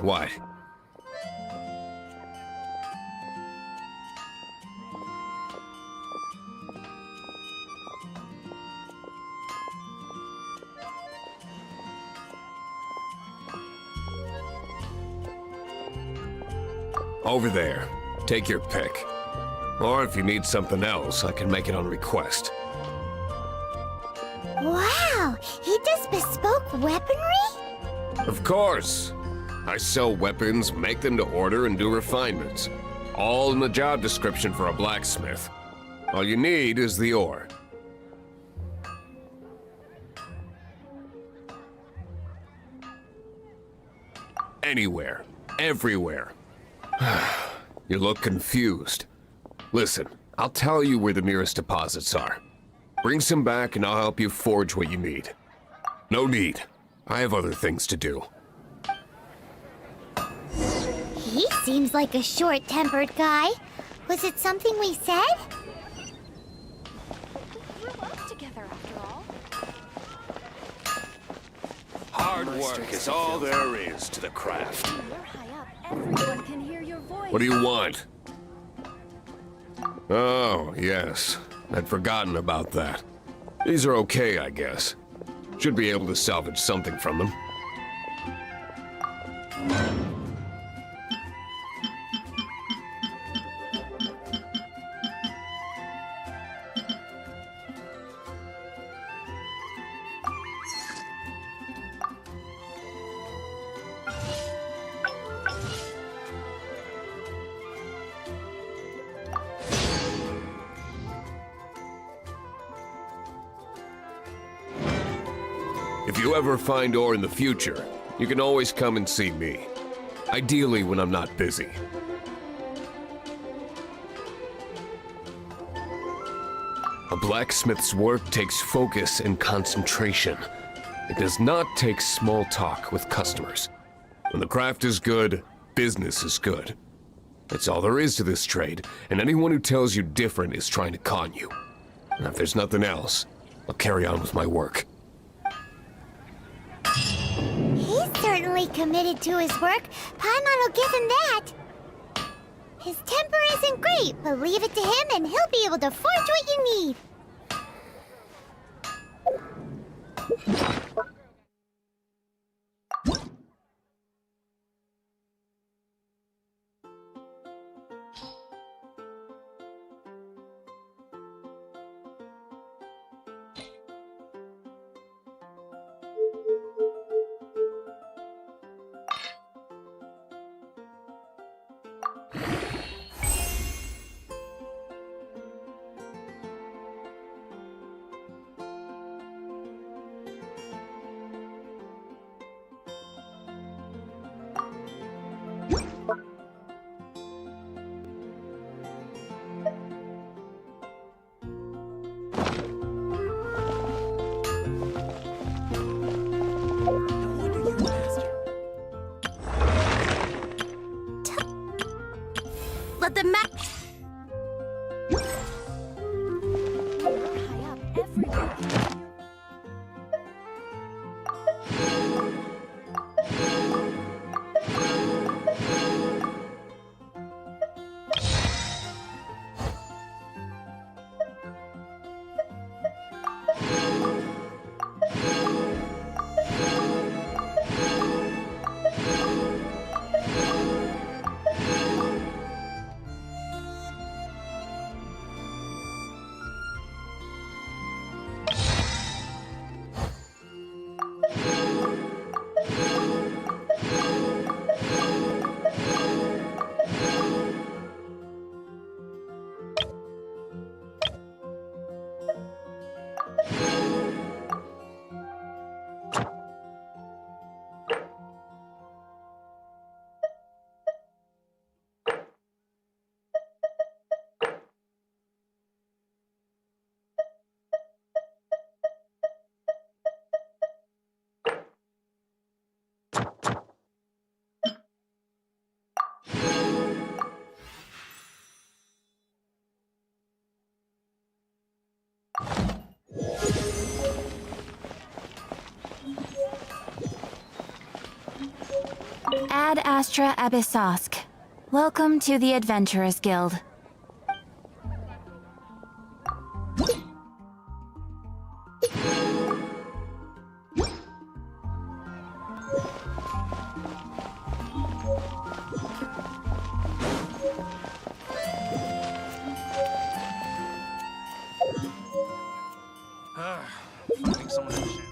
What? Over there. Take your pick. Or if you need something else, I can make it on request. Wow! He does bespoke weaponry? Of course. I sell weapons, make them to order, and do refinements. All in the job description for a blacksmith. All you need is the ore. Anywhere. Everywhere. You look confused. Listen, I'll tell you where the nearest deposits are. Bring some back and I'll help you forge what you need. No need. I have other things to do. He seems like a short-tempered guy. Was it something we said? We grew up together after all. Hard work is all there is to the craft. You're high up. Everyone can hear your voice. What do you want? Oh, yes. I'd forgotten about that. These are okay, I guess. Should be able to salvage something from them. If you ever find ore in the future, you can always come and see me. Ideally when I'm not busy. A blacksmith's work takes focus and concentration. It does not take small talk with customers. When the craft is good, business is good. That's all there is to this trade, and anyone who tells you different is trying to con you. And if there's nothing else, I'll carry on with my work. He's certainly committed to his work. Paimon will give him that. His temper isn't great, but leave it to him and he'll be able to forge what you need. Let the map. You're high up. Everyone can hear your Ad Astra Abyssosk. Welcome to the Adventurers Guild. Finding someone to share.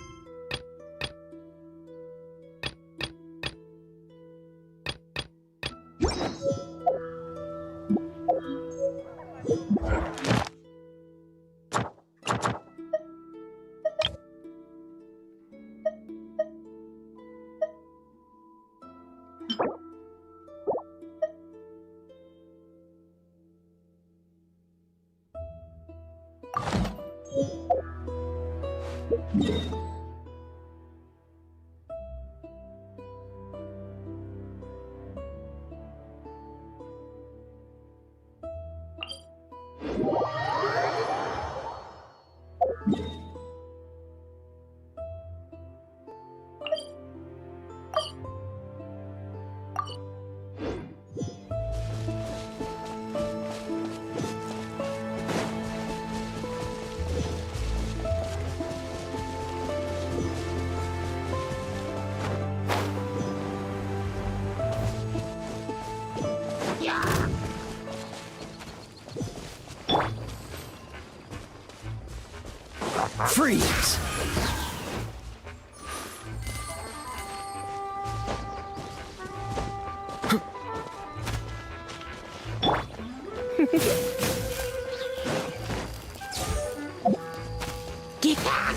Freeze! Get back!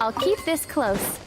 I'll keep this close.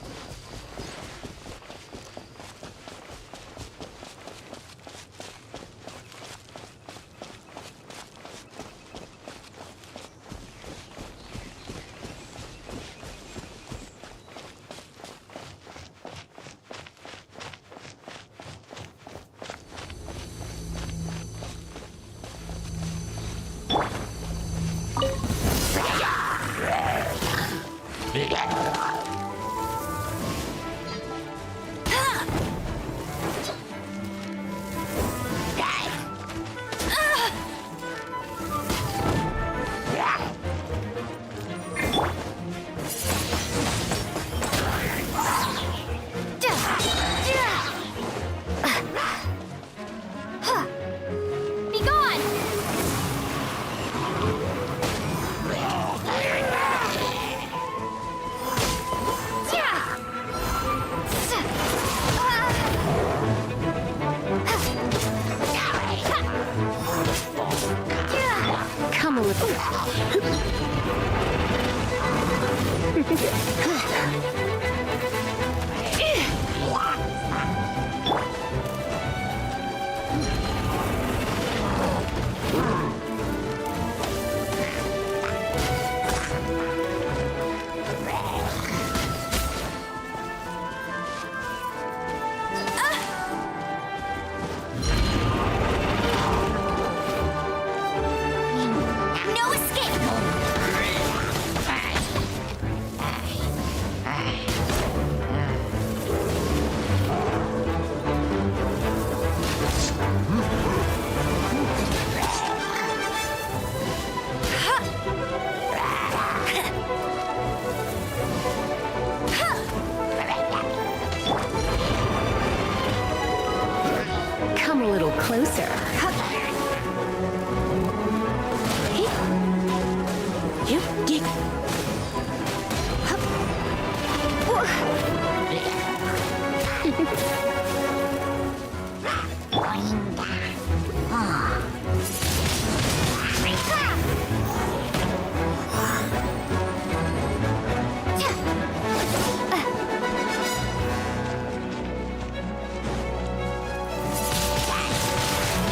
a little closer.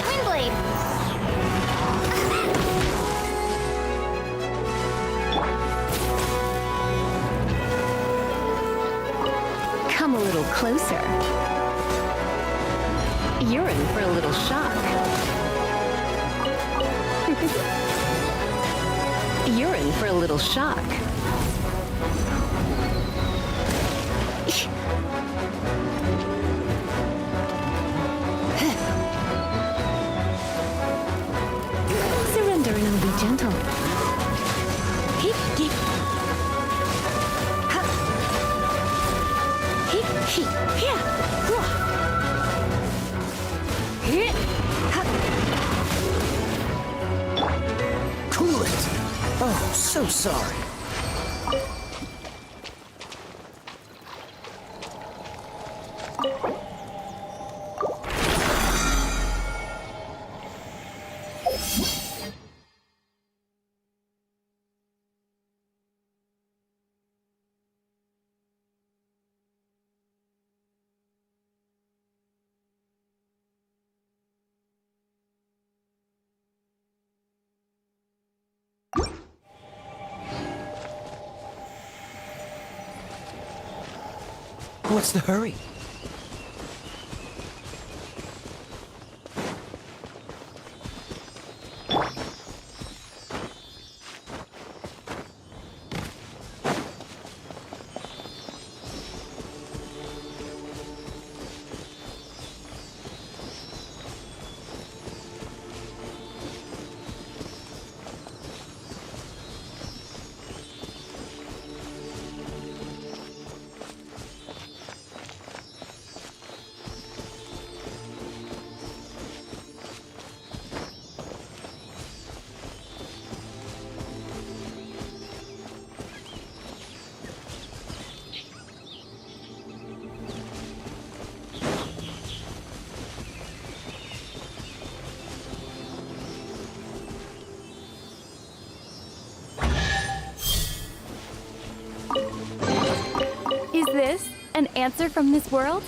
Windblade! Come a little closer. You're in for a little shock. You're in for a little shock. Surrender and I'll be gentle. Cool it! Oh, so sorry. What's the hurry? Is this an answer from this world?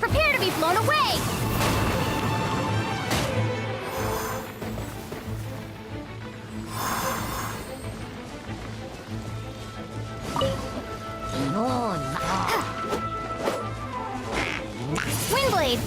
Prepare to be blown away! Windblade!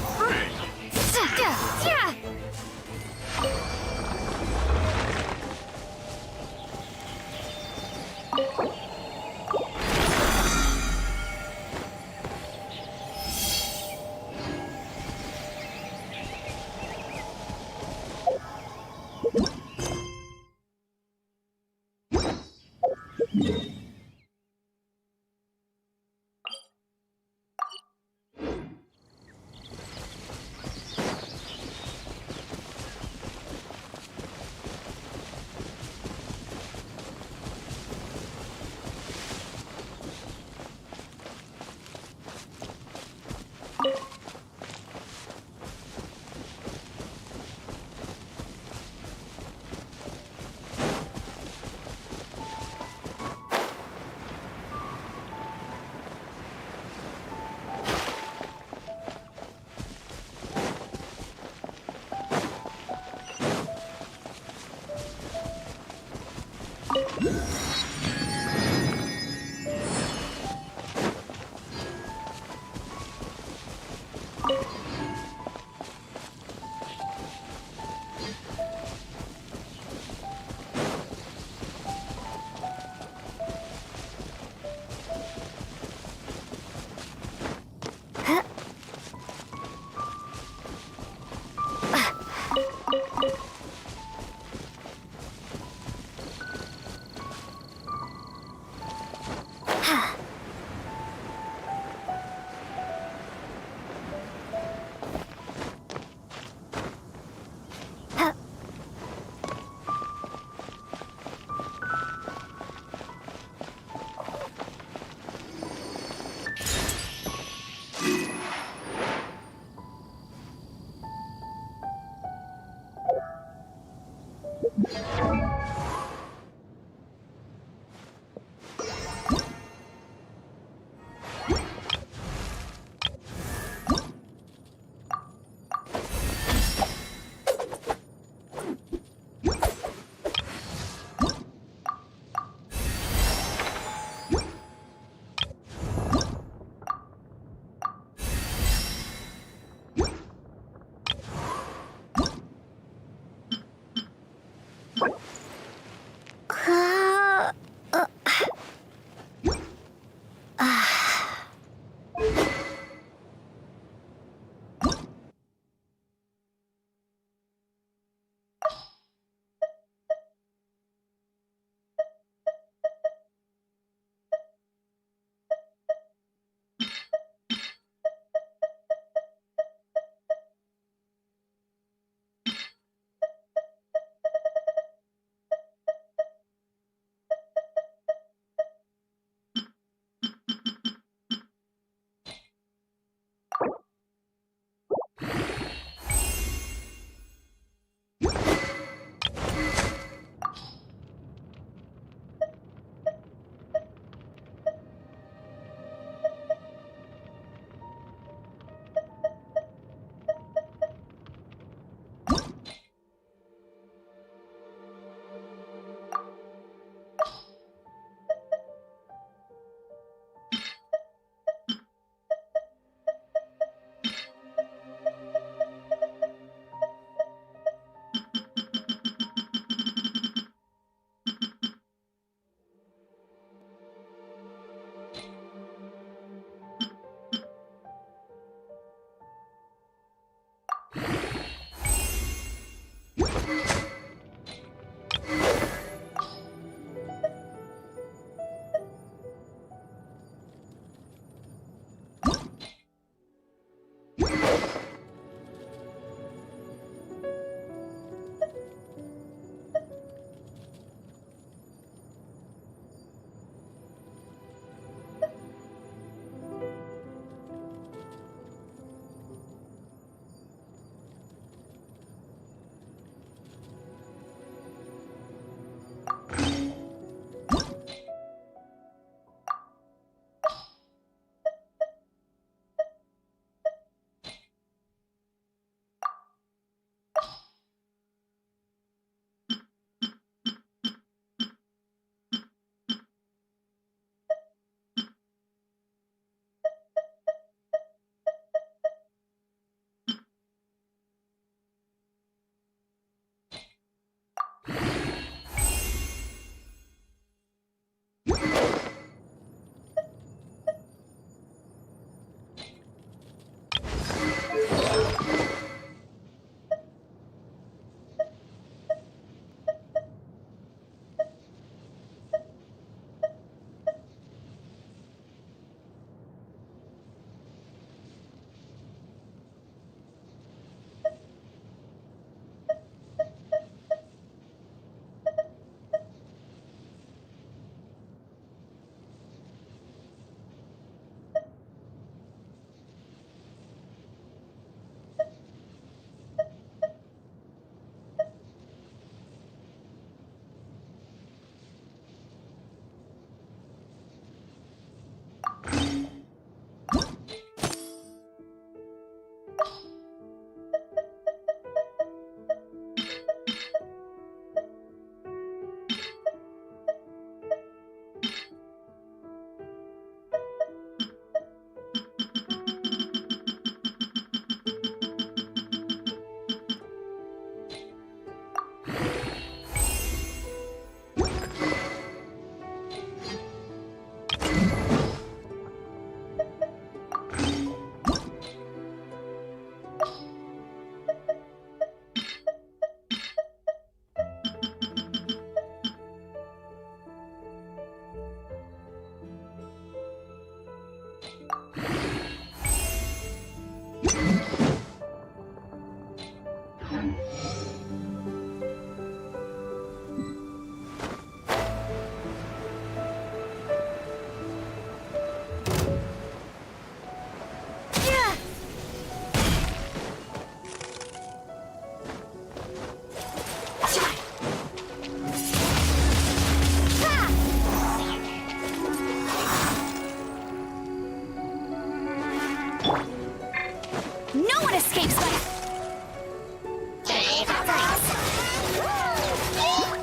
escape spider.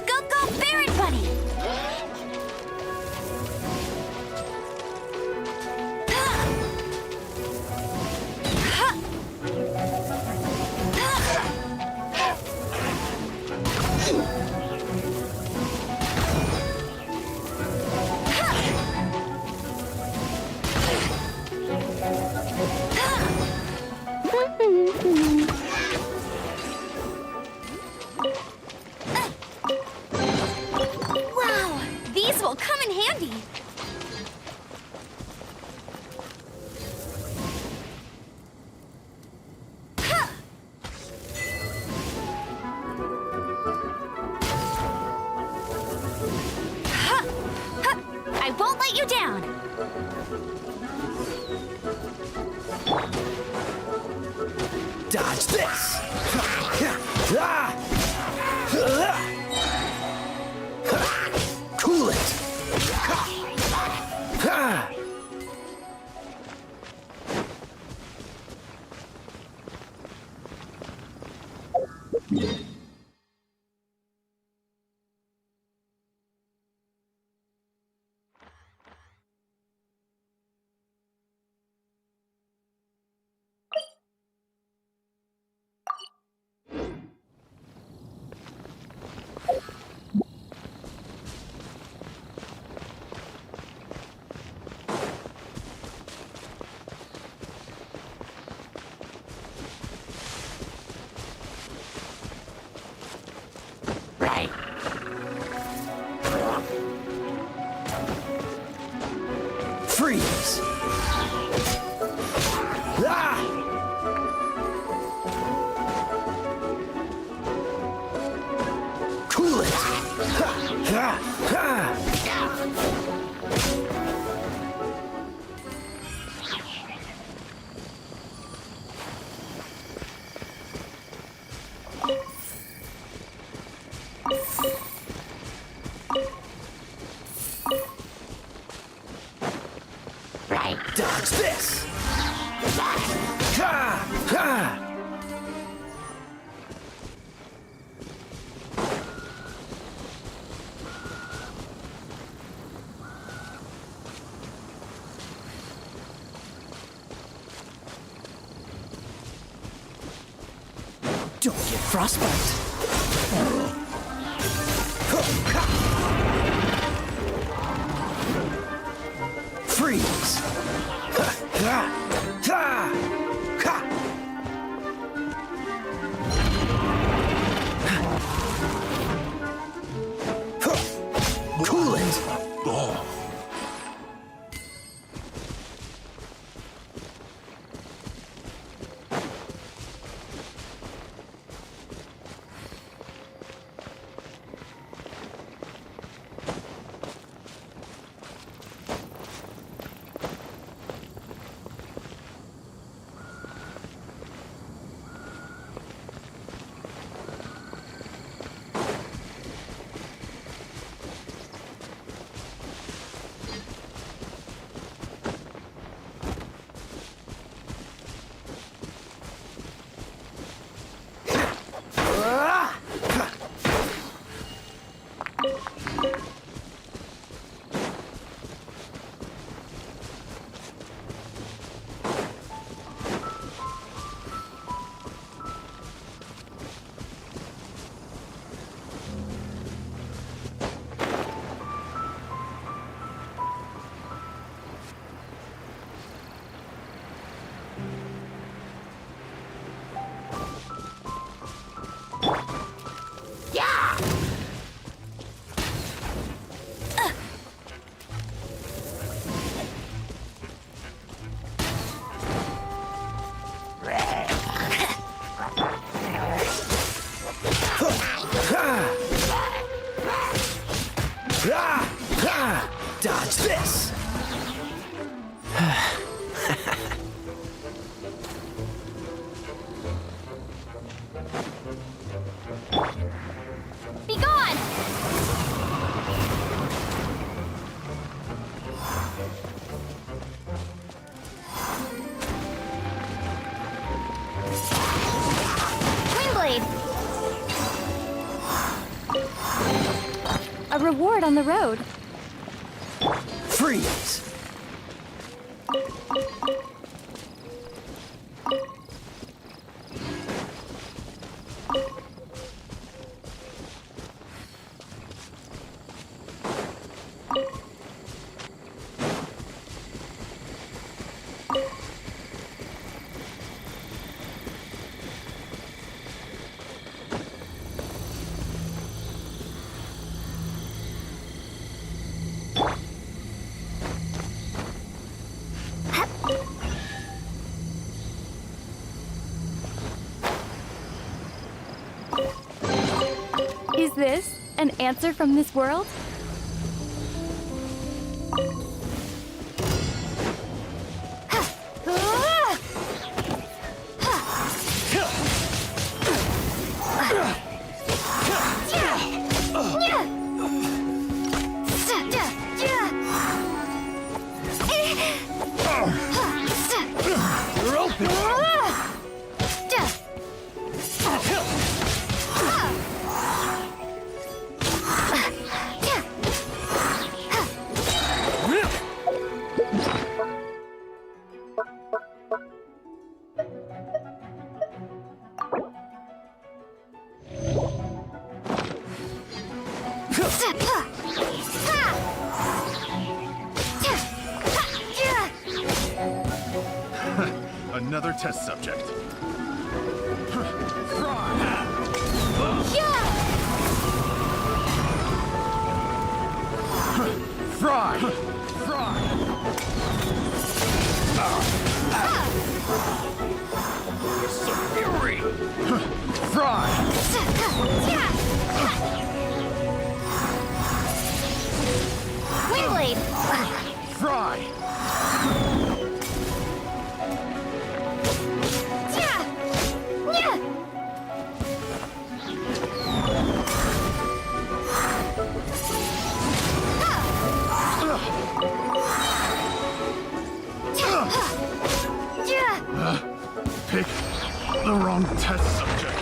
Go, go, Baron Bunny! Wow, these will come in handy. I won't let you down. Dodge this! Cool it! Freeze! Cool it! Dodge this! Don't get frostbite! Freeze! Cool it! Dodge this! Be gone! reward on the road. Freeze! Is this an answer from this world? You're open! Another test subject. Fry! Fry! So fury! Fry! Windblade! Fry! Pick the wrong test subject.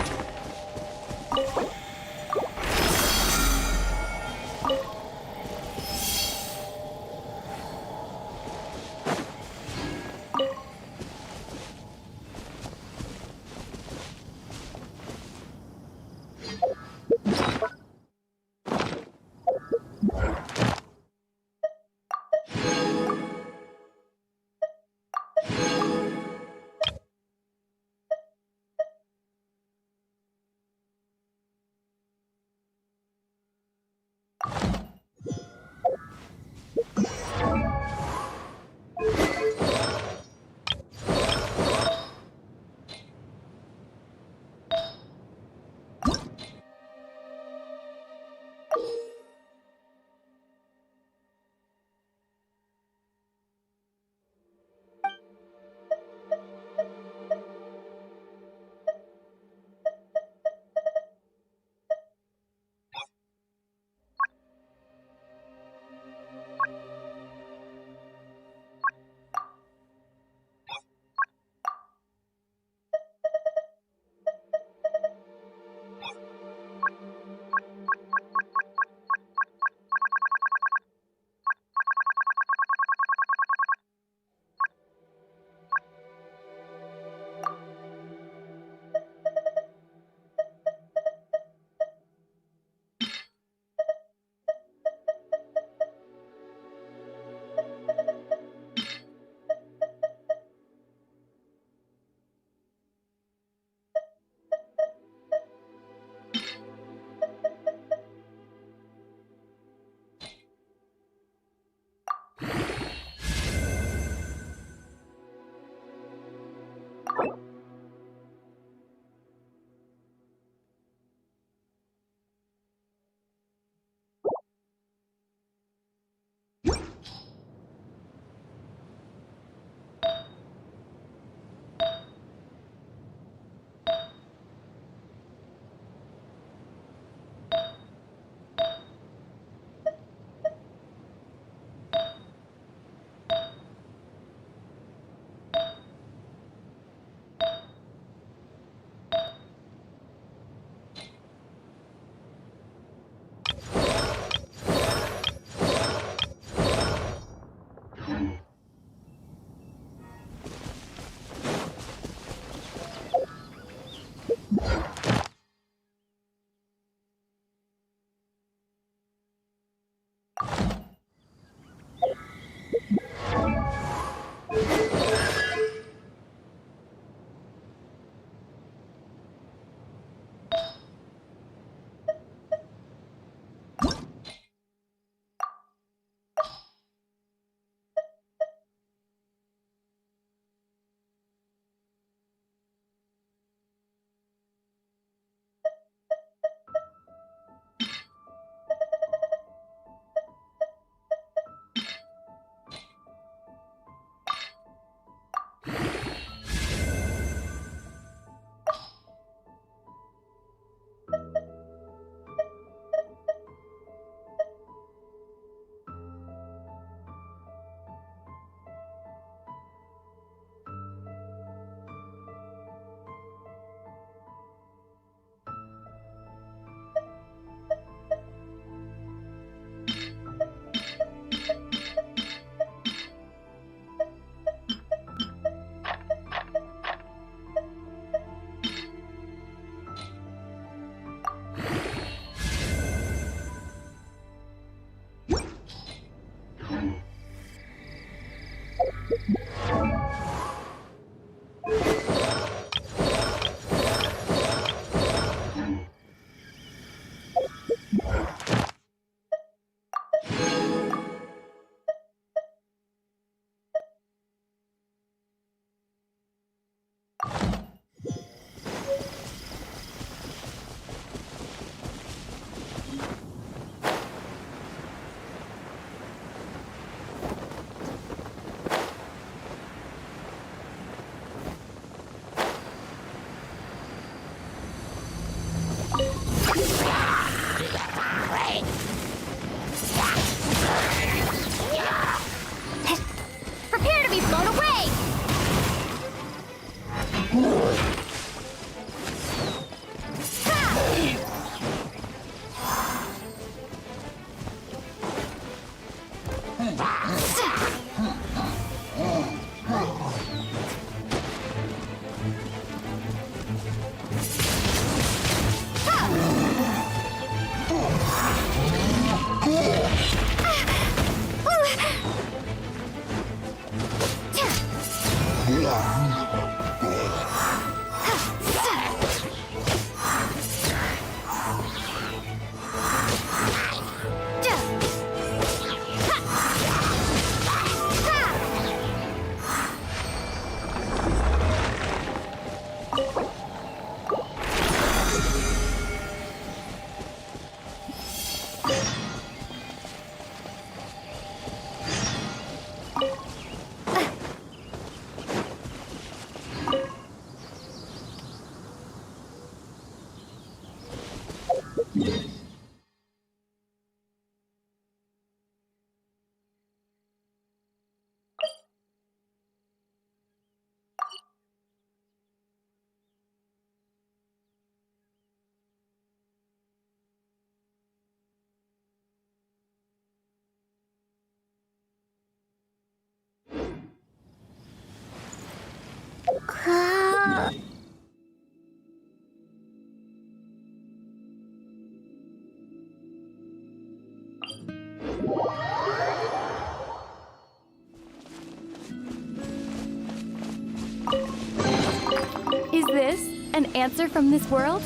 Is this an answer from this world?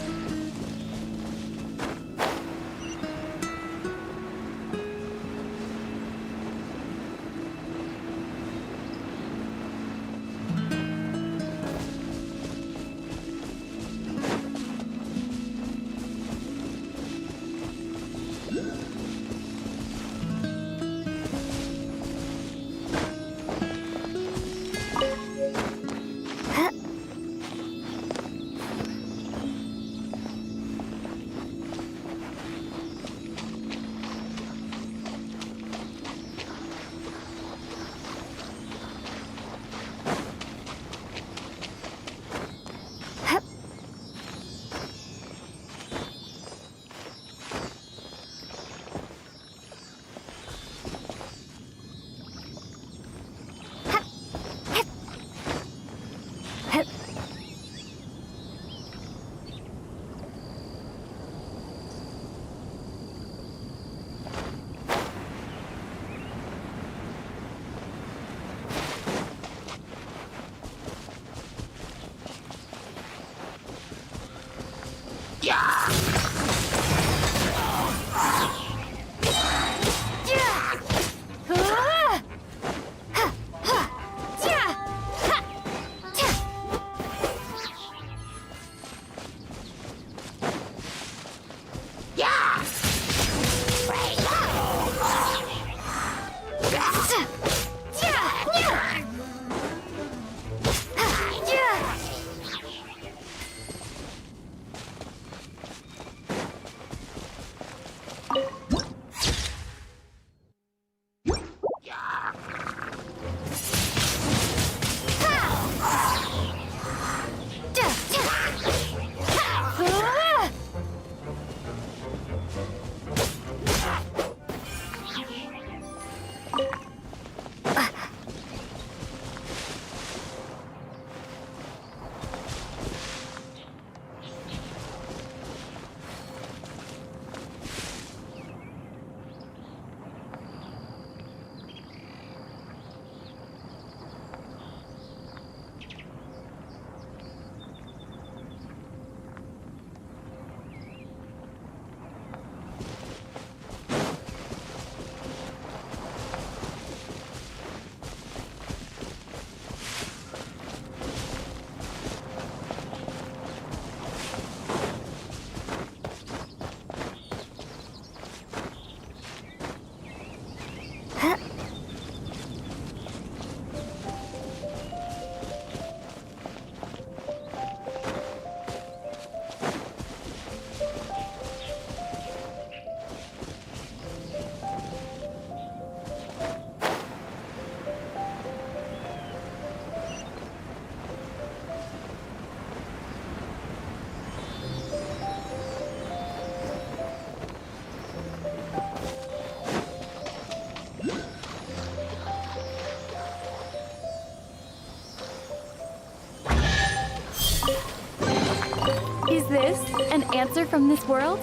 Is this an answer from this world?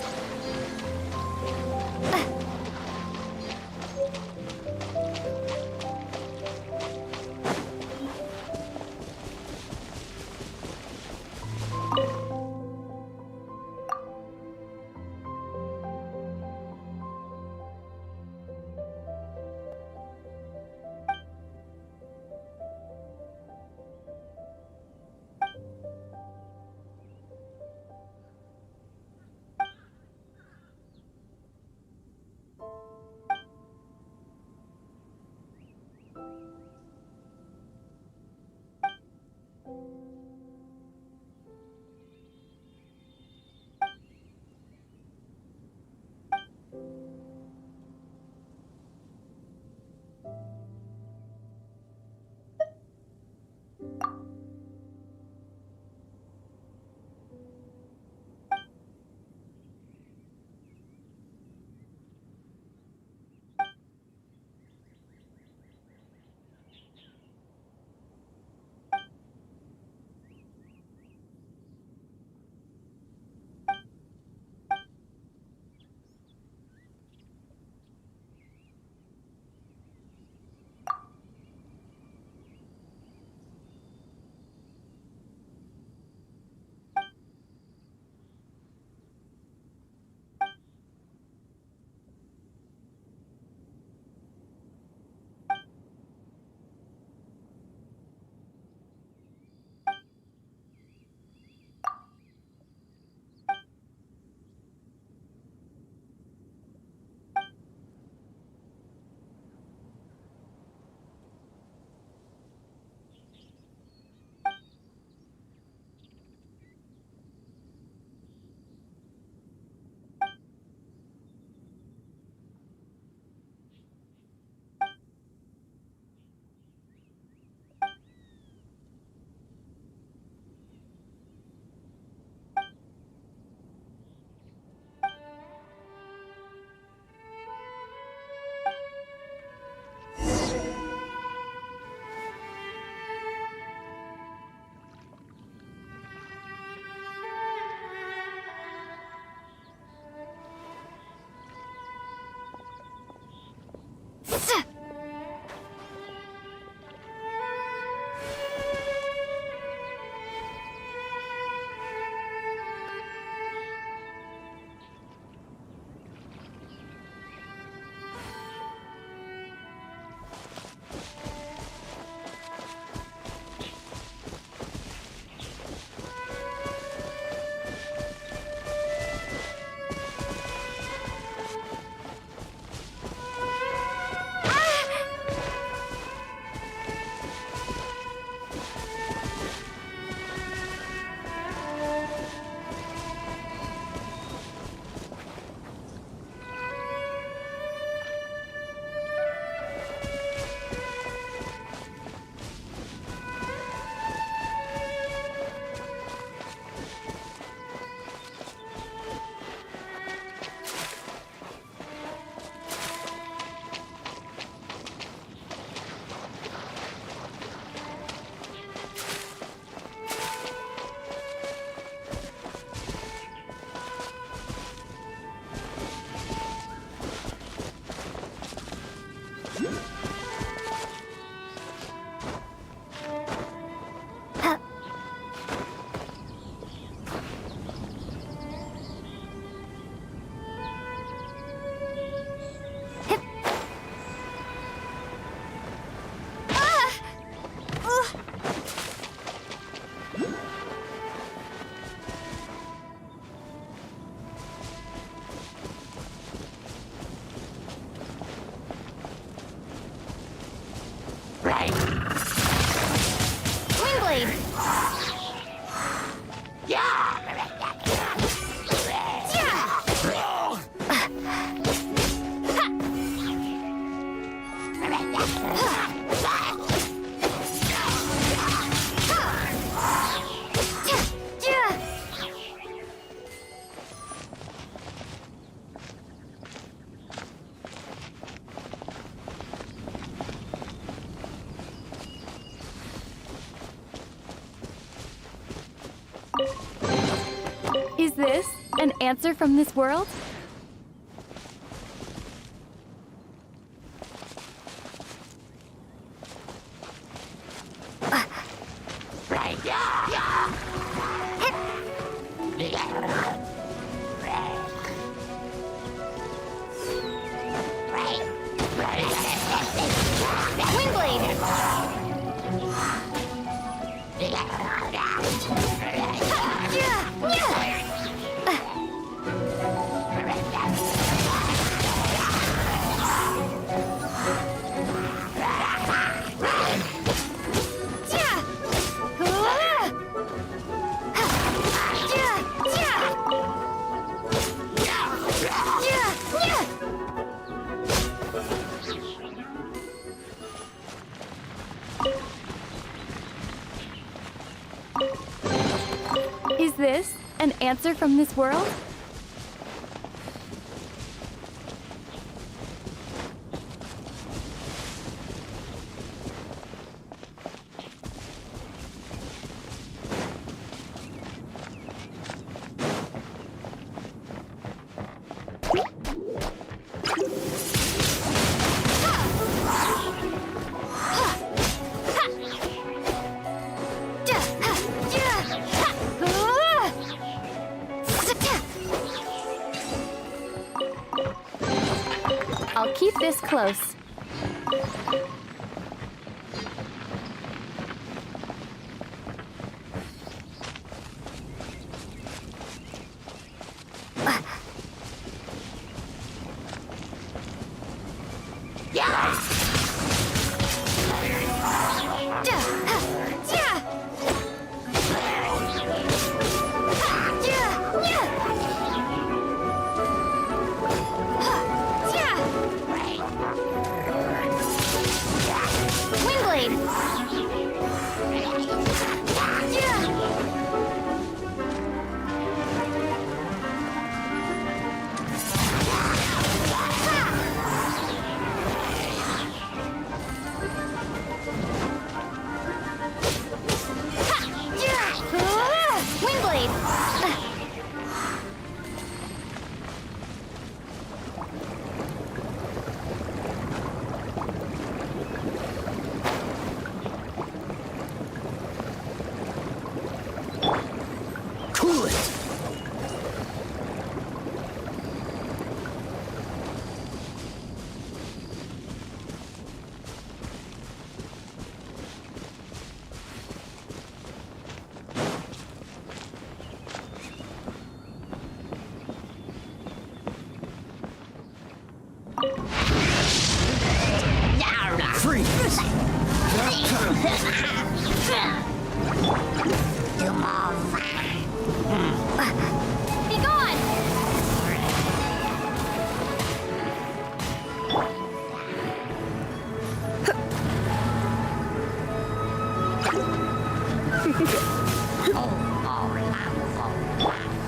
this an answer from this world? Is this an answer from this world? I'll keep this close.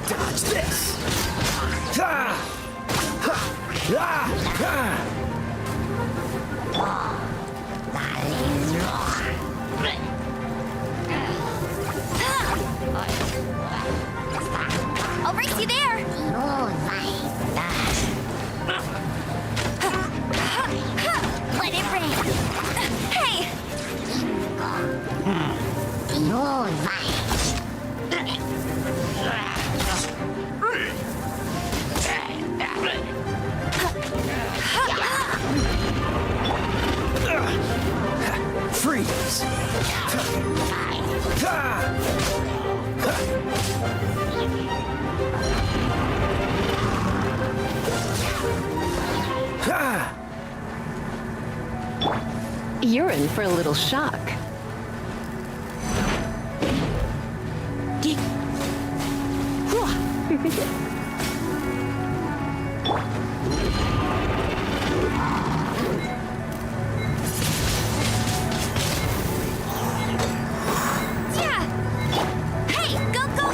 Dodge this! Ha! Ha! Ha! I'll race you there! Let it rain! Hey! Freeze! You're in for a little shock. Hey, go, go!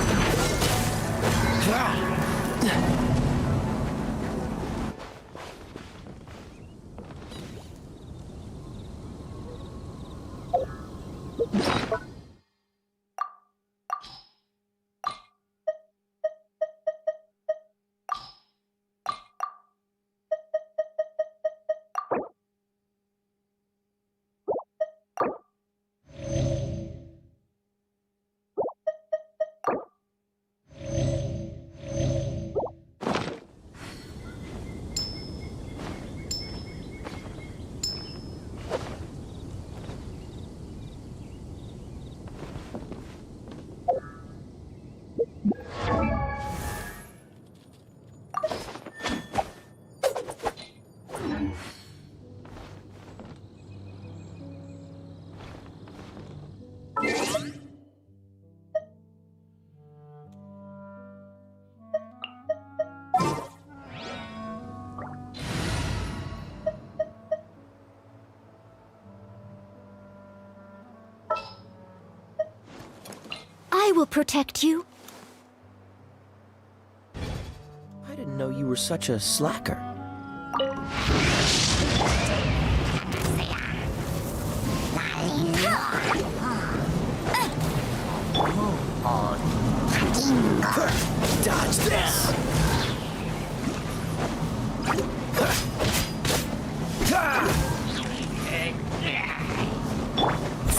I will protect you. I didn't know you were such a slacker. Dodge this!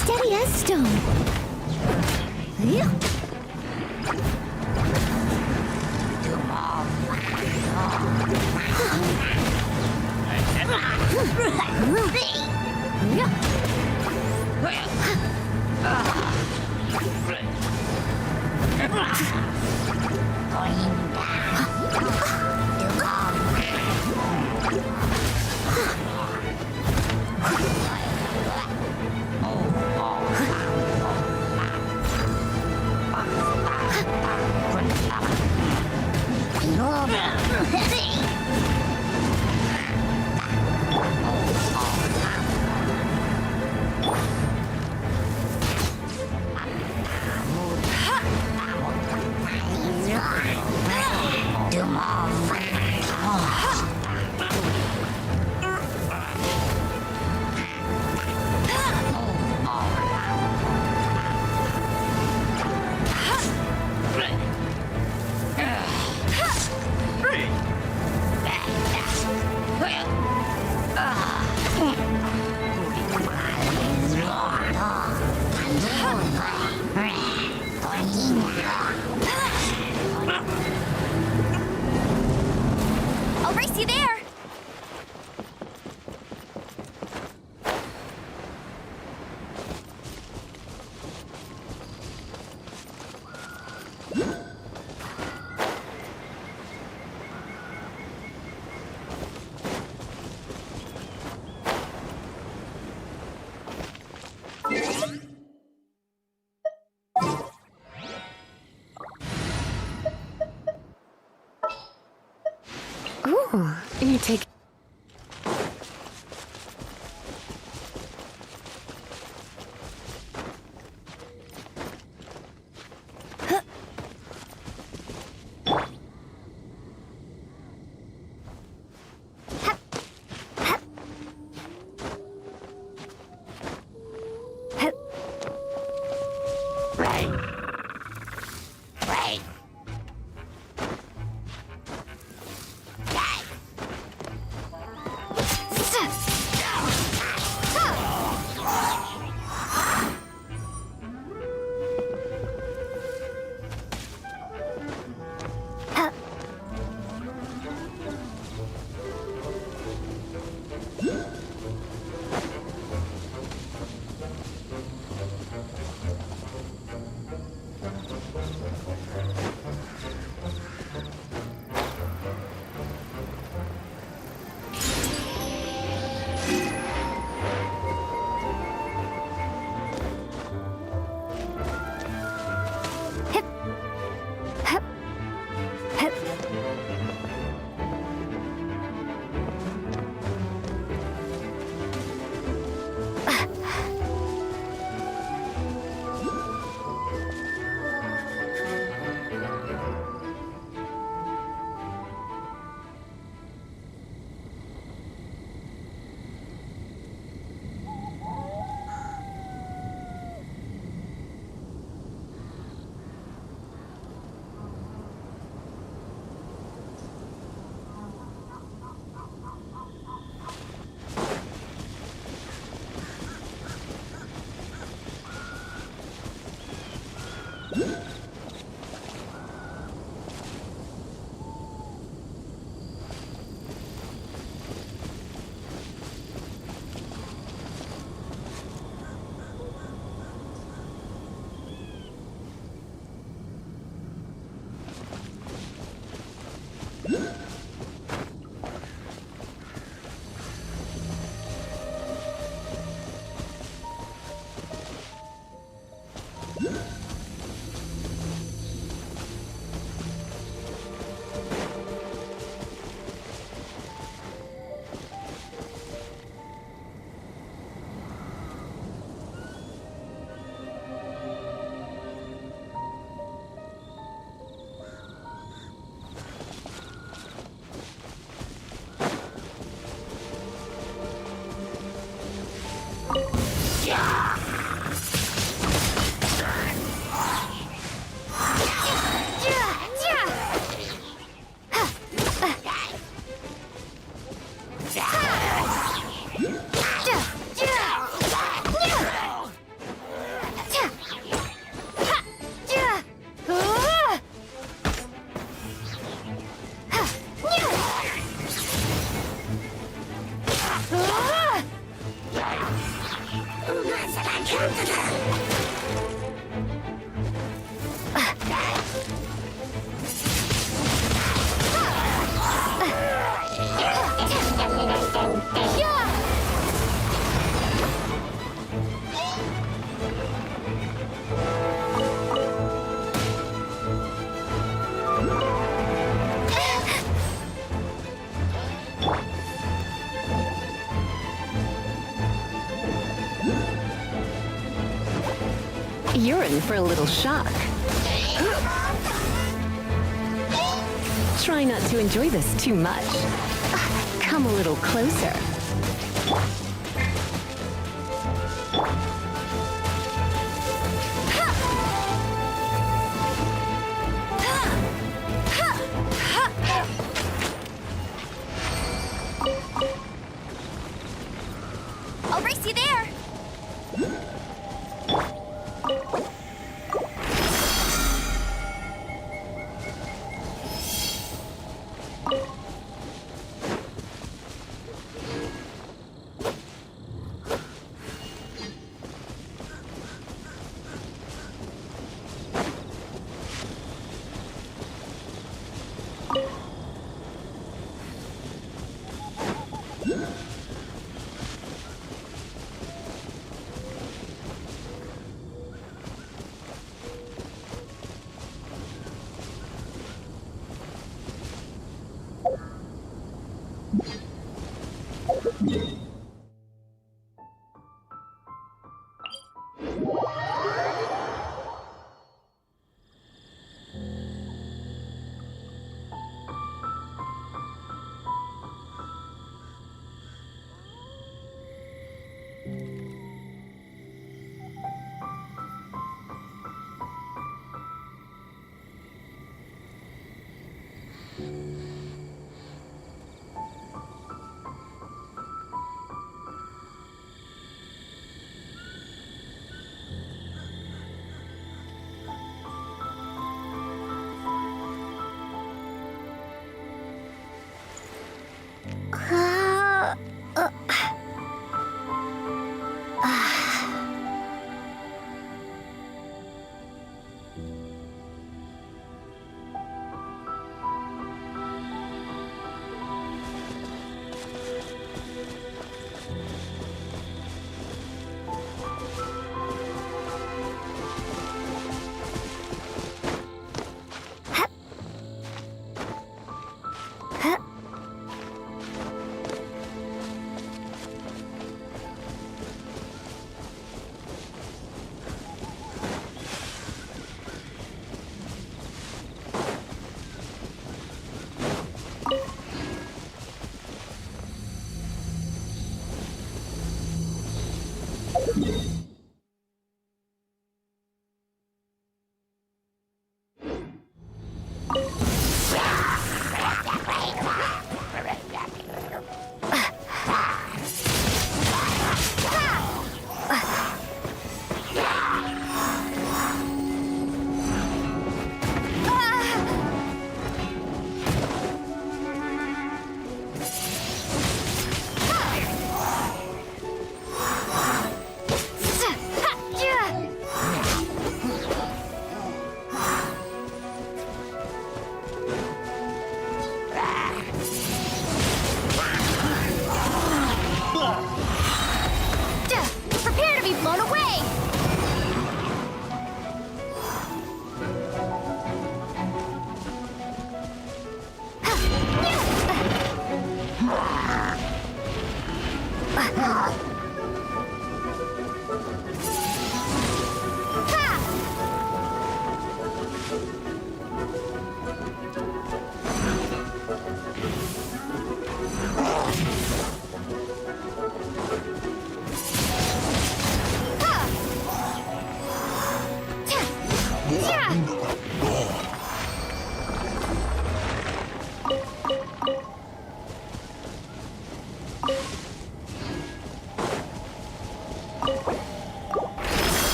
Steady as stone. Yeah. I'll race you there. Ooh, you take... You're in for a little shock. Try not to enjoy this too much. Come a little closer. I'll race you there!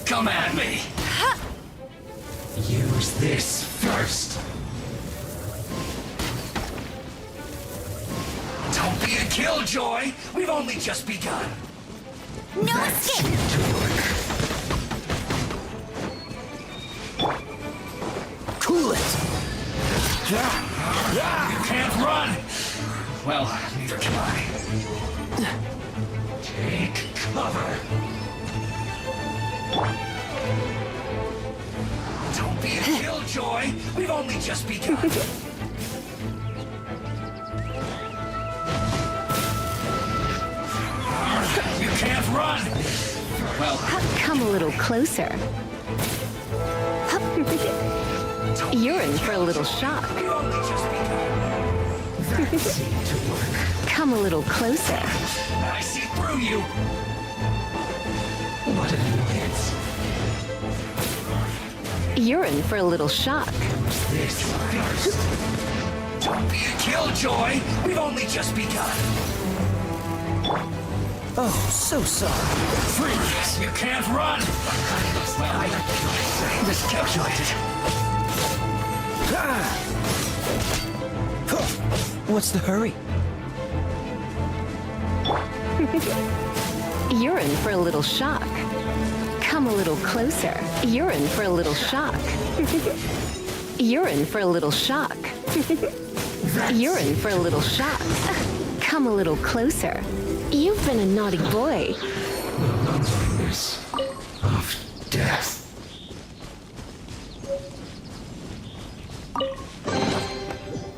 Come at me! Use this first. Don't be a killjoy! We've only just begun. No escape! Cool it! You can't run! Well, neither can I. Take cover. Don't be a killjoy! We've only just begun. You can't run! Well, Come a little closer. You're in for a little shock. we've only just begun. That seemed to work. Come a little closer. I see through you! What an annoyance. You're in for a little shock. This first. Don't be a killjoy! We've only just begun. Oh, so sorry. Freeze! You can't run! Well, I miscalculated. What's the hurry? You're in for a little shock. Come a little closer. You're in for a little shock. You're in for a little shock. You're in for a little shock. Come a little closer. You've been a naughty boy. Loneliness of death.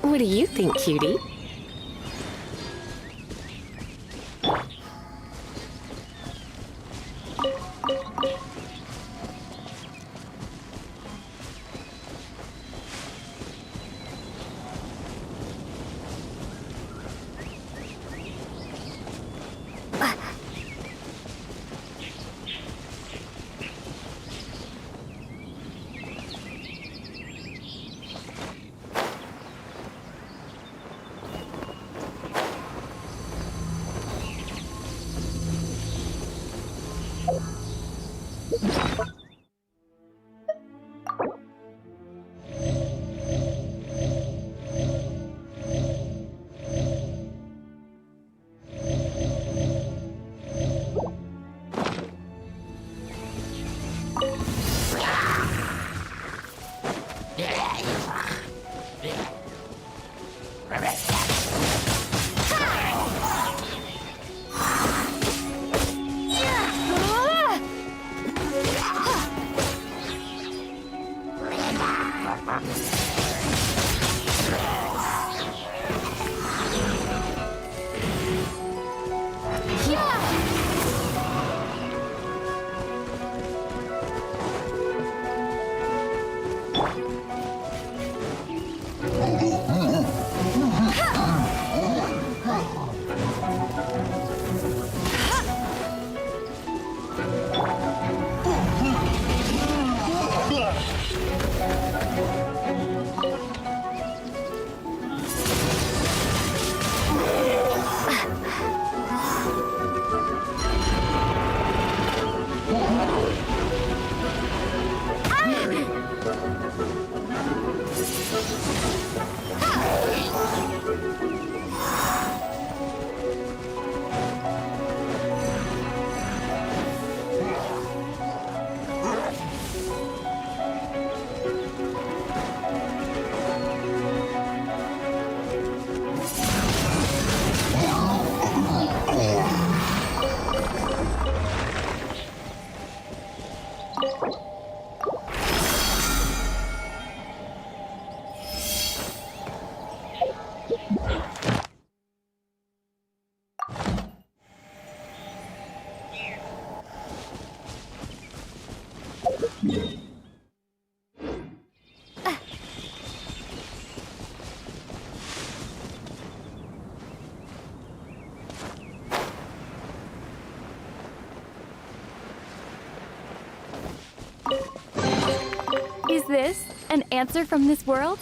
What do you think, cutie? answer from this world?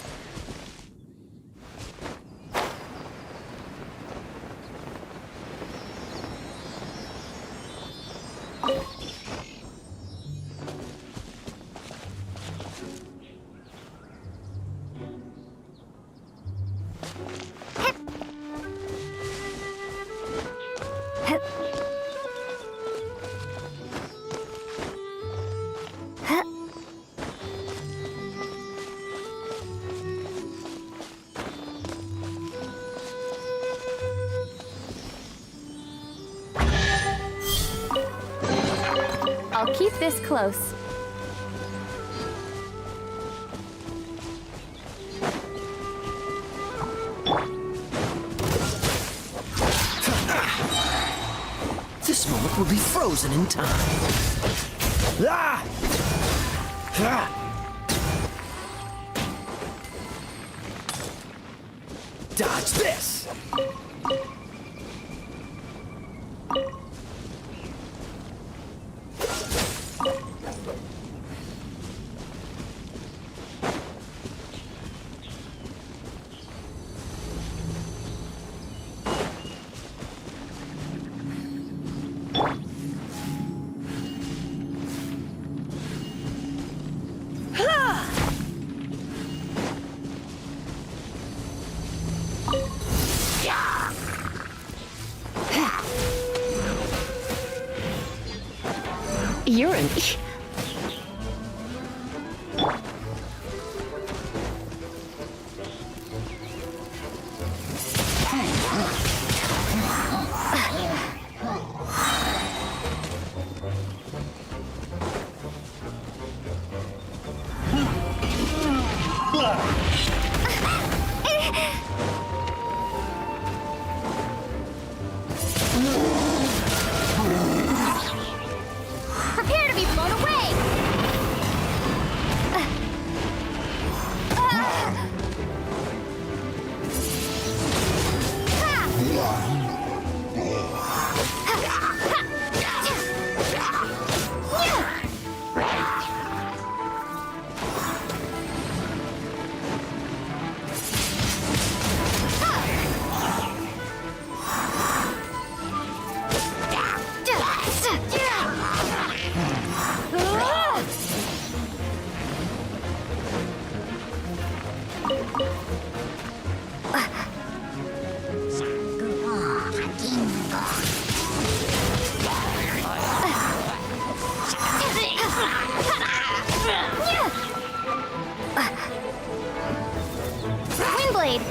I'll keep this close. This moment will be frozen in time. Ah! Ah! Dodge this! You're an... Prepare to be blown away! Windblade!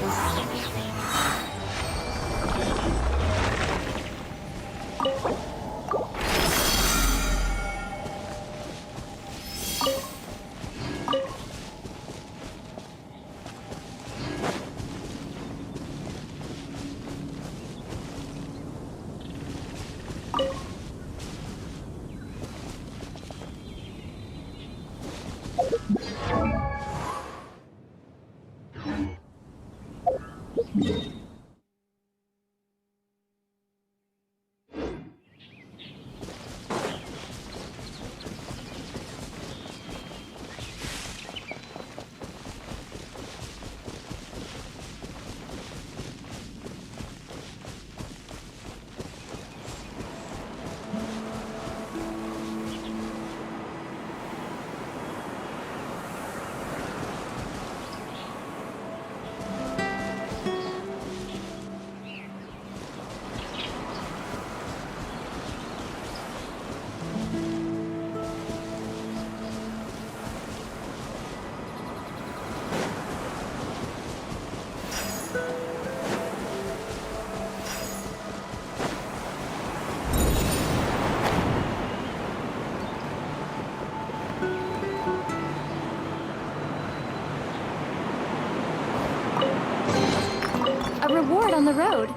A reward on the road.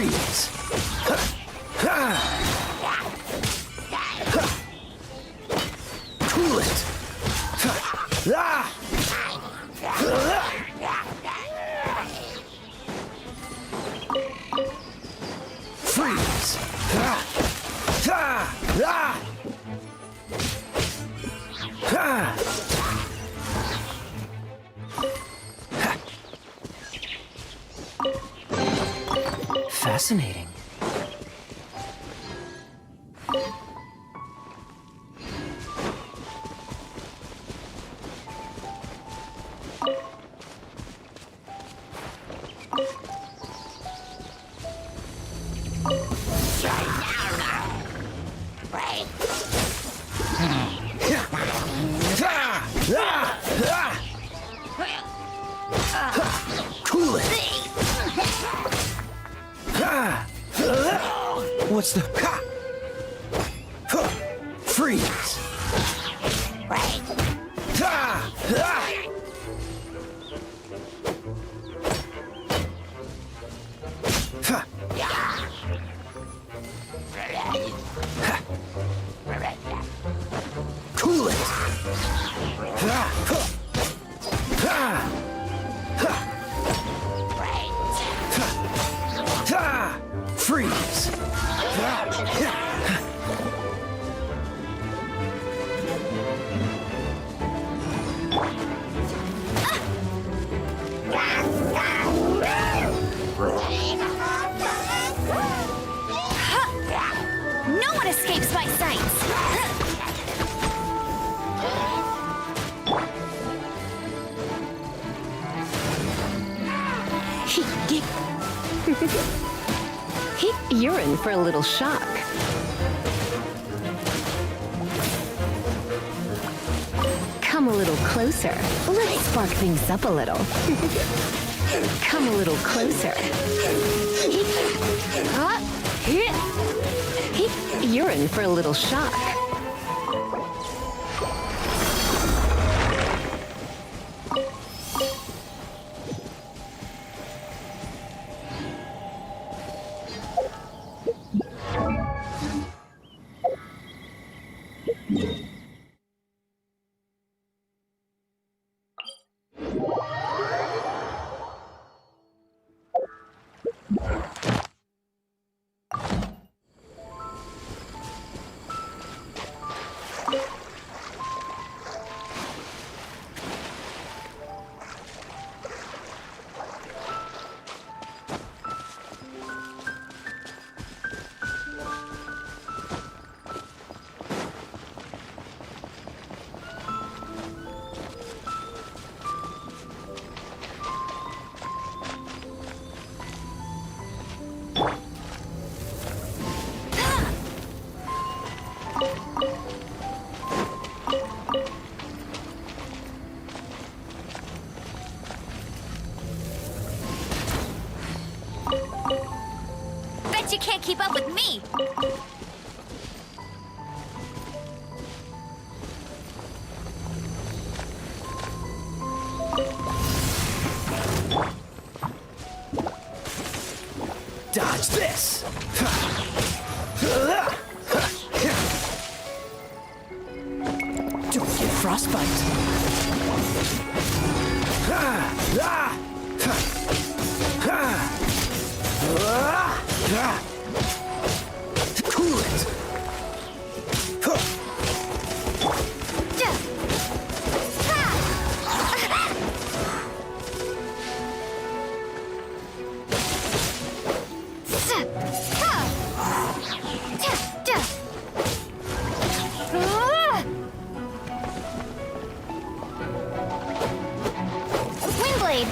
Freeze! Cool it! Freeze! Fascinating. Cool it! What's the... Freeze! Cool it! Freeze! No one escapes my sights! You're in for a little shock. Come a little closer. Let's spark things up a little. Come a little closer. You're in for a little shock. Bet you can't keep up with me! Dodge this! Don't get frostbite! Cool it! Windblade!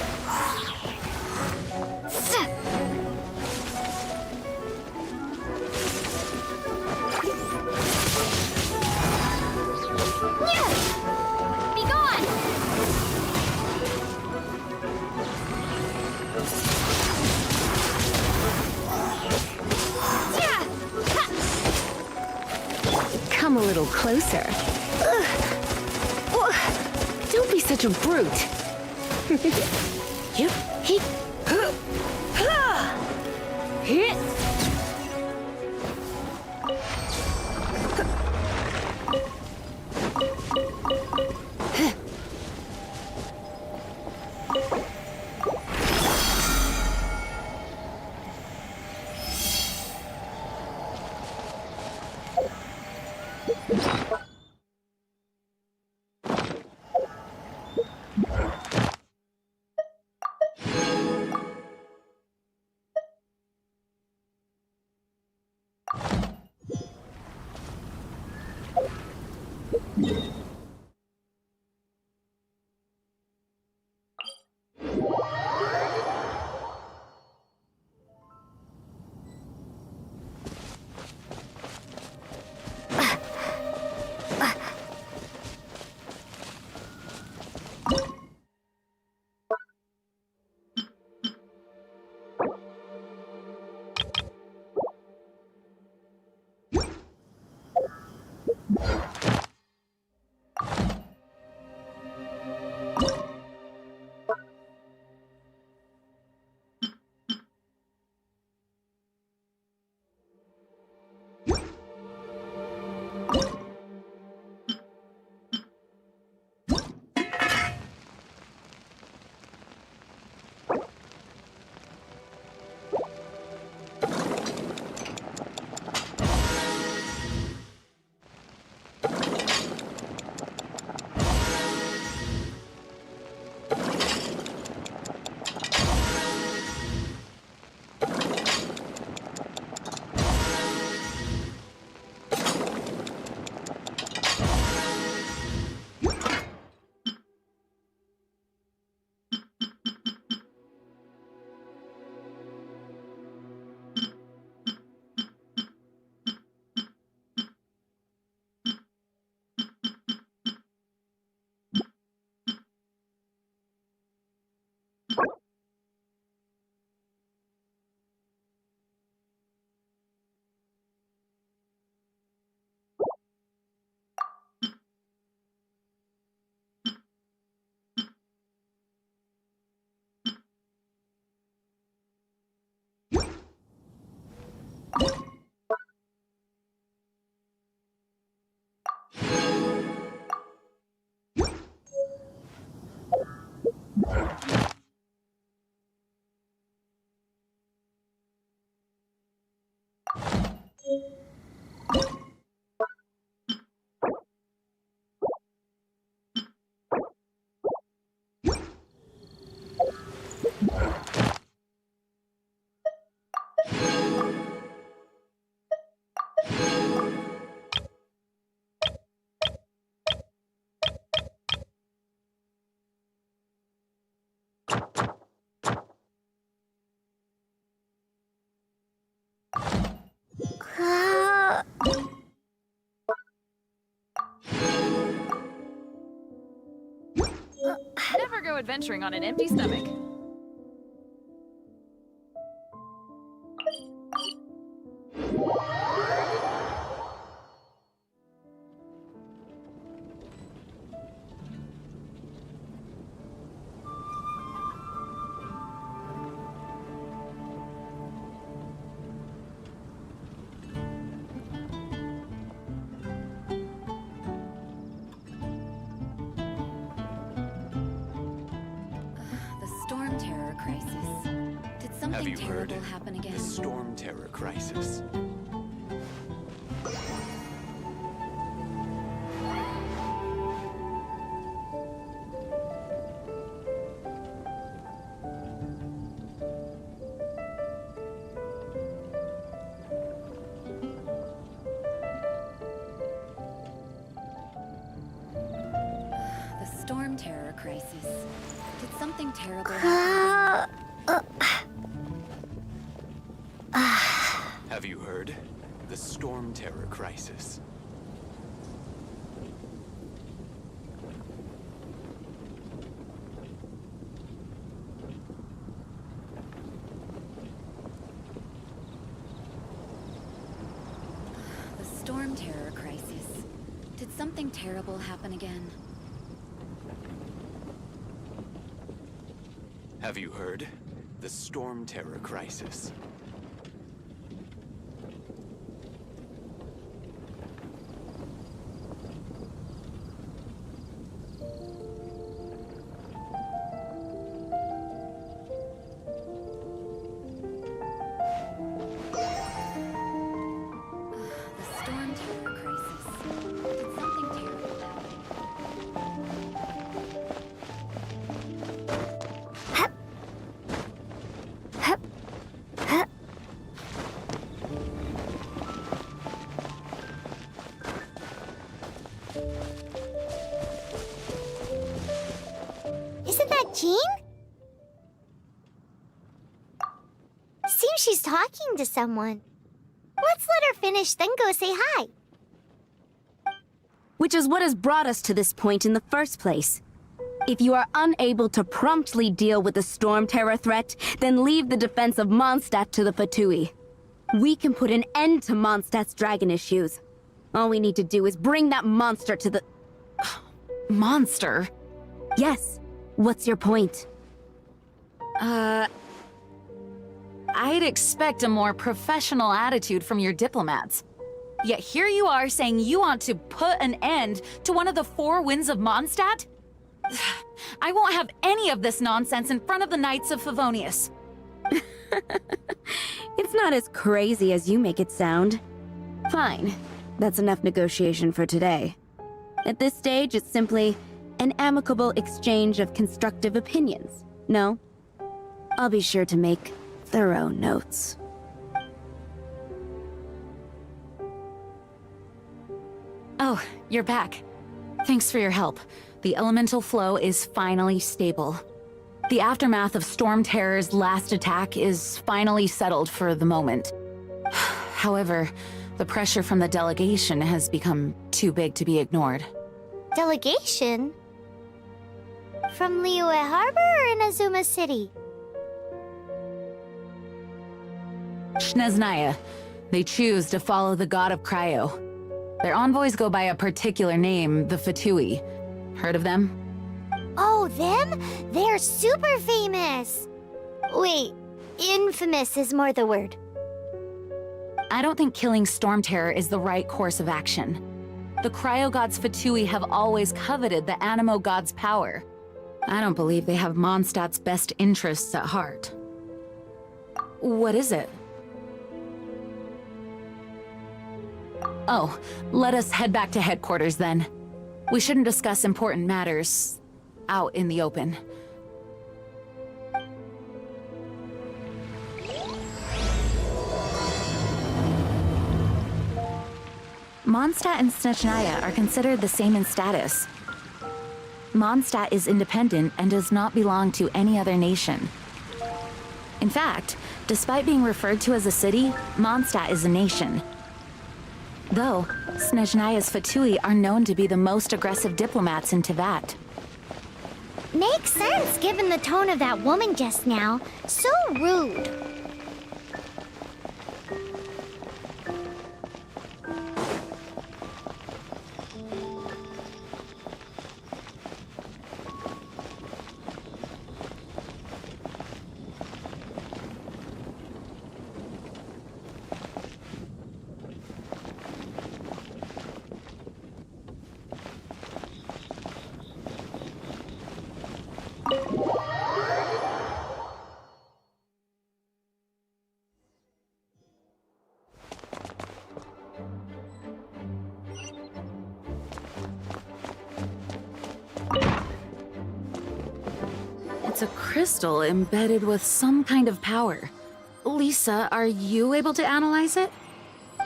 Be gone! Come a little closer. Don't be such a brute. adventuring on an empty stomach. Have you heard? The storm terror crisis. The storm terror crisis. Did something terrible happen? Have you heard? The storm terror crisis. The storm terror crisis. Did something terrible happen again? Have you heard? The storm terror crisis. Jean? Seems she's talking to someone. Let's let her finish, then go say hi. Which is what has brought us to this point in the first place. If you are unable to promptly deal with the storm terror threat, then leave the defense of Mondstadt to the Fatui. We can put an end to Mondstadt's dragon issues. All we need to do is bring that monster to the... Monster? Yes. What's your point? I'd expect a more professional attitude from your diplomats. Yet here you are saying you want to put an end to one of the four winds of Mondstadt? I won't have any of this nonsense in front of the Knights of Favonius. It's not as crazy as you make it sound. Fine. That's enough negotiation for today. At this stage, it's simply an amicable exchange of constructive opinions. No? I'll be sure to make thorough notes. Oh, you're back. Thanks for your help. The elemental flow is finally stable. The aftermath of Storm Terror's last attack is finally settled for the moment. However, the pressure from the delegation has become too big to be ignored. Delegation? From Liyue Harbor or Inazuma City? Snezhnaya. They choose to follow the god of Cryo. Their envoys go by a particular name, the Fatui. Heard of them? Oh, them? They're super famous! Wait, infamous is more the word. I don't think killing Storm Terror is the right course of action. The Cryo gods Fatui have always coveted the Animo god's power. I don't believe they have Mondstadt's best interests at heart. What is it? Oh, let us head back to headquarters then. We shouldn't discuss important matters out in the open. Mondstadt and Snezhnaya are considered the same in status. Mondstadt is independent and does not belong to any other nation. In fact, despite being referred to as a city, Mondstadt is a nation. Though, Snezhnaya's Fatui are known to be the most aggressive diplomats in Teyvat. Makes sense given the tone of that woman just now. So rude. It's a crystal embedded with some kind of power. Lisa, are you able to analyze it?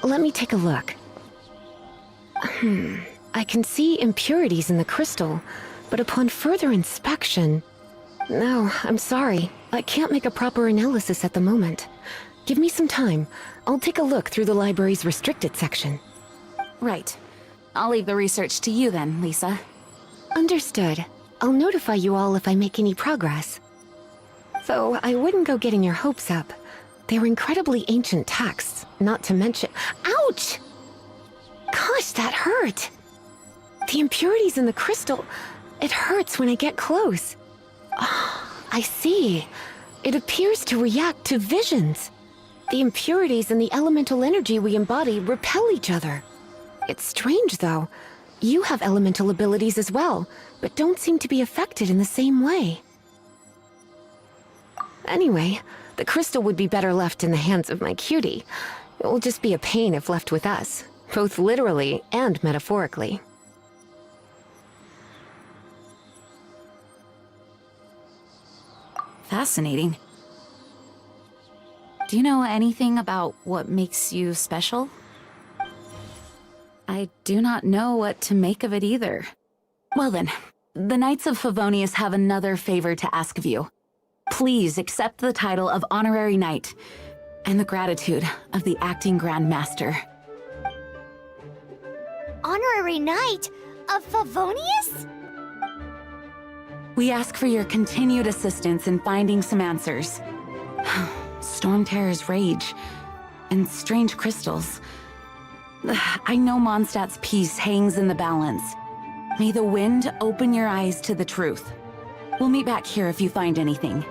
Let me take a look. I can see impurities in the crystal, but upon further inspection... No, I'm sorry. I can't make a proper analysis at the moment. Give me some time. I'll take a look through the library's restricted section. Right. I'll leave the research to you then, Lisa. Understood. I'll notify you all if I make any progress. Though I wouldn't go getting your hopes up. They're incredibly ancient texts, not to mention— Ouch! Gosh, that hurt! The impurities in the crystal— it hurts when I get close. I see. It appears to react to visions. The impurities and the elemental energy we embody repel each other. It's strange, though. You have elemental abilities as well, but don't seem to be affected in the same way. Anyway, the crystal would be better left in the hands of my cutie. It will just be a pain if left with us, both literally and metaphorically. Fascinating. Do you know anything about what makes you special? I do not know what to make of it either. Well then, the Knights of Favonius have another favor to ask of you. Please accept the title of Honorary Knight and the gratitude of the Acting Grand Master. Honorary Knight of Favonius? We ask for your continued assistance in finding some answers. Storm Terror's rage and strange crystals. I know Mondstadt's peace hangs in the balance. May the wind open your eyes to the truth. We'll meet back here if you find anything.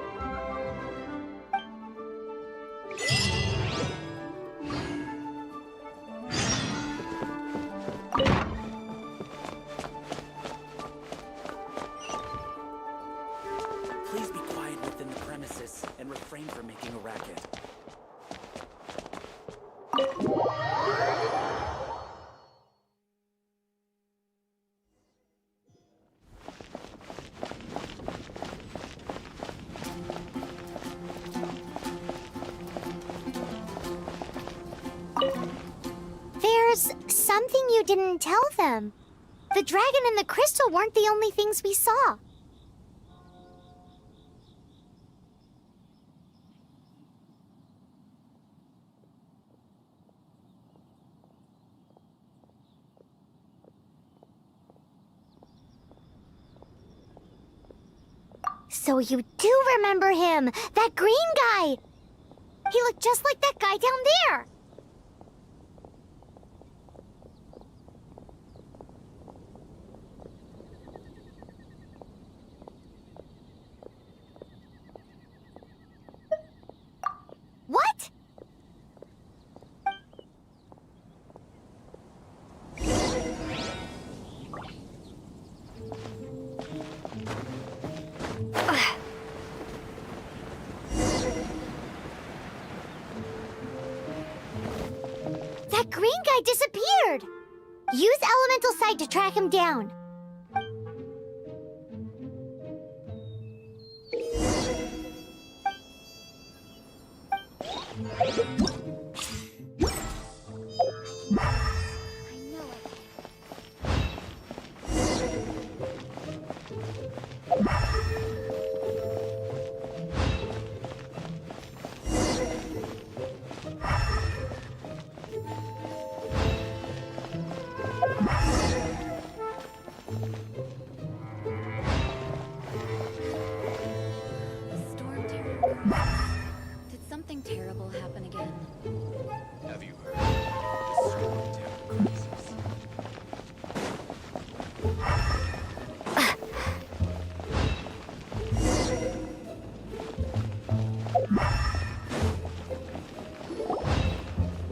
Please be quiet within the premises and refrain from making a racket. There's something you didn't tell them. The dragon and the crystal weren't the only things we saw. So you do remember him! That green guy! He looked just like that guy down there! What? That green guy disappeared! Use Elemental Sight to track him down.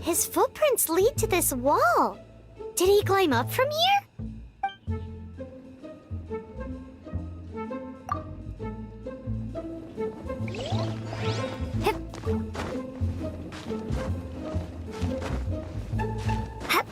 His footprints lead to this wall. Did he climb up from here? Hip. Hup.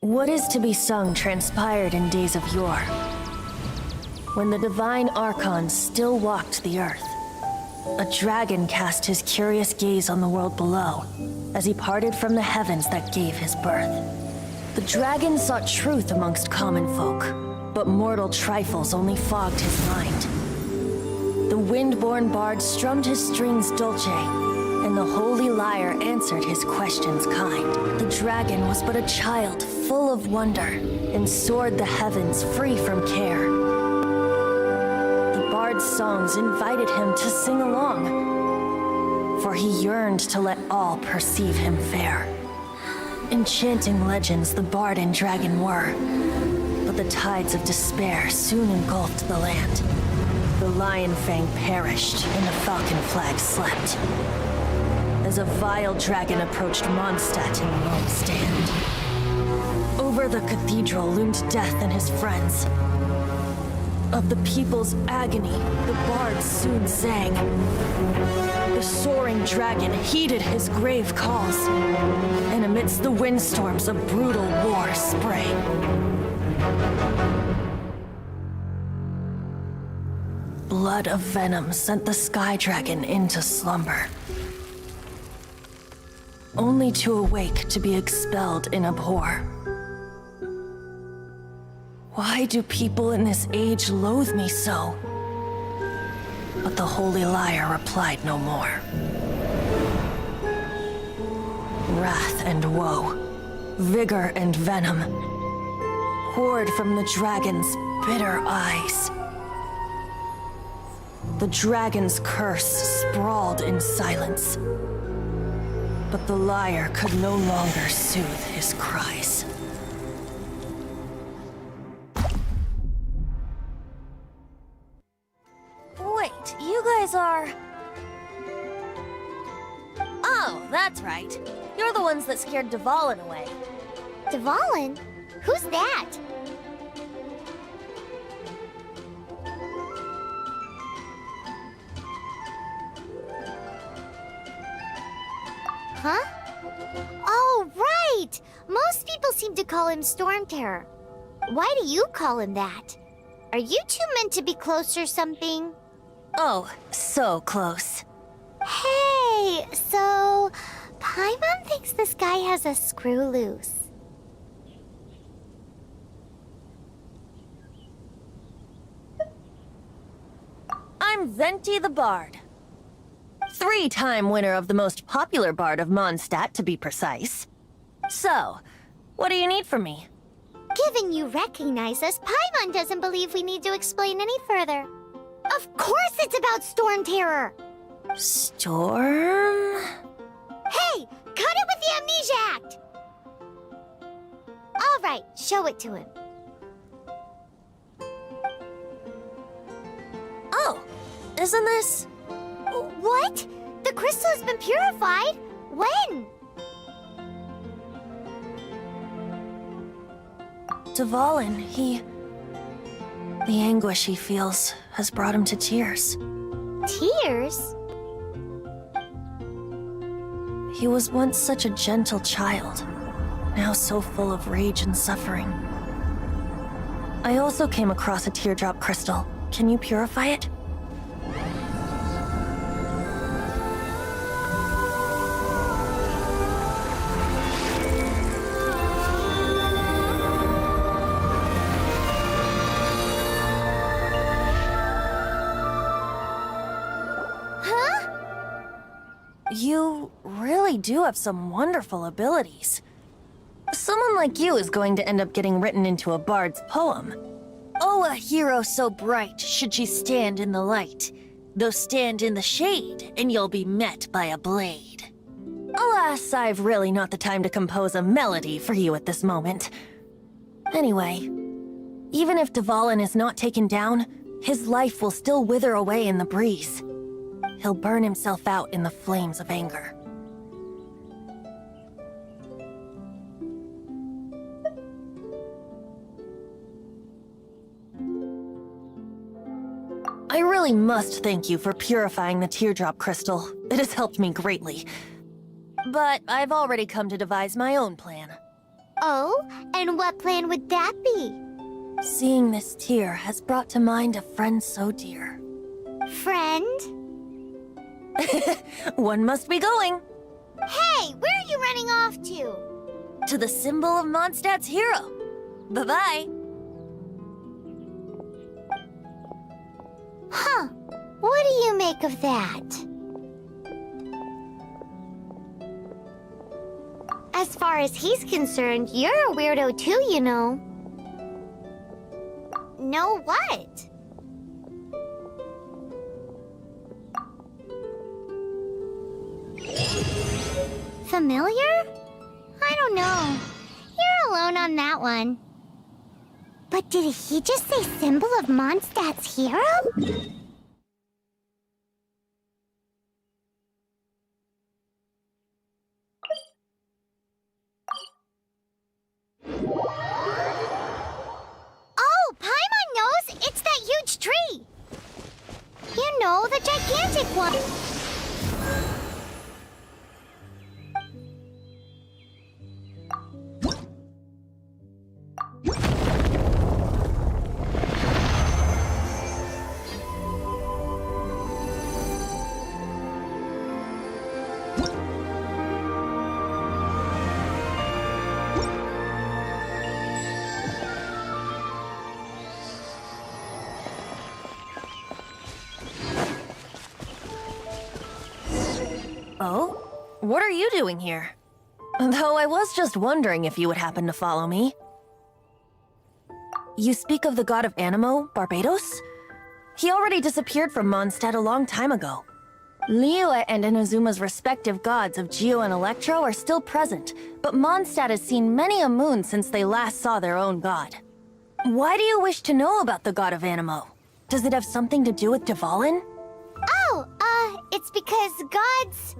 What is to be sung transpired in days of yore, when the divine archons still walked the earth. A dragon cast his curious gaze on the world below, as he parted from the heavens that gave his birth. The dragon sought truth amongst common folk, but mortal trifles only fogged his mind. The wind-born bard strummed his strings dulce, and the holy lyre answered his questions kind. The dragon was but a child, full of wonder, and soared the heavens free from care. The bard's songs invited him to sing along, for he yearned to let all perceive him fair. Enchanting legends the bard and dragon were, but the tides of despair soon engulfed the land. The lion fang perished, and the falcon flag slept, as a vile dragon approached Mondstadt in the lone stand. Over the cathedral loomed death and his friends. Of the people's agony, the bards soon sang. The soaring dragon heeded his grave calls, and amidst the windstorms a brutal war sprang. Blood of venom sent the sky dragon into slumber, only to awake to be expelled in abhor. Why do people in this age loathe me so? But the holy lyre replied no more. Wrath and woe, vigor and venom, poured from the dragon's bitter eyes. The dragon's curse sprawled in silence, but the lyre could no longer soothe his cries. Wait, you guys are... Oh, that's right. You're the ones that scared Dvalin away. Dvalin? Who's that? Huh? Oh, right! Most people seem to call him Storm Terror. Why do you call him that? Are you two meant to be close or something? Oh, so close. Hey, so... Paimon thinks this guy has a screw loose. I'm Venti the Bard. 3-time winner of the most popular bard of Mondstadt, to be precise. So, what do you need from me? Given you recognize us, Paimon doesn't believe we need to explain any further. Of course it's about Storm Terror! Storm? Hey! Cut it with the Amnesia Act! Alright, show it to him. Oh, isn't this... What? The crystal has been purified? When? Dvalin, the anguish he feels has brought him to tears. Tears? He was once such a gentle child, now so full of rage and suffering. I also came across a teardrop crystal. Can you purify it? You really do have some wonderful abilities. Someone like you is going to end up getting written into a bard's poem. Oh, a hero so bright should she stand in the light, though stand in the shade, and you'll be met by a blade. Alas, I've really not the time to compose a melody for you at this moment. Anyway, even if Dvalin is not taken down, his life will still wither away in the breeze. He'll burn himself out in the flames of anger. I really must thank you for purifying the teardrop crystal. It has helped me greatly. But I've already come to devise my own plan. Oh, and what plan would that be? Seeing this tear has brought to mind a friend so dear. Friend? One must be going. Hey, where are you running off to? To the symbol of Mondstadt's hero. Bye-bye. Huh. What do you make of that? As far as he's concerned, you're a weirdo too, you know. Know what? Familiar? I don't know. You're alone on that one. But did he just say symbol of Mondstadt's hero? Oh, Paimon knows! It's that huge tree! You know, the gigantic one! Oh? What are you doing here? Though I was just wondering if you would happen to follow me. You speak of the god of Animo, Barbados? He already disappeared from Mondstadt a long time ago. Liyue and Inazuma's respective gods of Geo and Electro are still present, but Mondstadt has seen many a moon since they last saw their own god. Why do you wish to know about the god of Animo? Does it have something to do with Dvalin? Oh, it's because gods...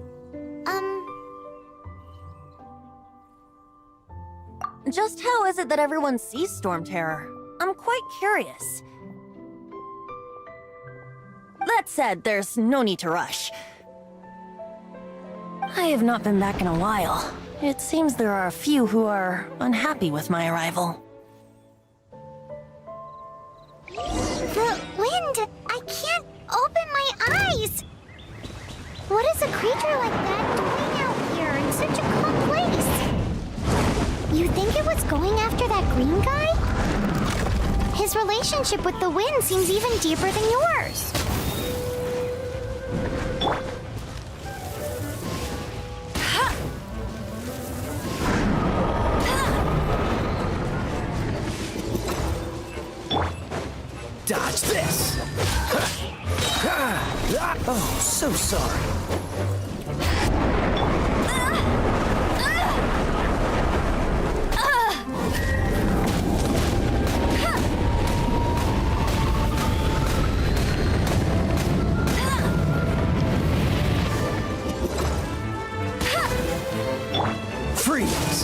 Just how is it that everyone sees Storm Terror? I'm quite curious. That said, there's no need to rush. I have not been back in a while. It seems there are a few who are unhappy with my arrival. The wind! I can't open my eyes! What is a creature like that doing out here in such a calm place? You think it was going after that green guy? His relationship with the wind seems even deeper than yours. Dodge this! Oh, so sorry. Freeze!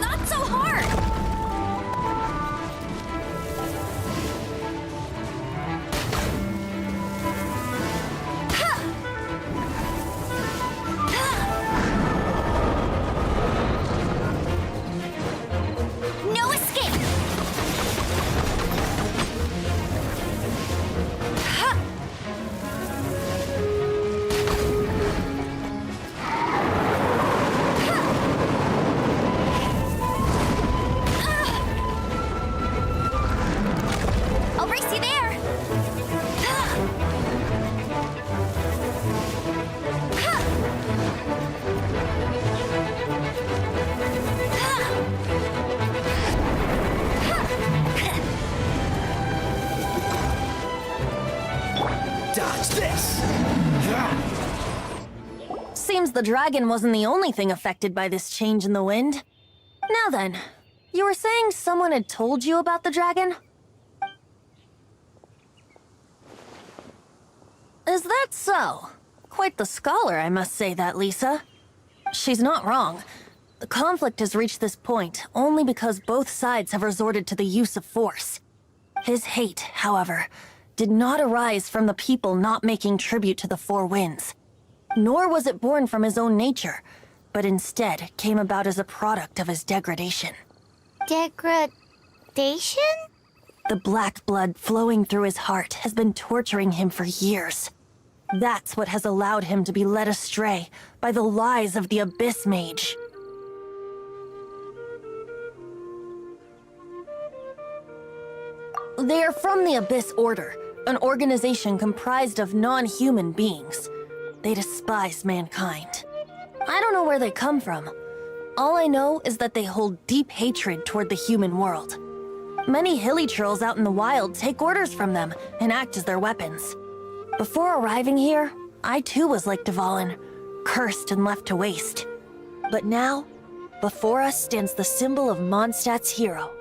Not so hard! seems the dragon wasn't the only thing affected by this change in the wind. Now then, you were saying someone had told you about the dragon? Is that so? Quite the scholar, I must say that, Lisa. She's not wrong. The conflict has reached this point only because both sides have resorted to the use of force. His hate, however, did not arise from the people not making tribute to the Four Winds. Nor was it born from his own nature, but instead came about as a product of his degradation. Degradation? The black blood flowing through his heart has been torturing him for years. That's what has allowed him to be led astray by the lies of the Abyss Mage. They are from the Abyss Order, an organization comprised of non-human beings. They despise mankind. I don't know where they come from. All I know is that they hold deep hatred toward the human world. Many hilly trolls out in the wild take orders from them and act as their weapons. Before arriving here, I too was like Dvalin, cursed and left to waste. But now, before us stands the symbol of Mondstadt's hero,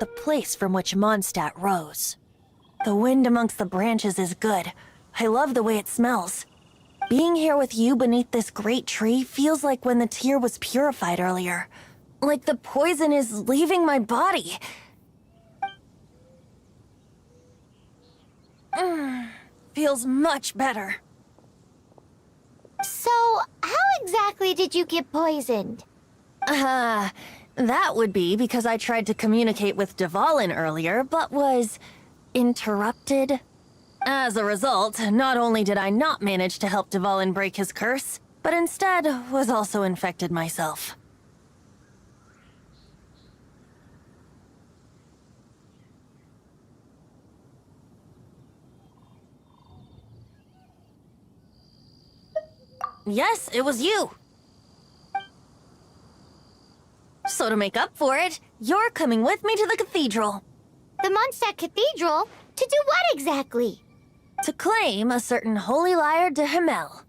the place from which Mondstadt rose. The wind amongst the branches is good. I love the way it smells. Being here with you beneath this great tree feels like when the tear was purified earlier. Like the poison is leaving my body. Feels much better. So, how exactly did you get poisoned? That would be because I tried to communicate with Dvalin earlier, but was interrupted. As a result, not only did I not manage to help Dvalin break his curse, but instead was also infected myself. Yes, it was you. So to make up for it, you're coming with me to the cathedral. The Mondstadt Cathedral? To do what exactly? To claim a certain holy lyre de Himmel.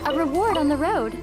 A reward on the road.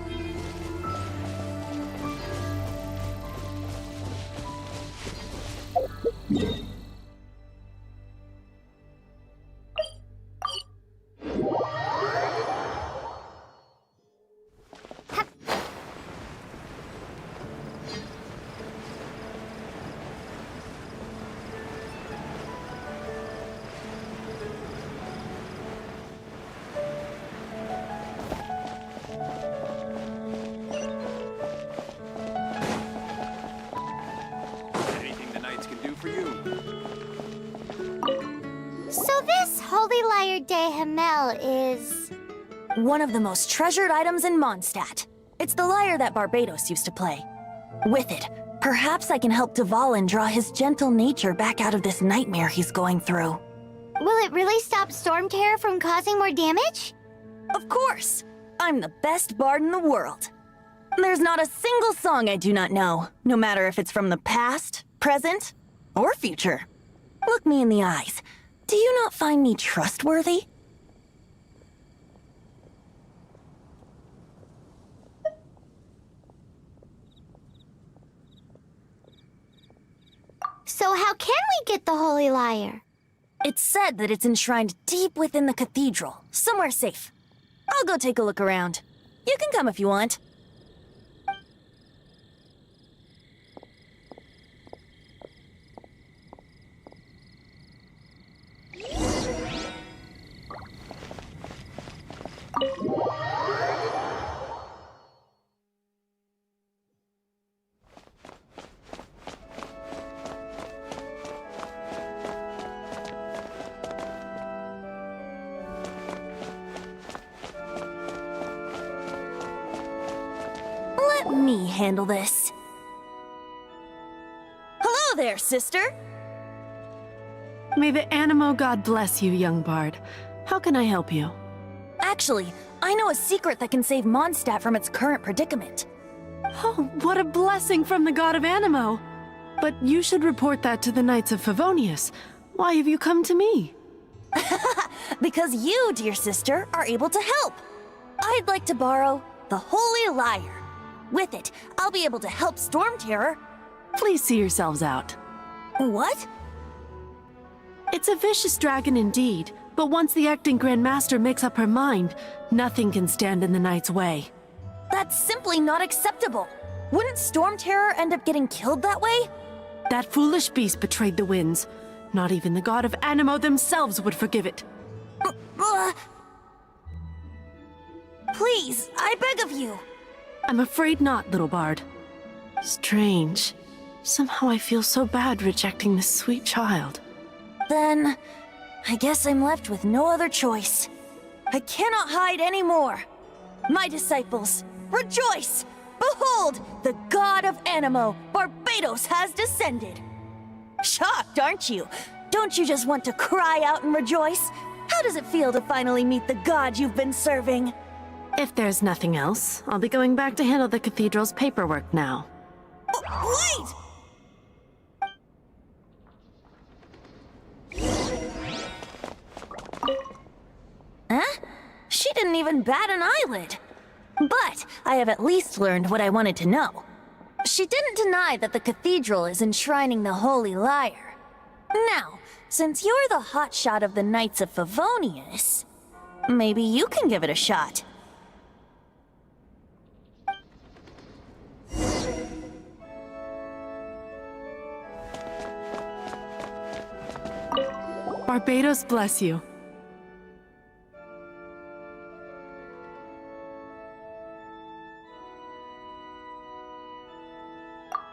Anything the knights can do for you? So this holy lyre de Himmel is... One of the most treasured items in Mondstadt. It's the lyre that Barbados used to play. With it, perhaps I can help Dvalin draw his gentle nature back out of this nightmare he's going through. Will it really stop Storm Terror from causing more damage? Of course! I'm the best bard in the world. There's not a single song I do not know, no matter if it's from the past, present, or future. Look me in the eyes. Do you not find me trustworthy? So how can we get the holy lyre? It's said that it's enshrined deep within the cathedral, somewhere safe. I'll go take a look around. You can come if you want. Let me handle this. Hello there, sister! May the Animo God bless you, young bard. How can I help you? Actually, I know a secret that can save Mondstadt from its current predicament. Oh, what a blessing from the god of Animo! But you should report that to the Knights of Favonius. Why have you come to me? Because you, dear sister, are able to help. I'd like to borrow the Holy Lyre. With it, I'll be able to help Storm Terror. Please see yourselves out. What? It's a vicious dragon indeed, but once the acting Grand Master makes up her mind, nothing can stand in the Knight's way. That's simply not acceptable. Wouldn't Storm Terror end up getting killed that way? That foolish beast betrayed the winds. Not even the god of Animo themselves would forgive it. Please, I beg of you. I'm afraid not, little bard. Strange. Somehow I feel so bad rejecting this sweet child. Then, I guess I'm left with no other choice. I cannot hide anymore. My disciples, rejoice! Behold, the god of Animo, Barbados, has descended. Shocked, aren't you? Don't you just want to cry out and rejoice? How does it feel to finally meet the god you've been serving? If there's nothing else, I'll be going back to handle the cathedral's paperwork now. Wait! Huh? She didn't even bat an eyelid. But I have at least learned what I wanted to know. She didn't deny that the cathedral is enshrining the Holy Lyre. Now, since you're the hotshot of the Knights of Favonius, maybe you can give it a shot. Barbados bless you.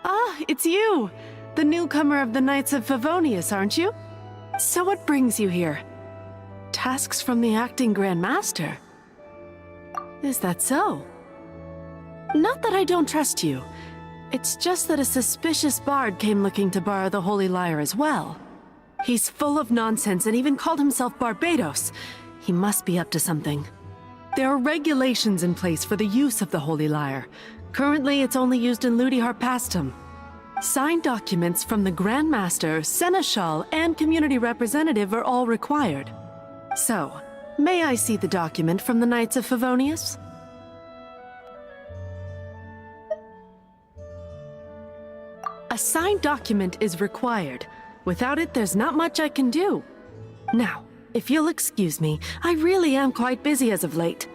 Ah, it's you! The newcomer of the Knights of Favonius, aren't you? So what brings you here? Tasks from the acting Grand Master? Is that so? Not that I don't trust you. It's just that a suspicious bard came looking to borrow the Holy Lyre as well. He's full of nonsense and even called himself Barbados. He must be up to something. There are regulations in place for the use of the Holy Lyre. Currently, it's only used in Ludi Harpastum. Signed documents from the Grand Master, Seneschal, and Community Representative are all required. So, may I see the document from the Knights of Favonius? A signed document is required. Without it, there's not much I can do. Now, if you'll excuse me, I really am quite busy as of late.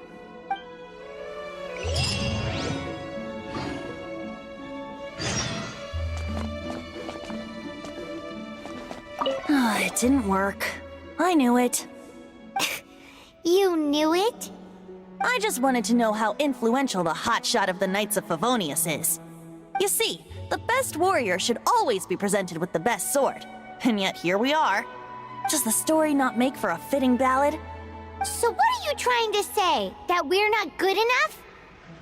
It didn't work. I knew it. You knew it? I just wanted to know how influential the hotshot of the Knights of Favonius is. You see, the best warrior should always be presented with the best sword. And yet here we are. Does the story not make for a fitting ballad? So what are you trying to say? That we're not good enough?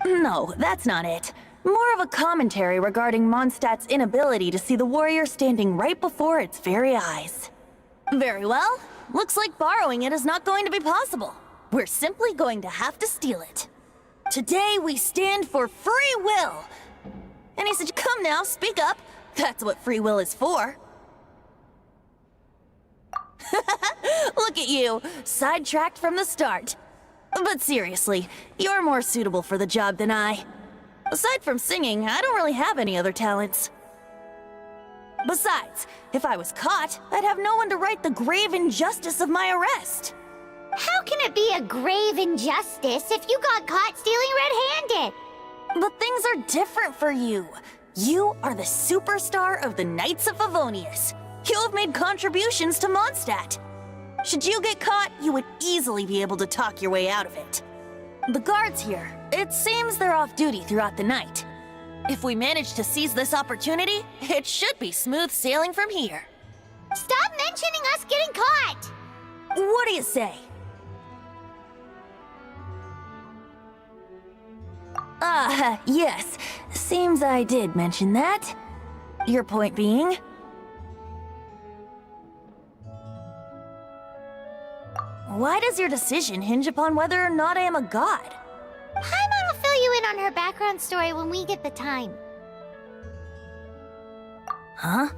No, that's not it. More of a commentary regarding Mondstadt's inability to see the warrior standing right before its very eyes. Very well. Looks like borrowing it is not going to be possible. We're simply going to have to steal it. Today we stand for free will. And he said, come now, speak up. That's what free will is for. Look at you, sidetracked from the start. But seriously, you're more suitable for the job than I. Aside from singing, I don't really have any other talents. Besides, if I was caught, I'd have no one to right the grave injustice of my arrest. How can it be a grave injustice if you got caught stealing red-handed? But things are different for you. You are the superstar of the Knights of Favonius. You have made contributions to Mondstadt. Should you get caught, you would easily be able to talk your way out of it. The guards here, it seems they're off duty throughout the night. If we manage to seize this opportunity, it should be smooth sailing from here. Stop mentioning us getting caught! What do you say? Yes. Seems I did mention that. Your point being? Why does your decision hinge upon whether or not I am a god? Paimon will fill you in on her background story when we get the time. Huh?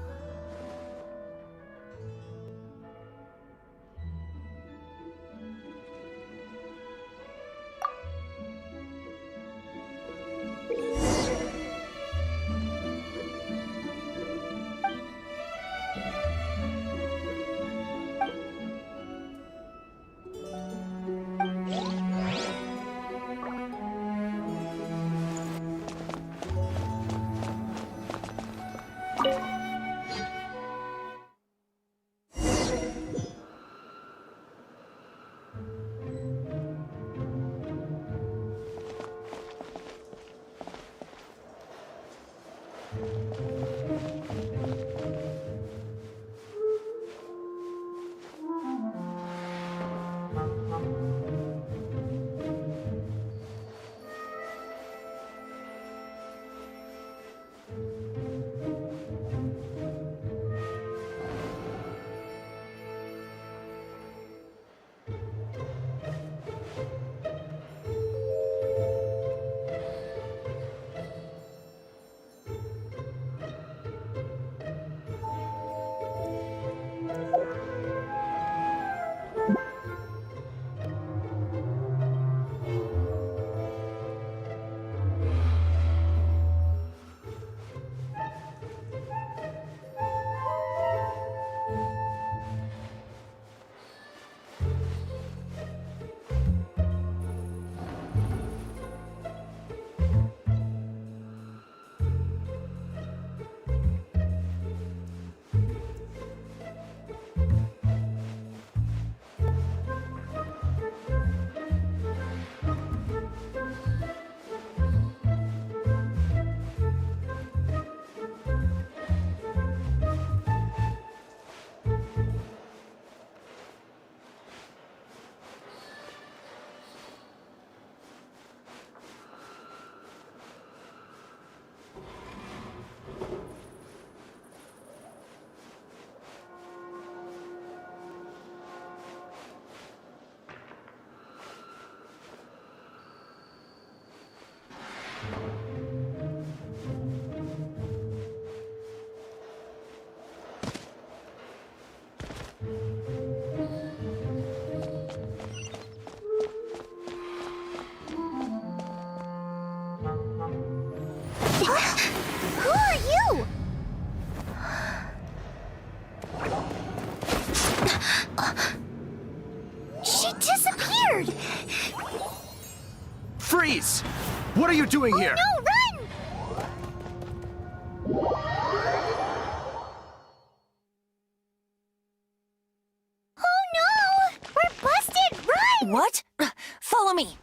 Who are you? She disappeared! Freeze! What are you doing here? No, run! Oh no! We're busted! Run! What? Follow me.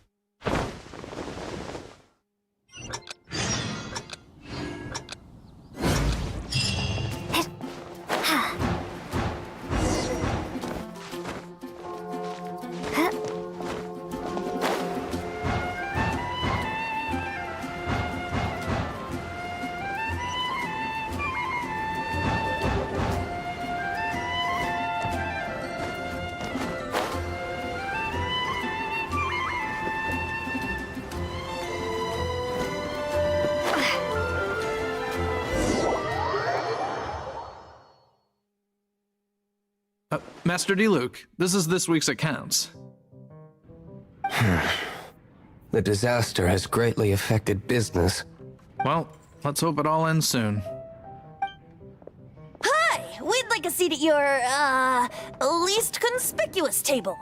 Master D. Luke, this is this week's accounts. The disaster has greatly affected business. Well, let's hope it all ends soon. Hi! We'd like a seat at your, least conspicuous table.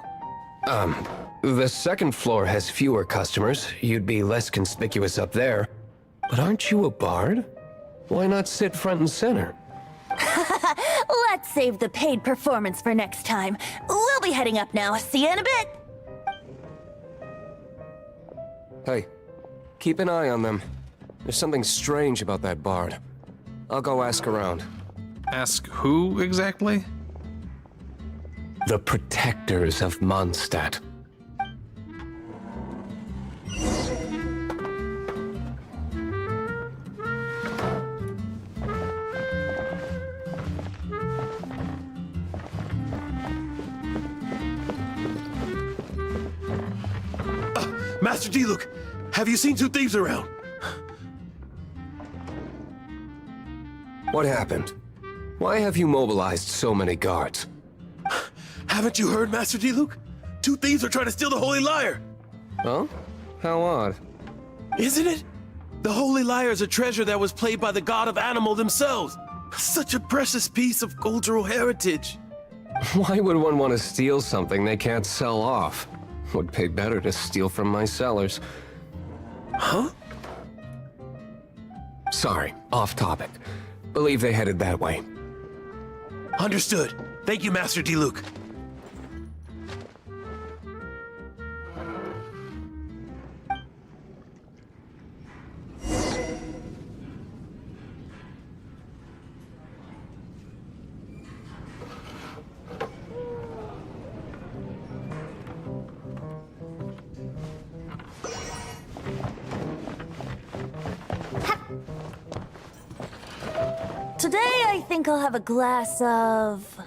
The second floor has fewer customers. You'd be less conspicuous up there. But aren't you a bard? Why not sit front and center? Let's save the paid performance for next time. We'll be heading up now. See you in a bit. Hey, keep an eye on them. There's something strange about that bard. I'll go ask around. Ask who exactly? The protectors of Mondstadt. Master Diluc, have you seen two thieves around? What happened? Why have you mobilized so many guards? Haven't you heard, Master Diluc? Two thieves are trying to steal the Holy Lyre! Huh? How odd. Isn't it? The Holy Lyre is a treasure that was played by the god of animal themselves. Such a precious piece of cultural heritage. Why would one want to steal something they can't sell off? Would pay better to steal from my sellers. Huh? Sorry, off topic. Believe they headed that way. Understood. Thank you, Master Diluc. Today, I think I'll have a glass of...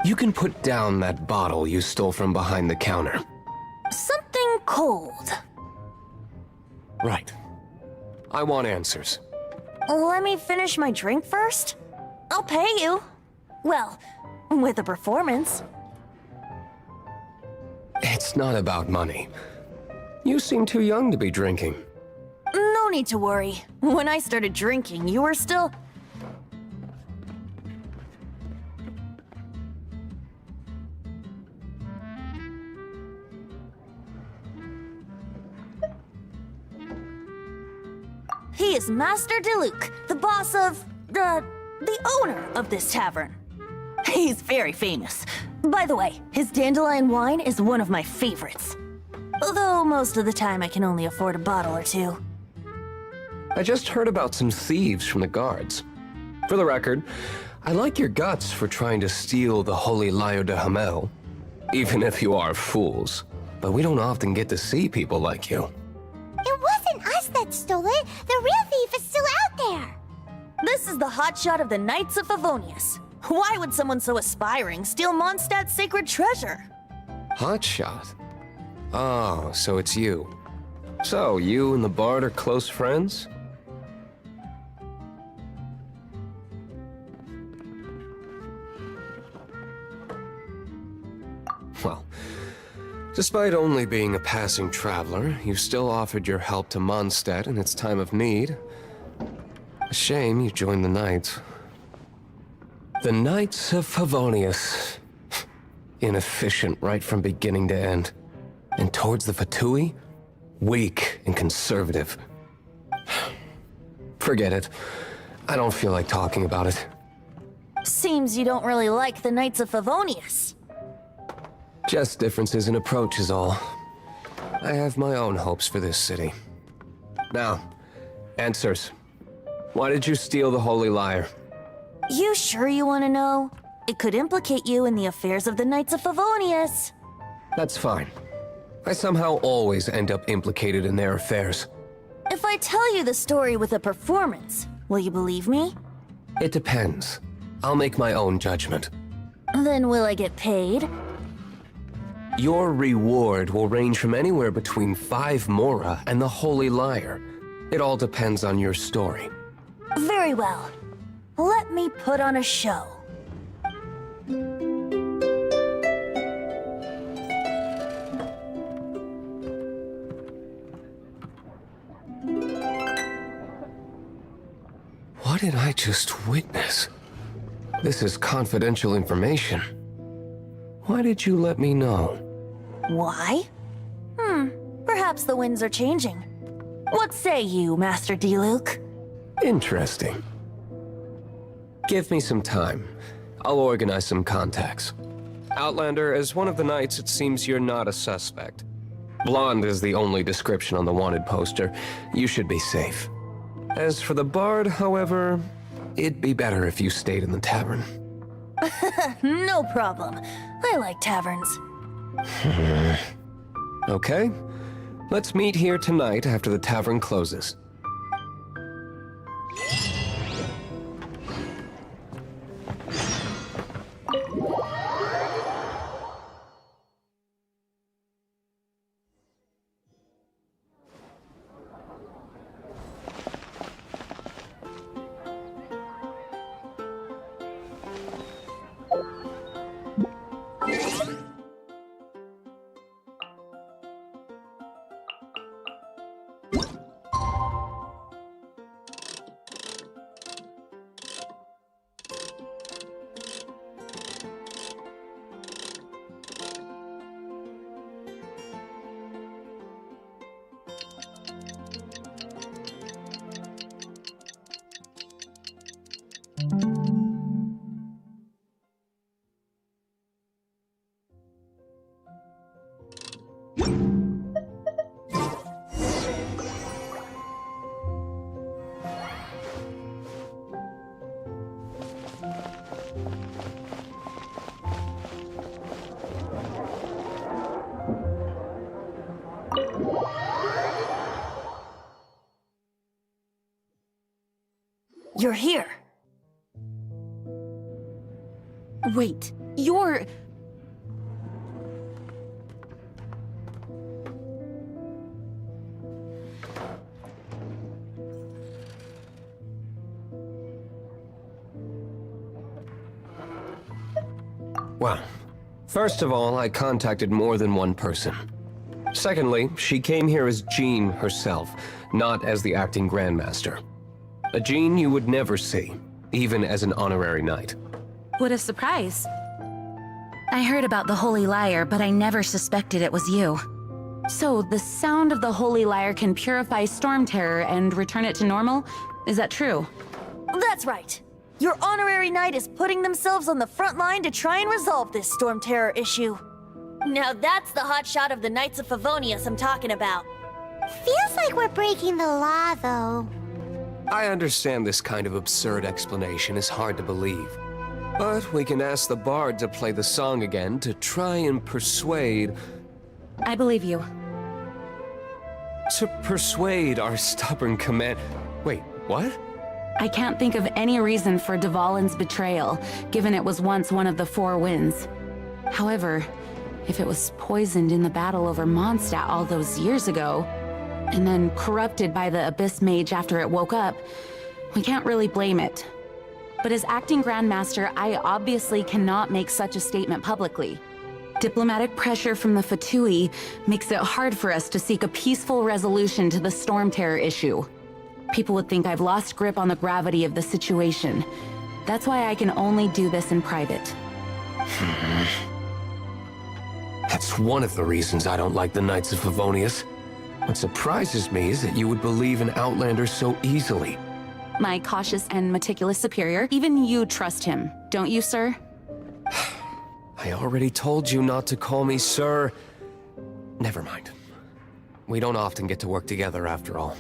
You can put down that bottle you stole from behind the counter. something cold. Right. I want answers. Let me finish my drink first. I'll pay you. Well, with a performance. It's not about money. You seem too young to be drinking. No need to worry. When I started drinking, you were still... He is Master Diluc, the boss of, the owner of this tavern. He's very famous. By the way, his dandelion wine is one of my favorites. Although most of the time I can only afford a bottle or two. I just heard about some thieves from the guards. For the record, I like your guts for trying to steal the Holy Lyre de Hamel. Even if you are fools. But we don't often get to see people like you. It wasn't us that stole it. The real thief is still out there. This is the hotshot of the Knights of Favonius. Why would someone so aspiring steal Mondstadt's sacred treasure? Hotshot? Oh, so it's you. So, you and the Bard are close friends? Well, despite only being a passing traveler, you still offered your help to Mondstadt in its time of need. A shame you joined the Knights. The Knights of Favonius. Inefficient right from beginning to end. And towards the Fatui, weak and conservative. Forget it. I don't feel like talking about it. Seems you don't really like the Knights of Favonius. Just differences in approach is all. I have my own hopes for this city. Now, answers. Why did you steal the Holy Lyre? You sure you want to know? It could implicate you in the affairs of the Knights of Favonius. That's fine. I somehow always end up implicated in their affairs. If I tell you the story with a performance, will you believe me? It depends. I'll make my own judgment. Then will I get paid? Your reward will range from anywhere between 5 Mora and the Holy Lyre. It all depends on your story. Very well. Let me put on a show. What did I just witness? This is confidential information. Why did you let me know? Why? Perhaps the winds are changing. What say you, Master Diluc? Interesting. Give me some time. I'll organize some contacts. Outlander, as one of the knights, it seems you're not a suspect. Blonde is the only description on the wanted poster. You should be safe. As for the Bard, however, it'd be better if you stayed in the tavern. No problem. I like taverns. Okay. Let's meet here tonight after the tavern closes. You're here. Wait, you're... Well, first of all, I contacted more than one person. Secondly, she came here as Jean herself, not as the acting Grandmaster. A Jean you would never see, even as an honorary knight. What a surprise. I heard about the Holy Lyre, but I never suspected it was you. So, the sound of the Holy Lyre can purify Storm Terror and return it to normal? Is that true? That's right. Your honorary knight is putting themselves on the front line to try and resolve this Storm Terror issue. Now that's the hotshot of the Knights of Favonius I'm talking about. Feels like we're breaking the law, though. I understand this kind of absurd explanation is hard to believe. But we can ask the bard to play the song again to try and persuade... I believe you. To persuade our stubborn command... Wait, what? I can't think of any reason for Dvalin's betrayal, given it was once one of the Four Winds. However, if it was poisoned in the battle over Mondstadt all those years ago, and then corrupted by the Abyss Mage after it woke up, we can't really blame it. But as acting Grandmaster, I obviously cannot make such a statement publicly. Diplomatic pressure from the Fatui makes it hard for us to seek a peaceful resolution to the Storm Terror issue. People would think I've lost grip on the gravity of the situation. That's why I can only do this in private. That's one of the reasons I don't like the Knights of Favonius. What surprises me is that you would believe in Outlander so easily. My cautious and meticulous superior, even you trust him, don't you, sir? I already told you not to call me sir. Never mind. We don't often get to work together after all.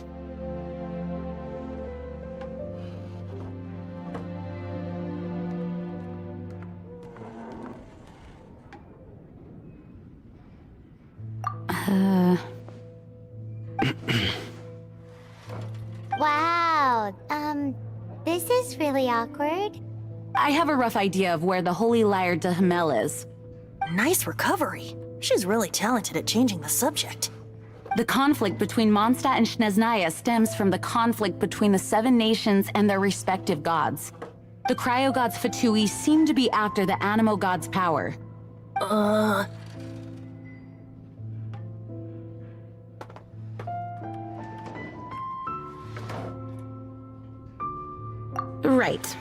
Wow, this is really awkward. I have a rough idea of where the Holy Lyre de Himmel is. Nice recovery. She's really talented at changing the subject. The conflict between Mondstadt and Snezhnaya stems from the conflict between the Seven Nations and their respective gods. The Cryo-gods Fatui seem to be after the Animo god's power. Right.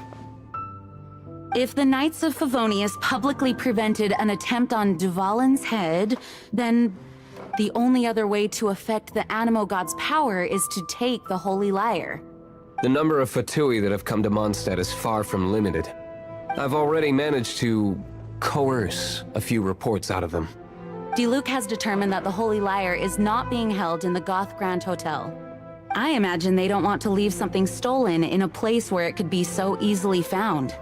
If the Knights of Favonius publicly prevented an attempt on Dvalin's head, then the only other way to affect the Animo god's power is to take the Holy Lyre. The number of Fatui that have come to Mondstadt is far from limited. I've already managed to coerce a few reports out of them. Diluc has determined that the Holy Lyre is not being held in the Goth Grand Hotel. I imagine they don't want to leave something stolen in a place where it could be so easily found.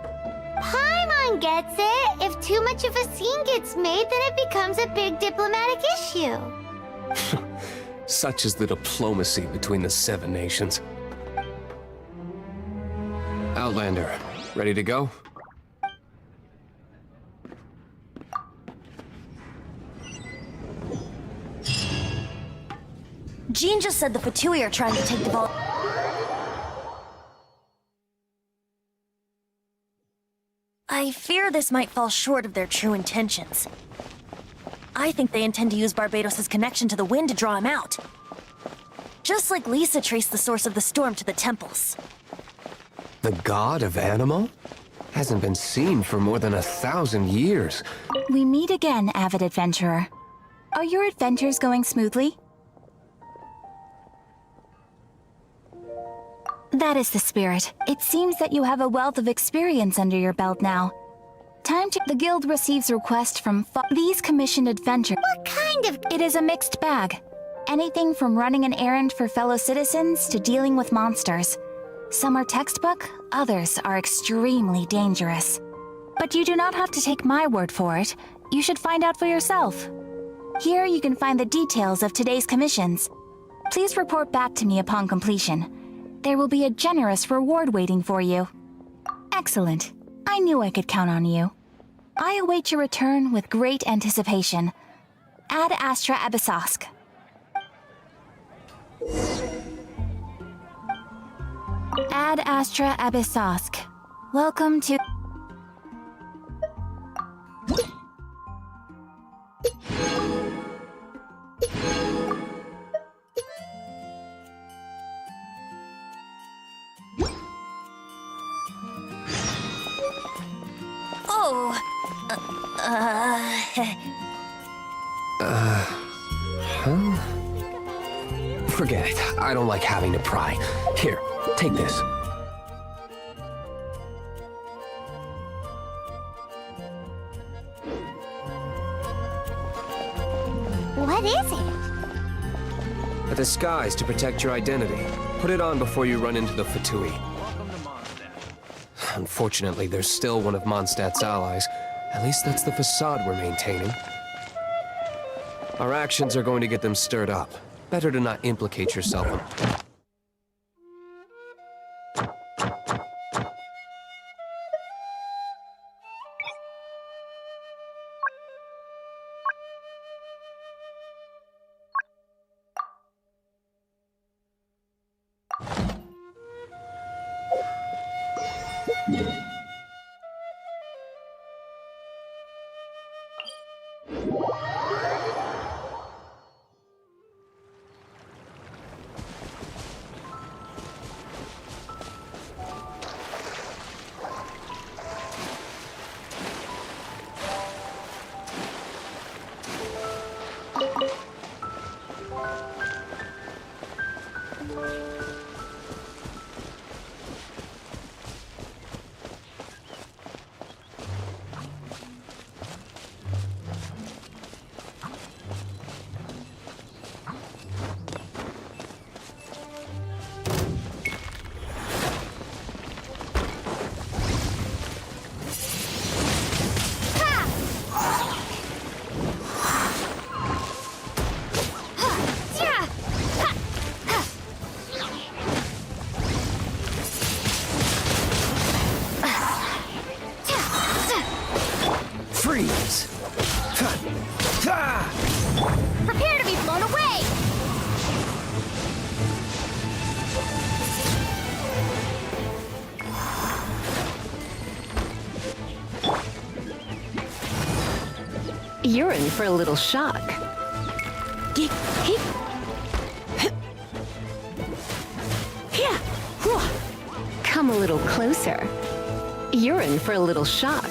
Paimon gets it. If too much of a scene gets made, then it becomes a big diplomatic issue. Such is the diplomacy between the Seven Nations. Outlander, ready to go? Jean just said the Fatui are trying to take Dval. I fear this might fall short of their true intentions. I think they intend to use Barbados' connection to the wind to draw him out. Just like Lisa traced the source of the storm to the temples. The god of Animo? Hasn't been seen for more than 1,000 years. We meet again, avid adventurer. Are your adventures going smoothly? That is the spirit. It seems that you have a wealth of experience under your belt now. Time to... The guild receives requests from these commissioned adventures. What kind of... It is a mixed bag. Anything from running an errand for fellow citizens to dealing with monsters. Some are textbook, others are extremely dangerous. But you do not have to take my word for it. You should find out for yourself. Here you can find the details of today's commissions. Please report back to me upon completion. there will be a generous reward waiting for you. Excellent. I knew I could count on you. I await your return with great anticipation. Ad Astra Abyssosk. Ad Astra Abyssosk. Welcome to... Oh! Huh? Forget it. I don't like having to pry. Here, take this. What is it? A disguise to protect your identity. Put it on before you run into the Fatui. Unfortunately, there's still one of Mondstadt's allies. At least that's the facade we're maintaining. Our actions are going to get them stirred up. Better to not implicate yourself in... Freeze! Prepare to be blown away! You're in for a little shock. Come a little closer. You're in for a little shock.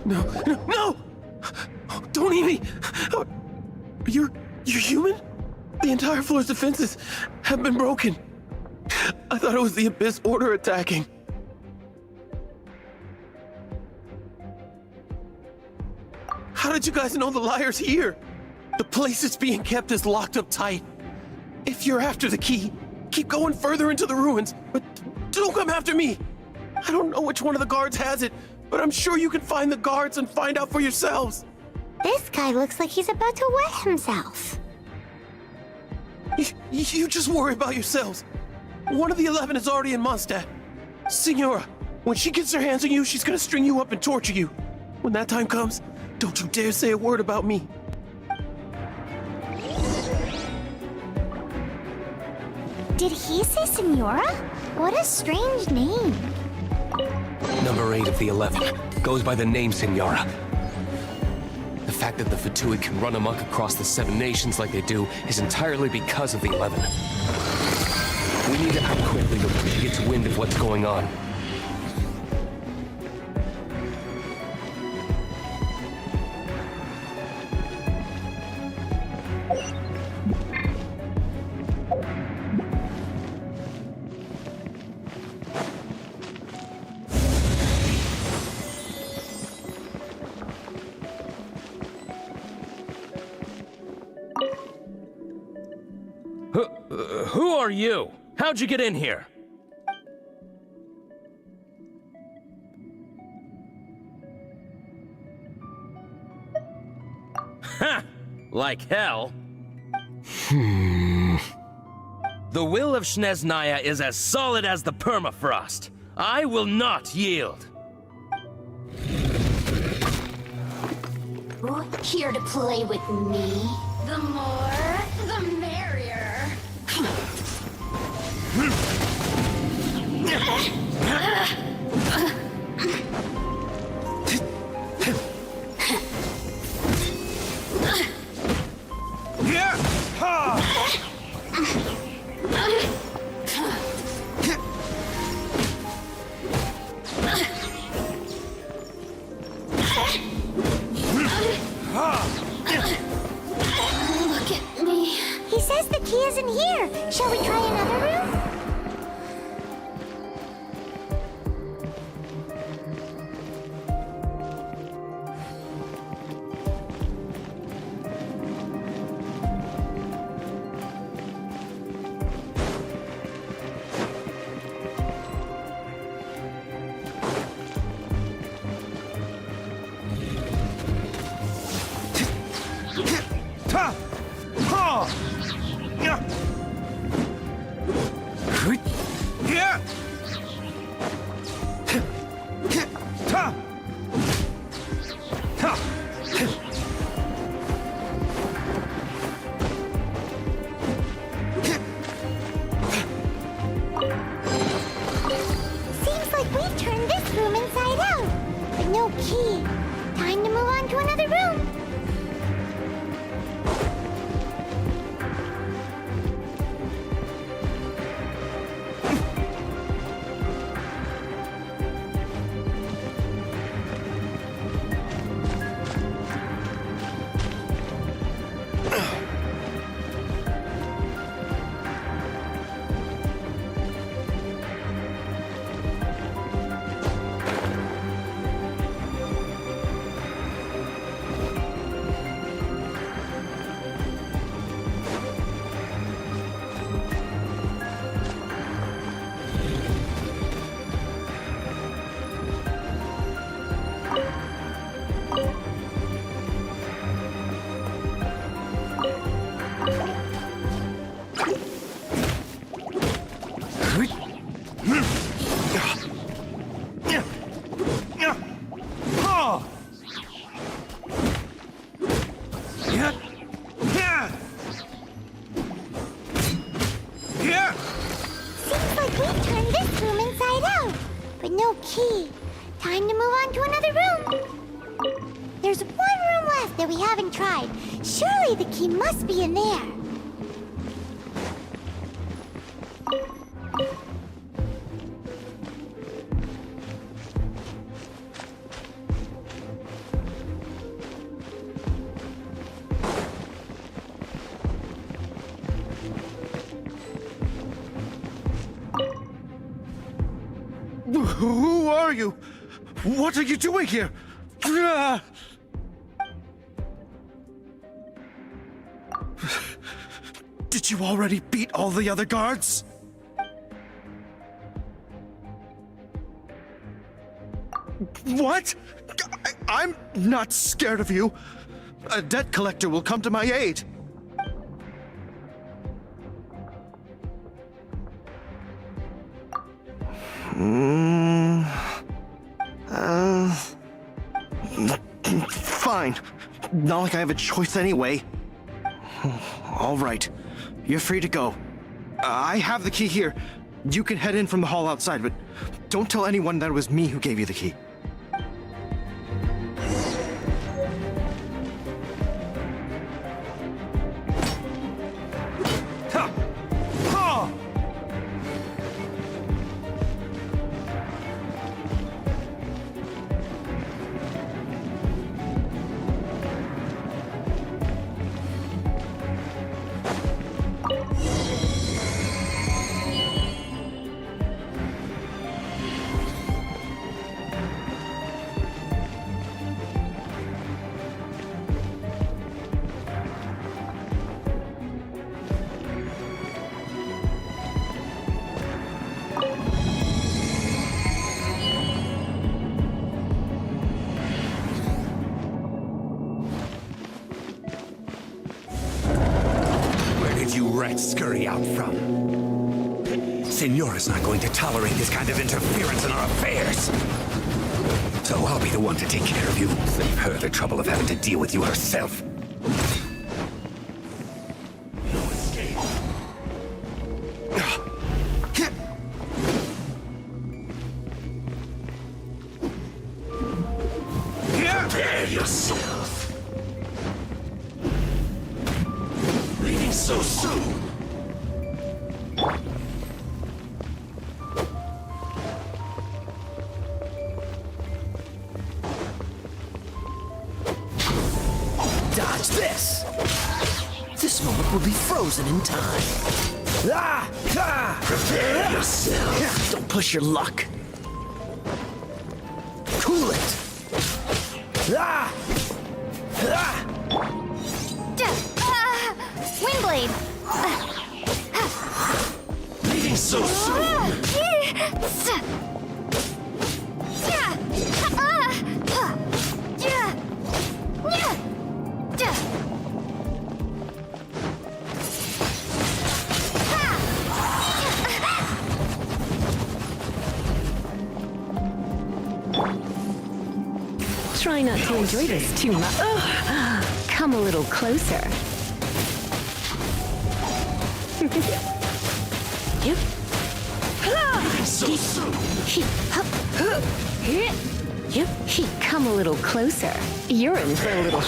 No! Don't eat me! You're human? The entire floor's defenses have been broken. I thought it was the Abyss Order attacking. How wanted you guys to know the liar's here. The place it's being kept is locked up tight. If you're after the key, keep going further into the ruins, but don't come after me. I don't know which one of the guards has it, but I'm sure you can find the guards and find out for yourselves. This guy looks like he's about to wet himself. You just worry about yourselves. One of the 11 is already in Mondstadt. Signora, when she gets her hands on you, she's gonna string you up and torture you. When that time comes, don't you dare say a word about me. Did he say Senora? What a strange name. Number 8 of the 11 goes by the name Senora. The fact that the Fatui can run amok across the 7 nations like they do is entirely because of the 11. We need to act quickly before she gets wind of what's going on. Who are you? How'd you get in here? Ha! Like hell. The will of Snezhnaya is as solid as the permafrost. I will not yield. Here to play with me? The more, the merrier. Look at me. He says the key isn't here. Shall we try another room? Seems like we've turned this room inside out, but no key. Time to move on to another room. Seems like we've turned this room inside out, but no key. Time to move on to another room. There's one room left that we haven't tried. Surely the key must be in there. Who are you? What are you doing here? Did you already beat all the other guards? What? I'm not scared of you. A debt collector will come to my aid. Fine. Not like I have a choice anyway. All right. You're free to go. I have the key here. You can head in from the hall outside, but don't tell anyone that it was me who gave you the key. Scurry out from. Signora's not going to tolerate this kind of interference in our affairs. So I'll be the one to take care of you. Save her the trouble of having to deal with you herself. No escape. Prepare yourself. Leaving so soon. Dodge this! This moment will be frozen in time. Ah! Ah! Prepare yourself. Don't push your luck. Cool it. Ah! Ah! Windblade! Leaving so soon! Try not to enjoy this too much. Come a little closer. Yep. So soon. Yep. Come a little closer. You're in for a little.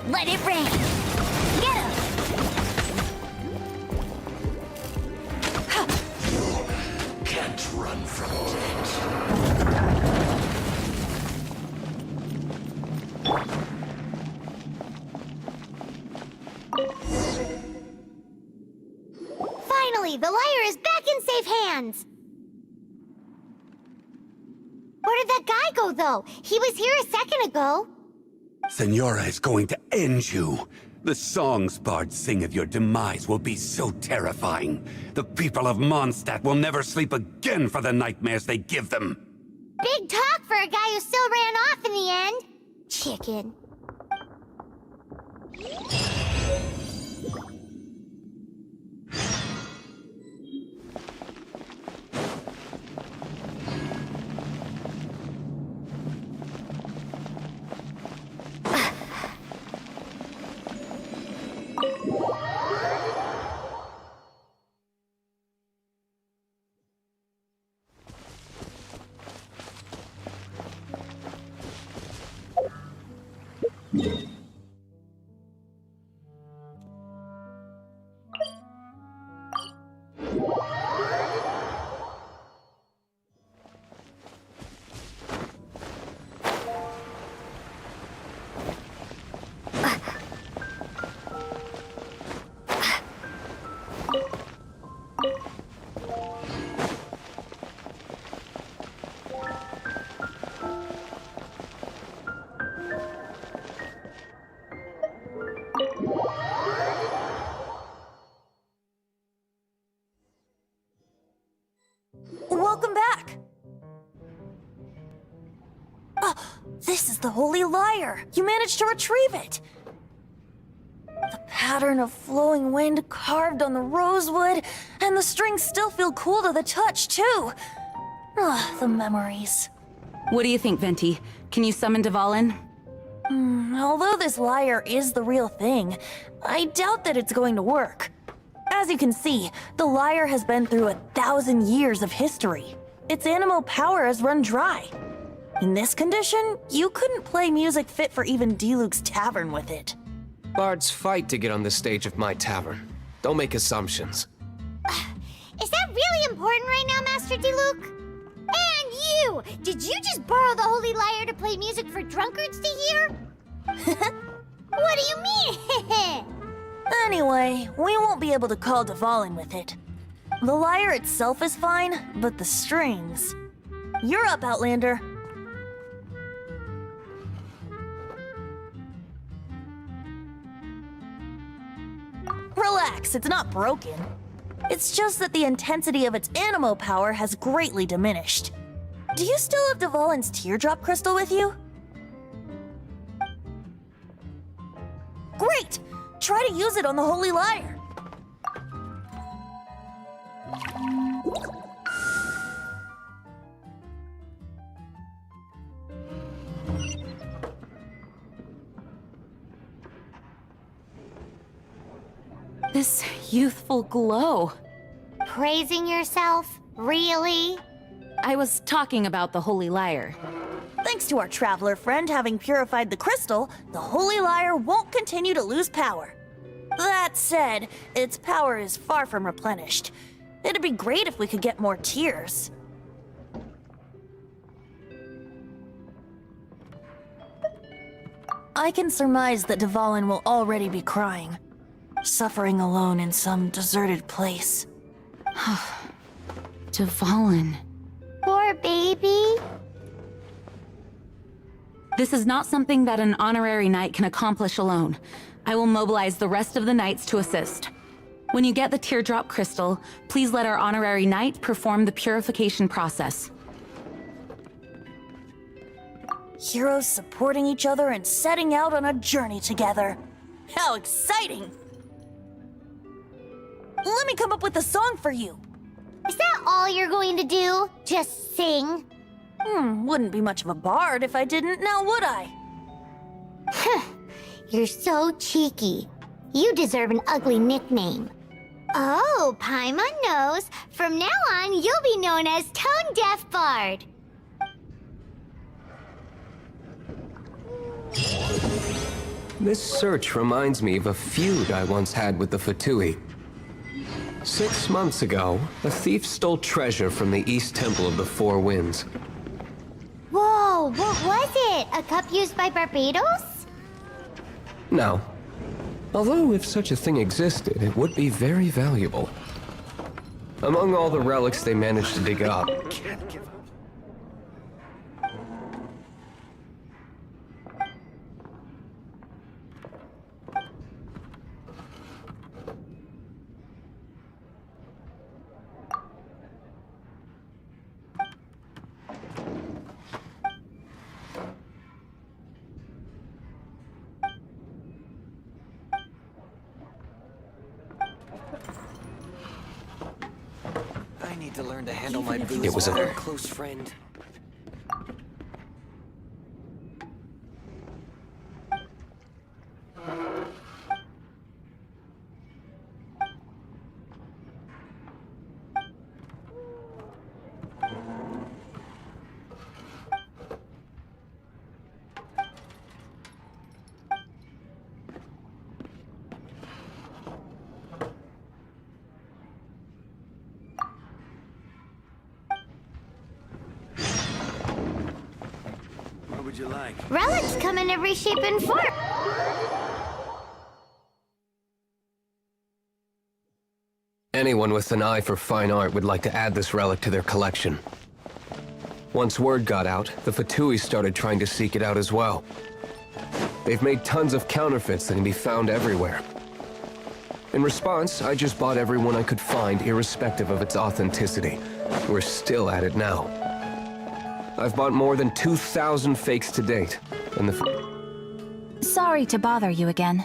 Let it rain! Get him! Can't run from it. Finally, the liar is back in safe hands! Where did that guy go, though? He was here a second ago. Signora is going to end you. The songs bards sing of your demise will be so terrifying. The people of Mondstadt will never sleep again for the nightmares they give them. Big talk for a guy who still ran off in the end. Chicken. This is the Holy Lyre! You managed to retrieve it! The pattern of flowing wind carved on the rosewood, and the strings still feel cool to the touch, too. Ah, the memories. What do you think, Venti? Can you summon Dvalin? Although this lyre is the real thing, I doubt that it's going to work. As you can see, the lyre has been through 1,000 years of history. Its animal power has run dry. In this condition, you couldn't play music fit for even Diluc's tavern with it. Bards fight to get on the stage of my tavern. Don't make assumptions. Is that really important right now, Master Diluc? And you! Did you just borrow the Holy Lyre to play music for drunkards to hear? What do you mean? Anyway, we won't be able to call Dvalin with it. The lyre itself is fine, but the strings... You're up, Outlander. Relax, it's not broken. It's just that the intensity of its animo power has greatly diminished. Do you still have Dvalin's teardrop crystal with you? Great! Try to use it on the Holy Lyre. This youthful glow. Praising yourself? Really? I was talking about the Holy Lyre. Thanks to our traveler friend having purified the crystal, the Holy Lyre won't continue to lose power. That said, its power is far from replenished. It'd be great if we could get more tears. I can surmise that Dvalin will already be crying, suffering alone in some deserted place. Dvalin. Poor baby. This is not something that an honorary knight can accomplish alone. I will mobilize the rest of the knights to assist. When you get the teardrop crystal, please let our honorary knight perform the purification process. Heroes supporting each other and setting out on a journey together. How exciting! Let me come up with a song for you. Is that all you're going to do? Just sing? Wouldn't be much of a bard if I didn't, now would I? You're so cheeky. You deserve an ugly nickname. Oh, Paimon knows. From now on, you'll be known as Tone Deaf Bard. This search reminds me of a feud I once had with the Fatui. 6 months ago, a thief stole treasure from the East Temple of the Four Winds. Whoa, what was it? A cup used by Barbados? No. Although if such a thing existed, it would be very valuable. Among all the relics they managed to dig up, To learn to handle my booze. It was a close friend. You like? Relics come in every shape and form. anyone with an eye for fine art would like to add this relic to their collection. Once word got out, the Fatui started trying to seek it out as well. They've made tons of counterfeits that can be found everywhere. In response, I just bought every one I could find, irrespective of its authenticity. We're still at it now. I've bought more than 2,000 fakes to date, and Sorry to bother you again.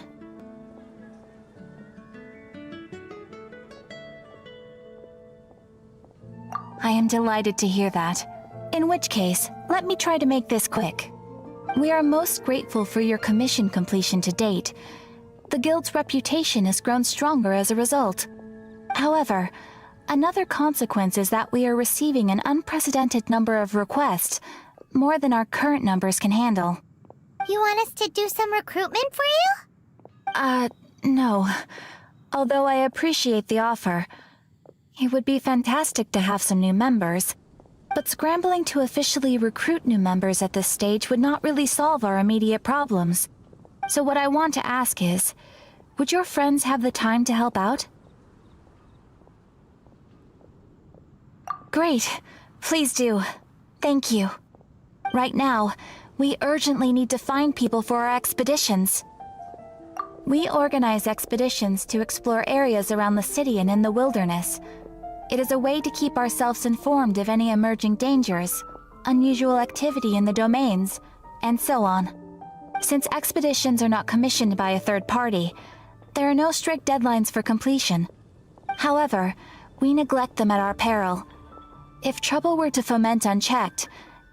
I am delighted to hear that. In which case, let me try to make this quick. We are most grateful for your commission completion to date. The Guild's reputation has grown stronger as a result. However, another consequence is that we are receiving an unprecedented number of requests, more than our current numbers can handle. You want us to do some recruitment for you? No. Although I appreciate the offer. It would be fantastic to have some new members. But scrambling to officially recruit new members at this stage would not really solve our immediate problems. So what I want to ask is, would your friends have the time to help out? Great. Please do. Thank you. Right now, we urgently need to find people for our expeditions. We organize expeditions to explore areas around the city and in the wilderness. It is a way to keep ourselves informed of any emerging dangers, unusual activity in the domains, and so on. Since expeditions are not commissioned by a third party, there are no strict deadlines for completion. However, we neglect them at our peril. If trouble were to foment unchecked,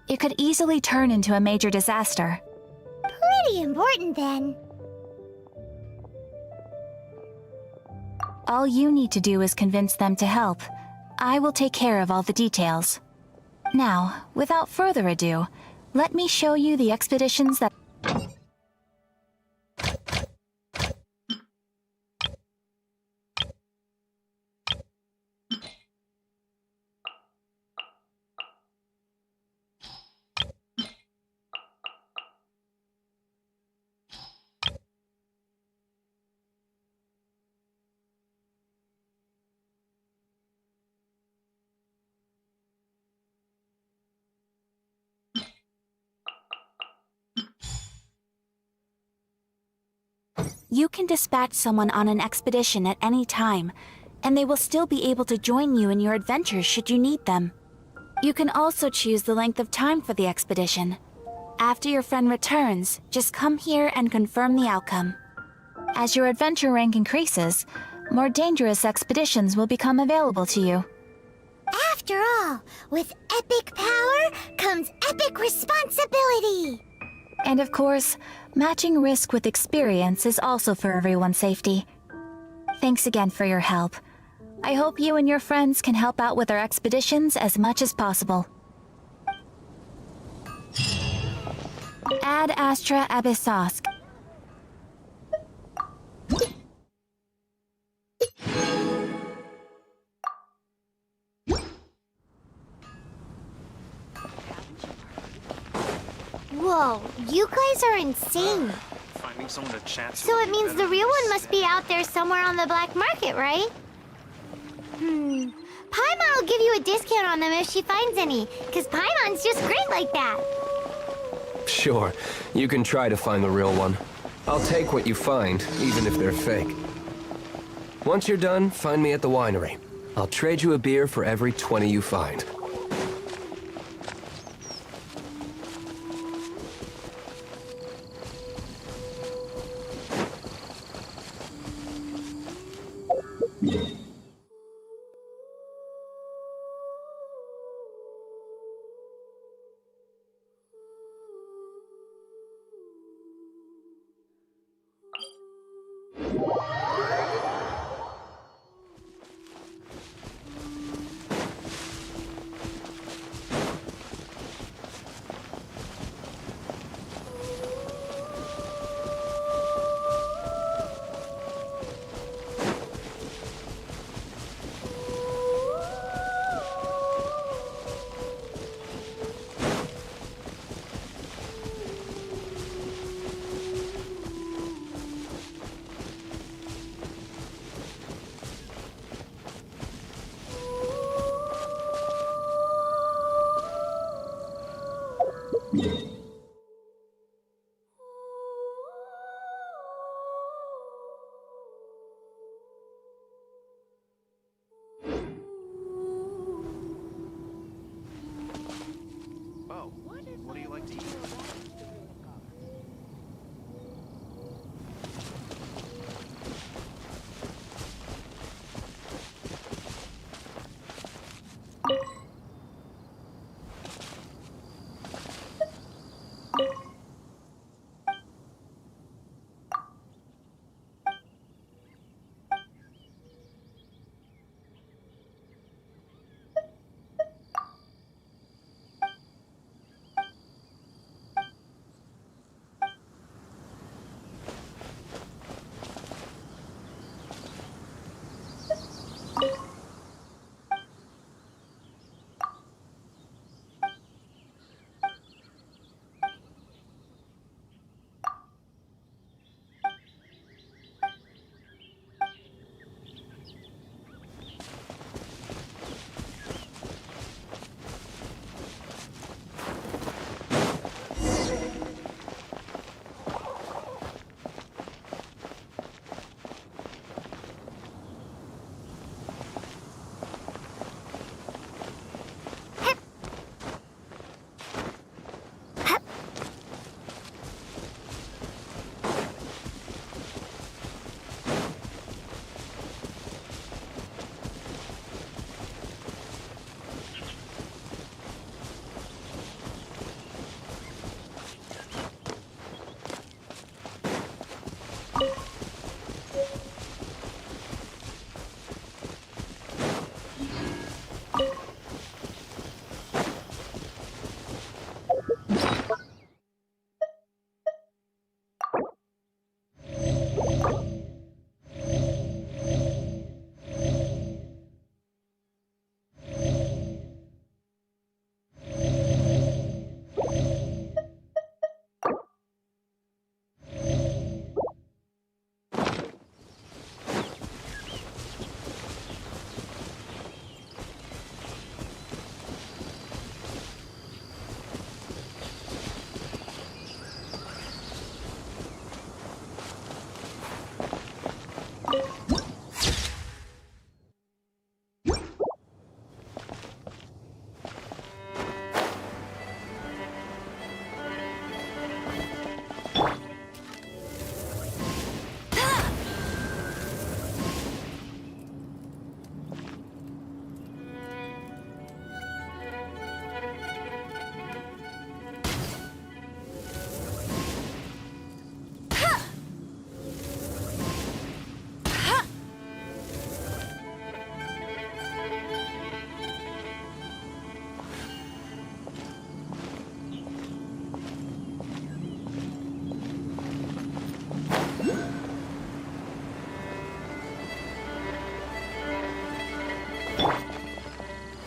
it could easily turn into a major disaster. Pretty important then. All you need to do is convince them to help. I will take care of all the details. Now, without further ado, let me show you the expeditions that... You can dispatch someone on an expedition at any time, and they will still be able to join you in your adventures should you need them. You can also choose the length of time for the expedition. After your friend returns, just come here and confirm the outcome. As your adventure rank increases, more dangerous expeditions will become available to you. After all, with epic power comes epic responsibility! And of course, matching risk with experience is also for everyone's safety. Thanks again for your help. I hope you and your friends can help out with our expeditions as much as possible. Ad Astra Abyssosk. Whoa, you guys are insane. Finding someone to chat to. So it means the real one must be out there somewhere on the black market, right? Paimon will give you a discount on them if she finds any, because Paimon's just great like that. Sure, you can try to find the real one. I'll take what you find, even if they're fake. Once you're done, find me at the winery. I'll trade you a beer for every 20 you find.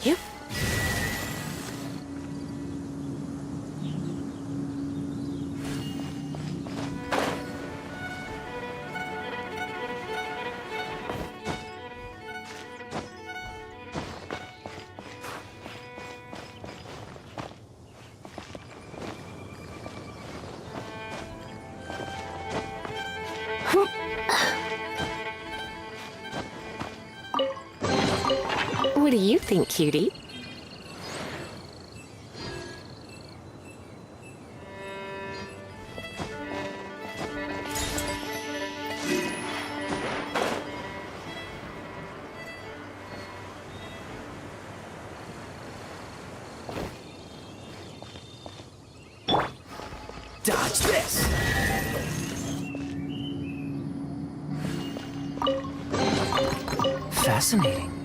Yep. What do you think, cutie? Dodge this! Fascinating.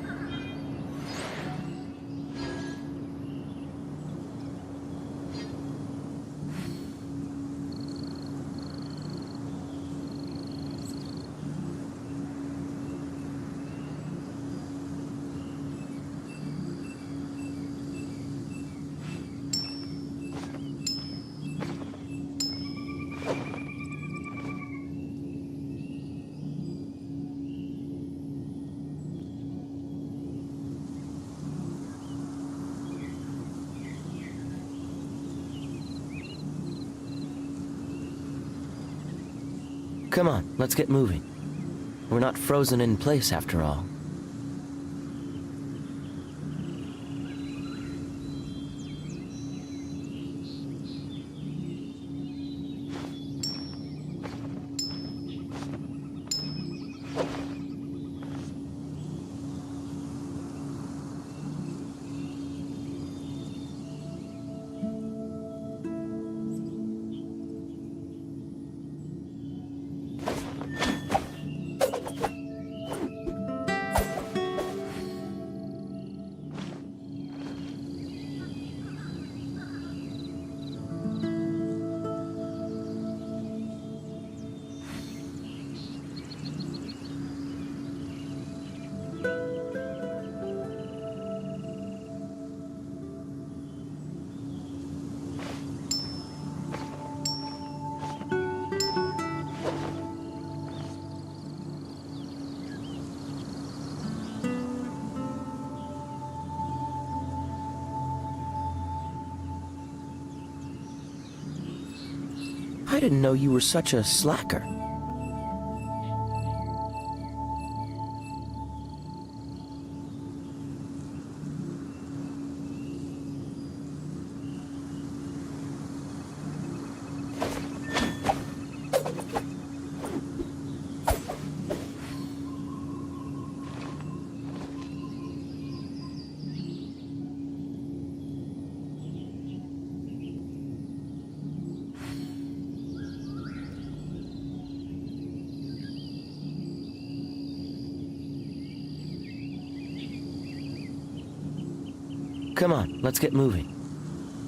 Come on, let's get moving. We're not frozen in place after all. I didn't know you were such a slacker. Come on, let's get moving.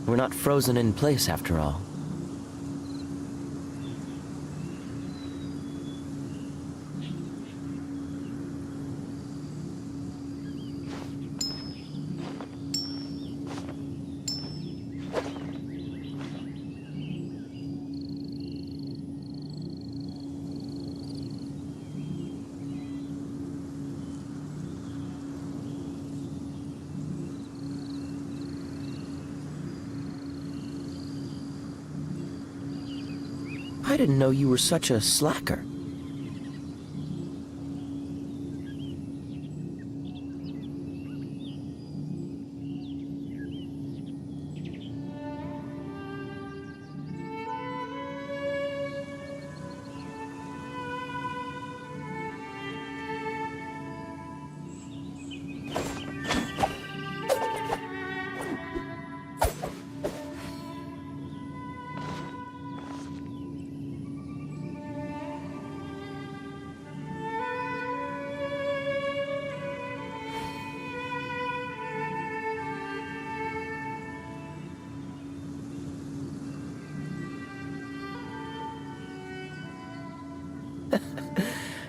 We're not frozen in place after all. I didn't know you were such a slacker.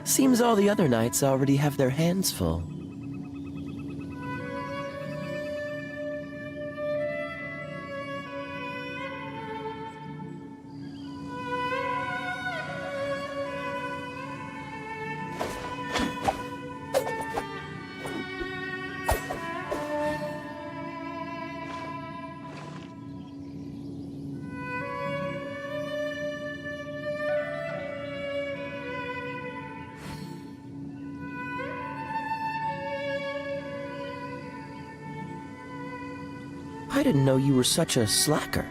Seems all the other knights already have their hands full. I didn't know you were such a slacker.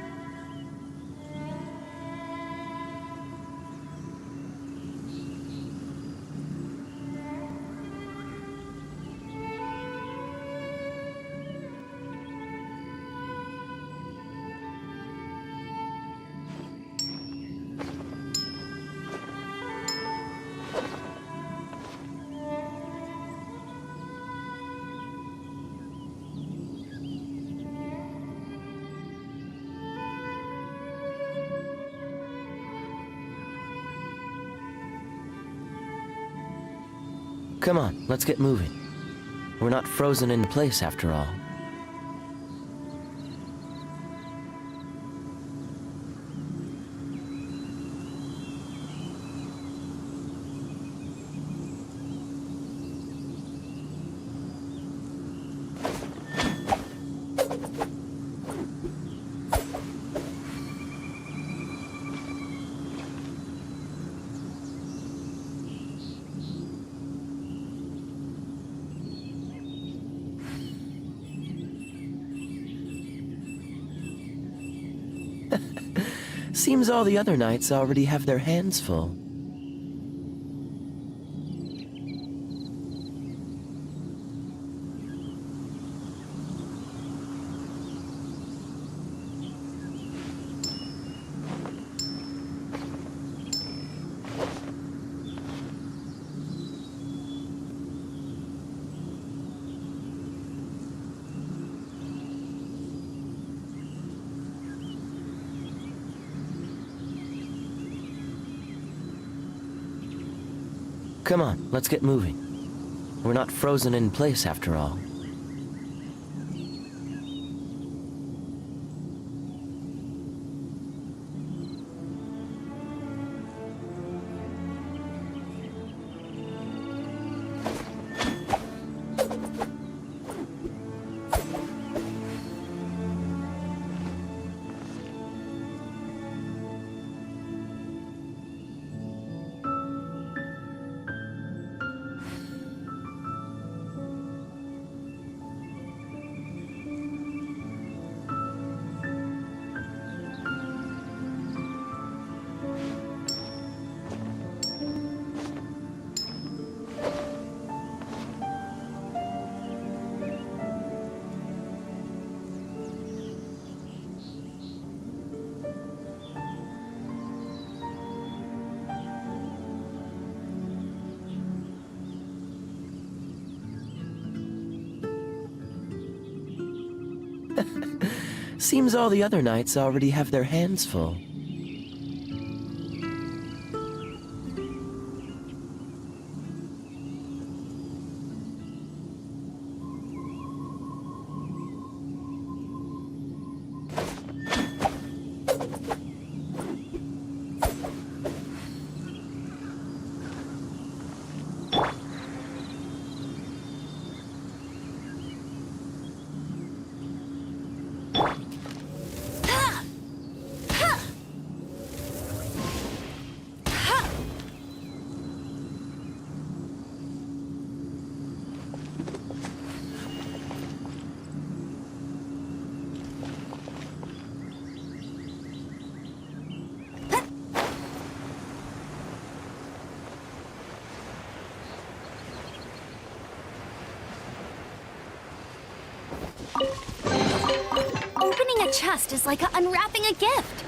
Come on, let's get moving. We're not frozen in place after all. Seems all the other knights already have their hands full. Come on, let's get moving. We're not frozen in place after all. Seems all the other knights already have their hands full. Opening a chest is like unwrapping a gift.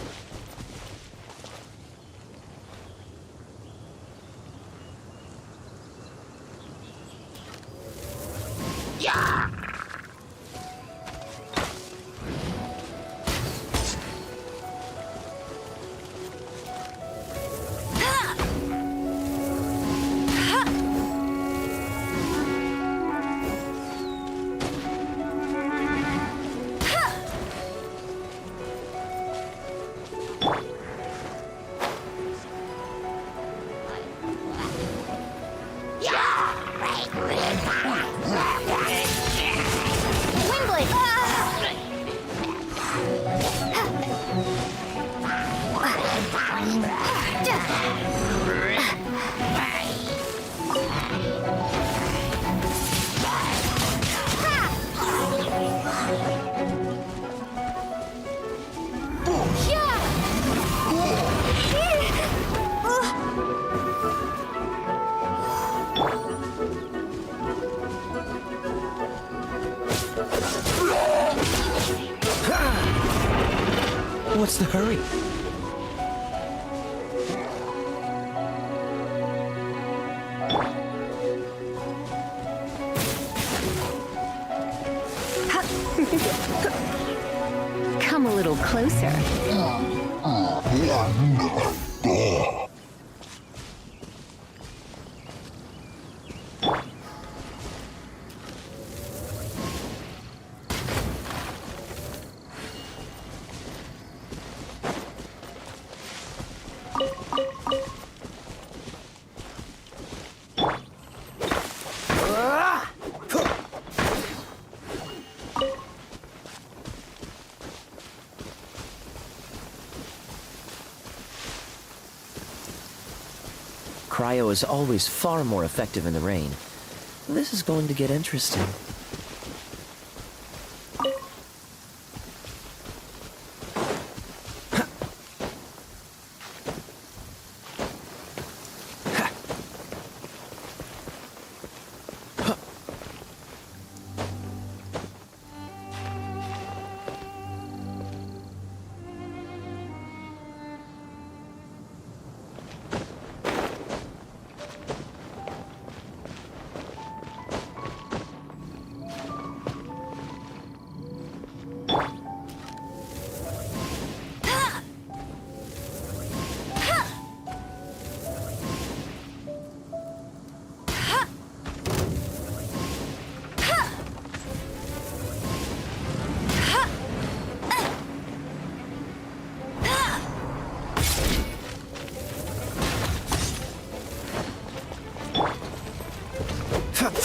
What's the hurry? Come a little closer. Cryo is always far more effective in the rain. This is going to get interesting.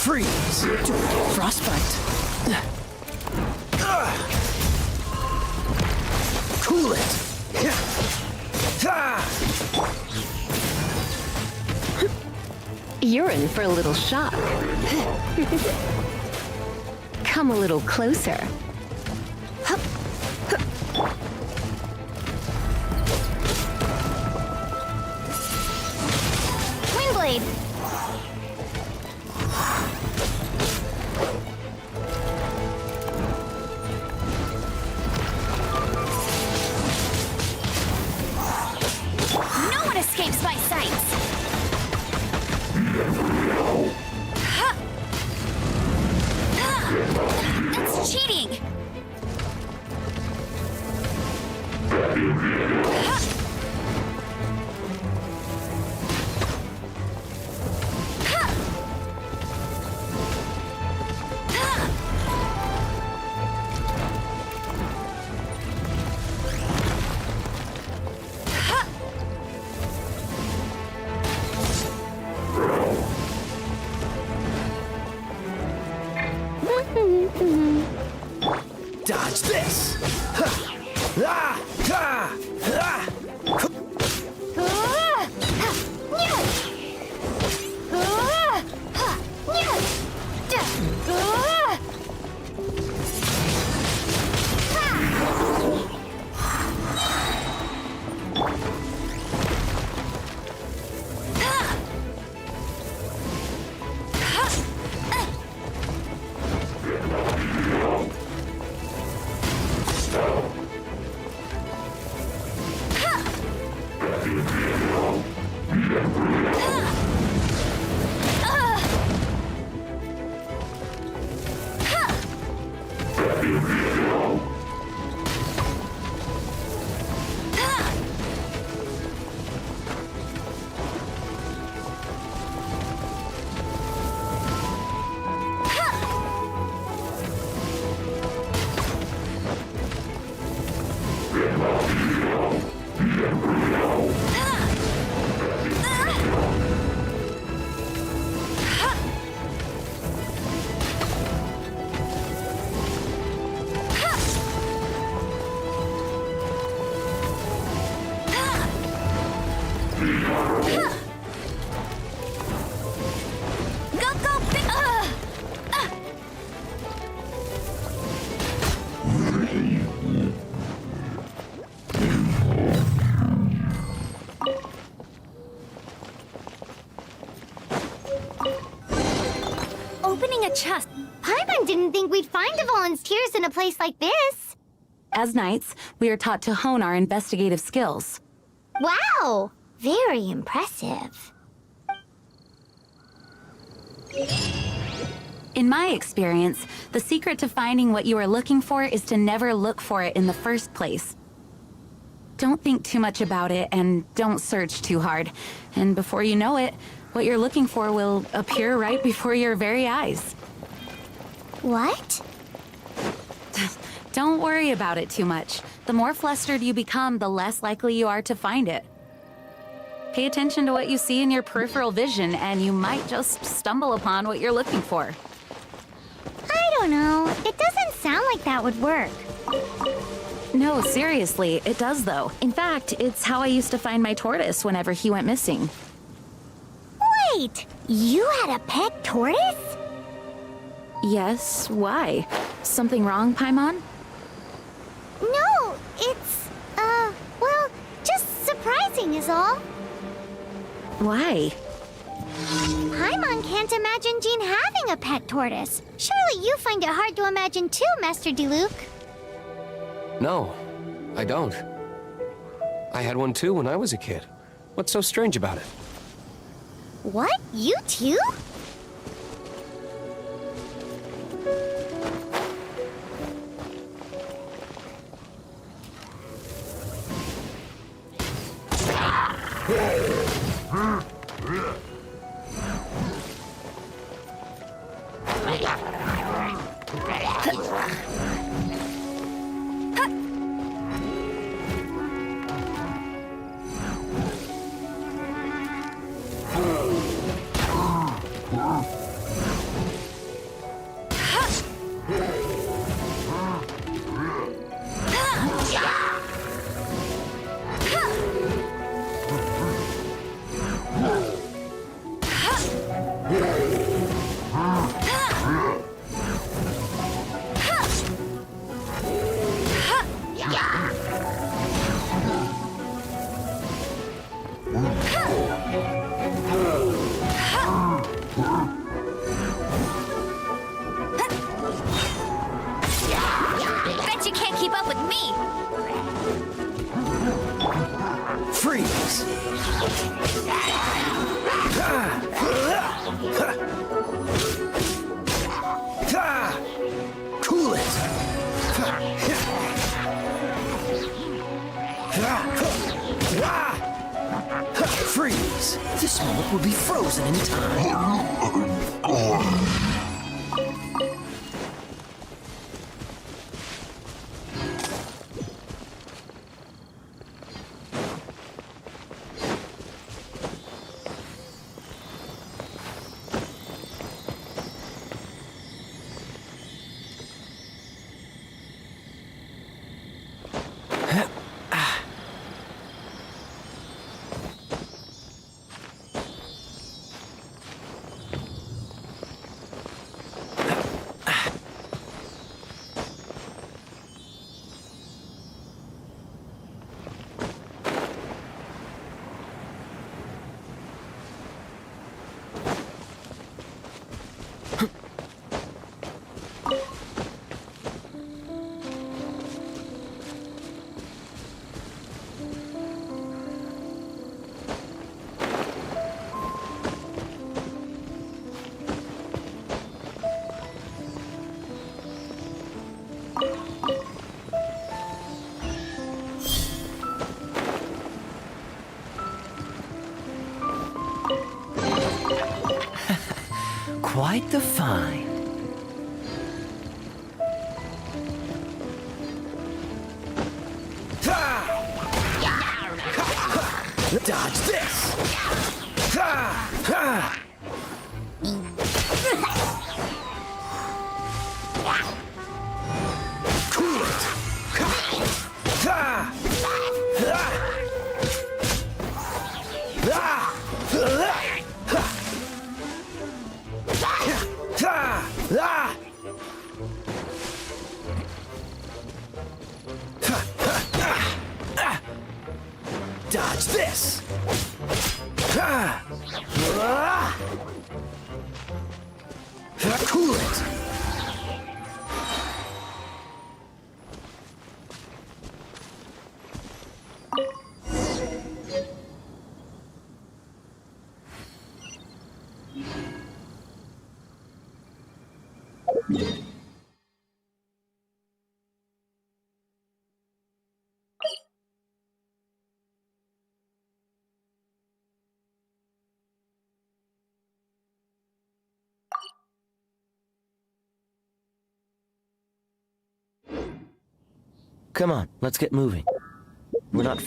Freeze! Frostbite. Cool it! You're in for a little shock. Come a little closer. Windblade! No one escapes my sights! That's cheating! Dodge this! Opening a chest. Paimon didn't think we'd find the volunteers in a place like this. As knights, we are taught to hone our investigative skills. Wow! Very impressive. In my experience, the secret to finding what you are looking for is to never look for it in the first place. Don't think too much about it and don't search too hard. And before you know it, what you're looking for will appear right before your very eyes. What? Don't worry about it too much. The more flustered you become, the less likely you are to find it. Pay attention to what you see in your peripheral vision, and you might just stumble upon what you're looking for. I don't know. It doesn't sound like that would work. No, seriously, it does though. In fact, it's how I used to find my tortoise whenever he went missing. Wait! You had a pet tortoise? Yes, why? Something wrong, Paimon? No, it's, well, just surprising is all. Why? Paimon can't imagine Jean having a pet tortoise. Surely you find it hard to imagine too, Master Diluc. No, I don't. I had one too when I was a kid. What's so strange about it? What? You too? Bet you can't keep up with me. Freeze! Cool it! Freeze! This moment will be frozen in time. Quite the find. Dodge this! Cool it! Dodge this! Cool it! Come on, let's get moving. We're not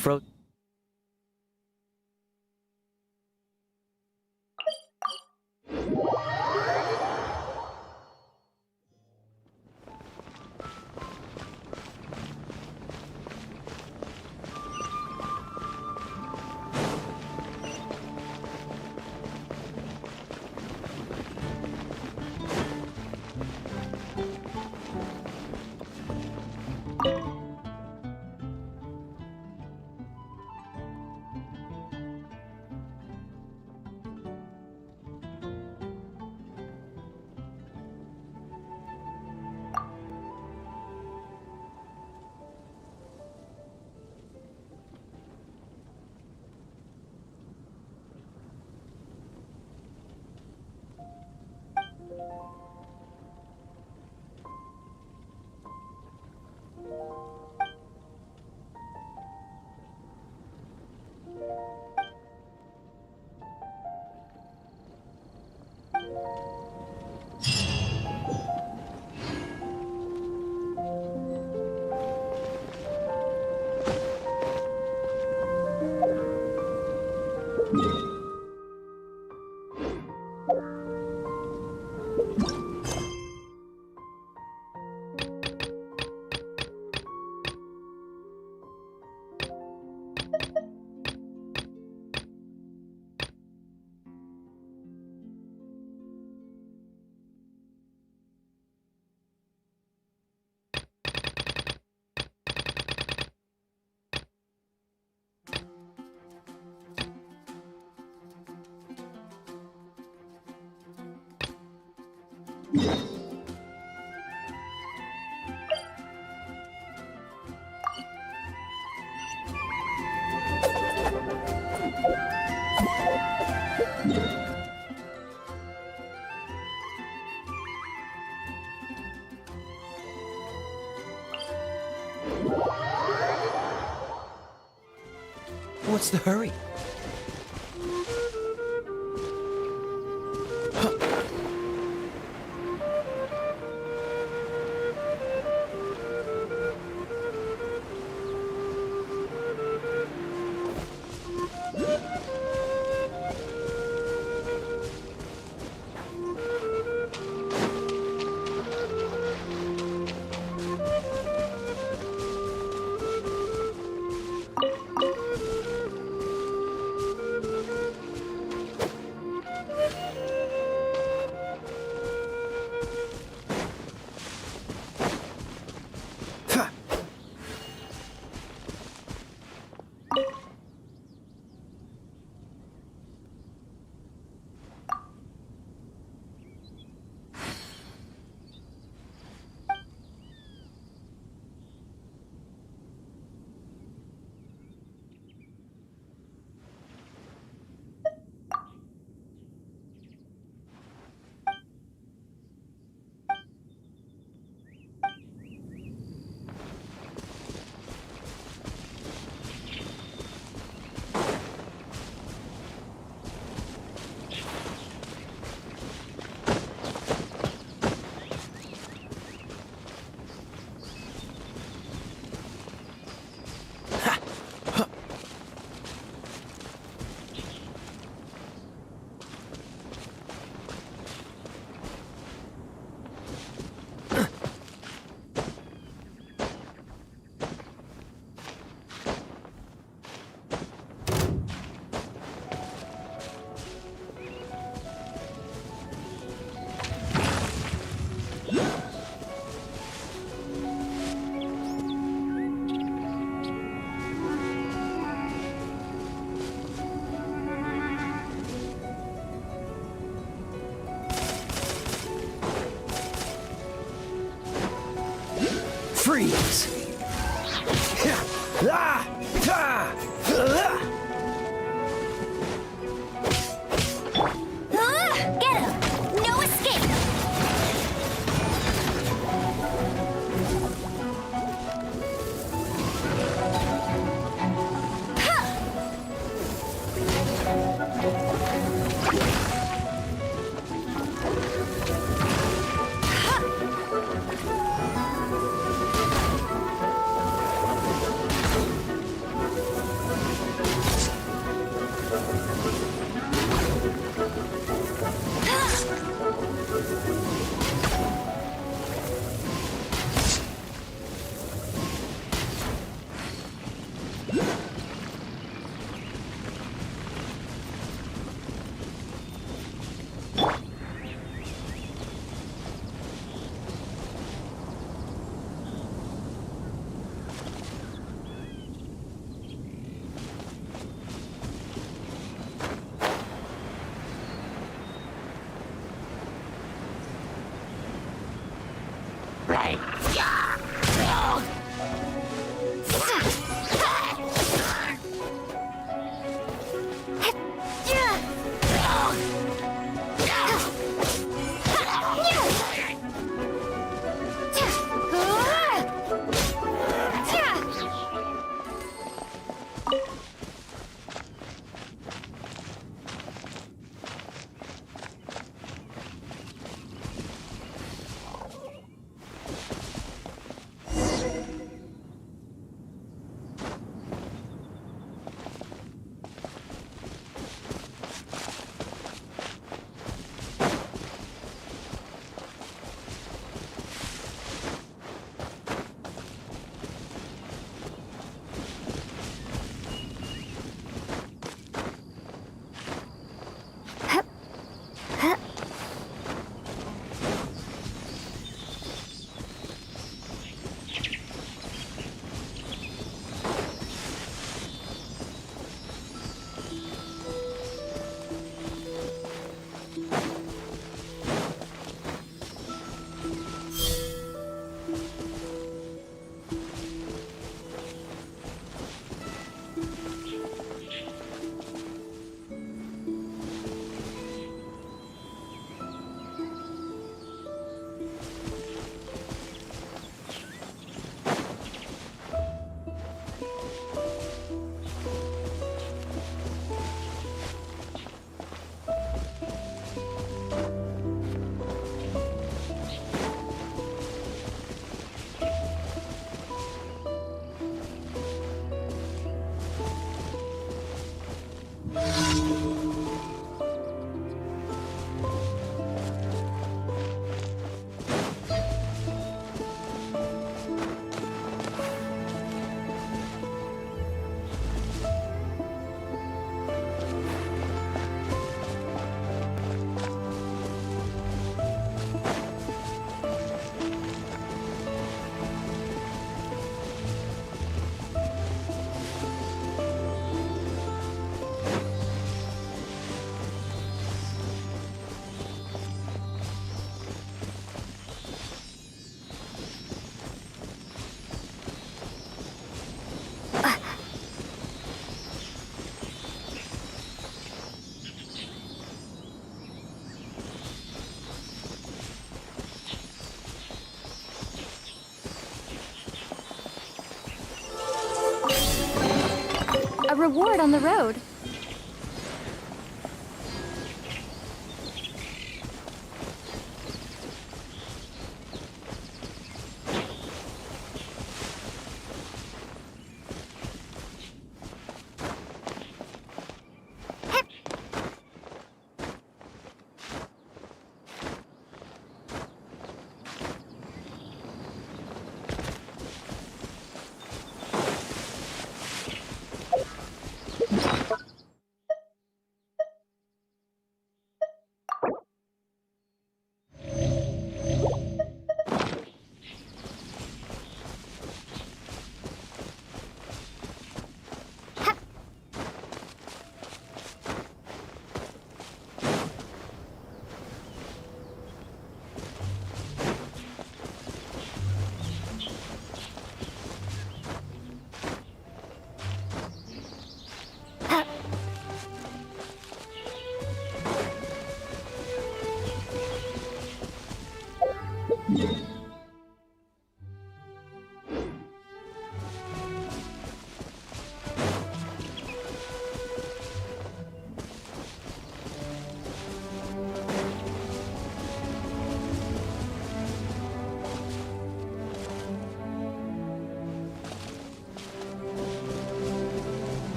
What's the hurry? Freeze! Get him! No escape! A reward on the road.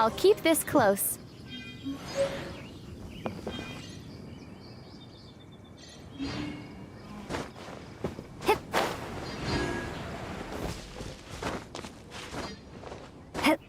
I'll keep this close. Hip. Hip.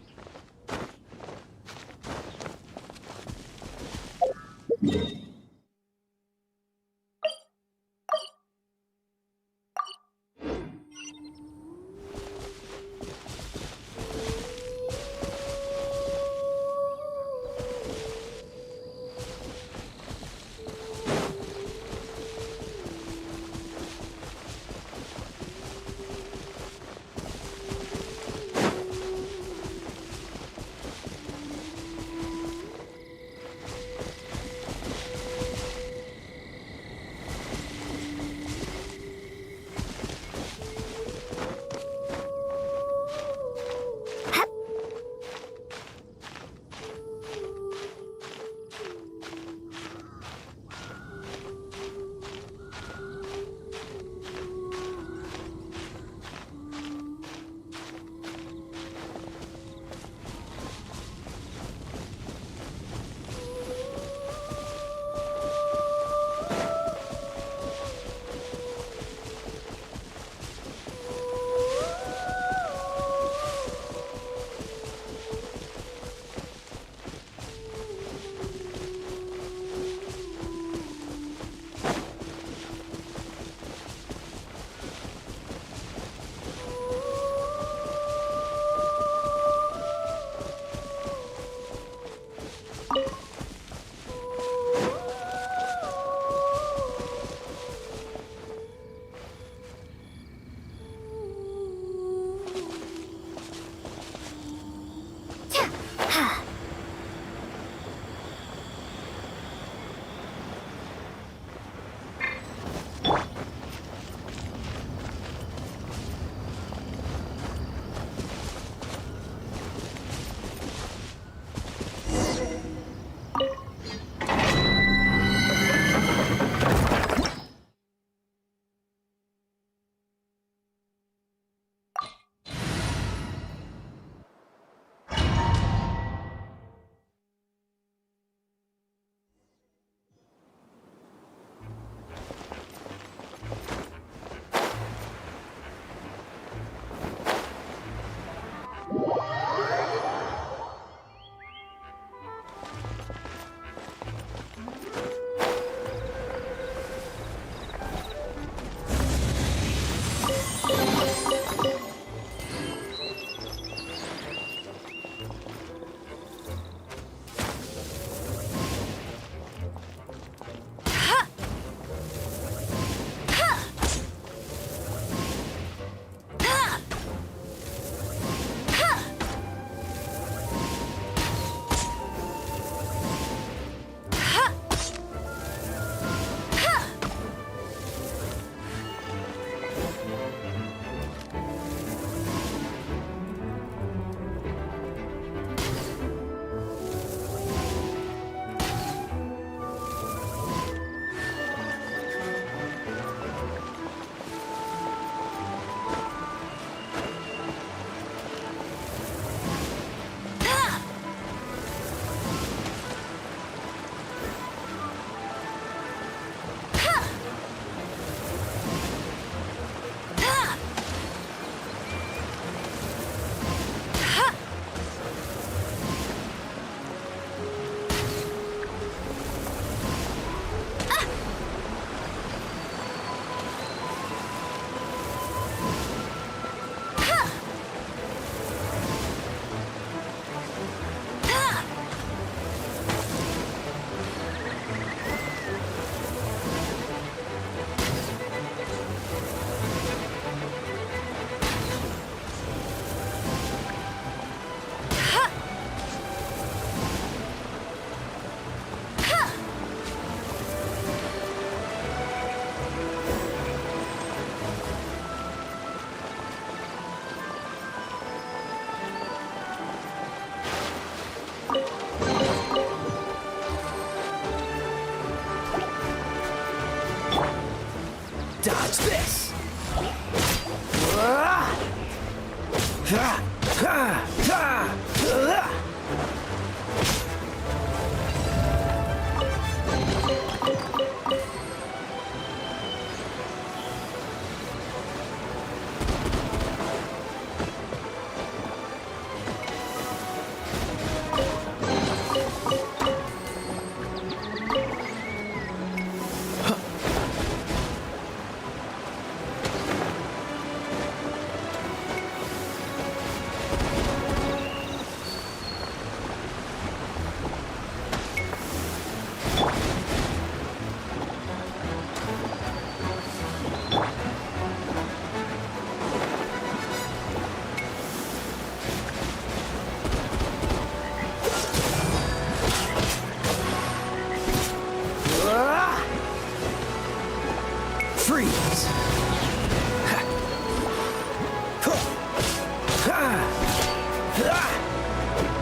Dodge this!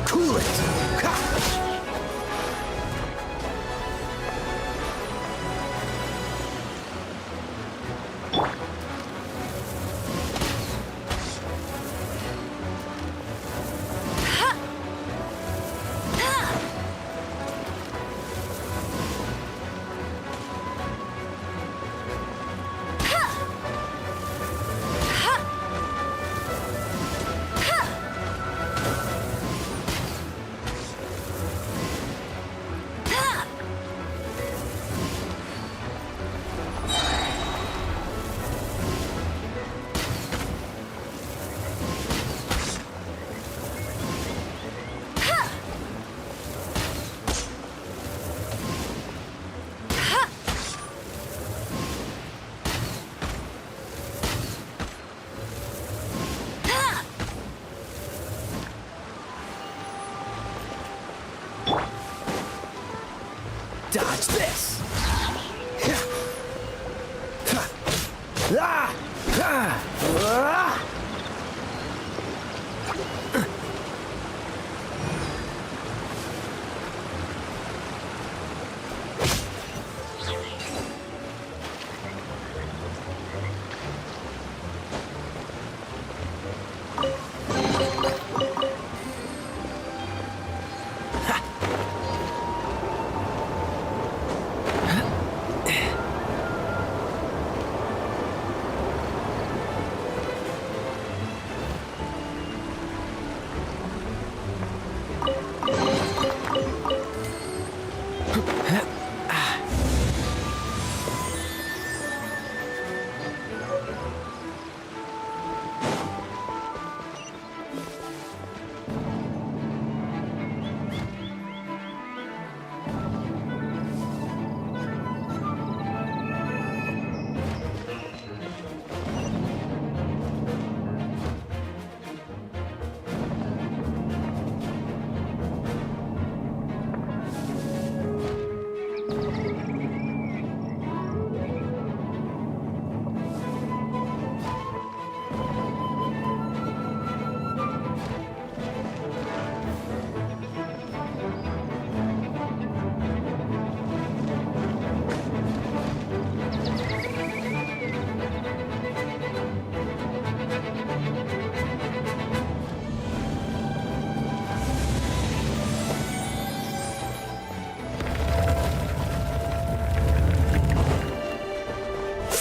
Cool it! Ha! Dodge this!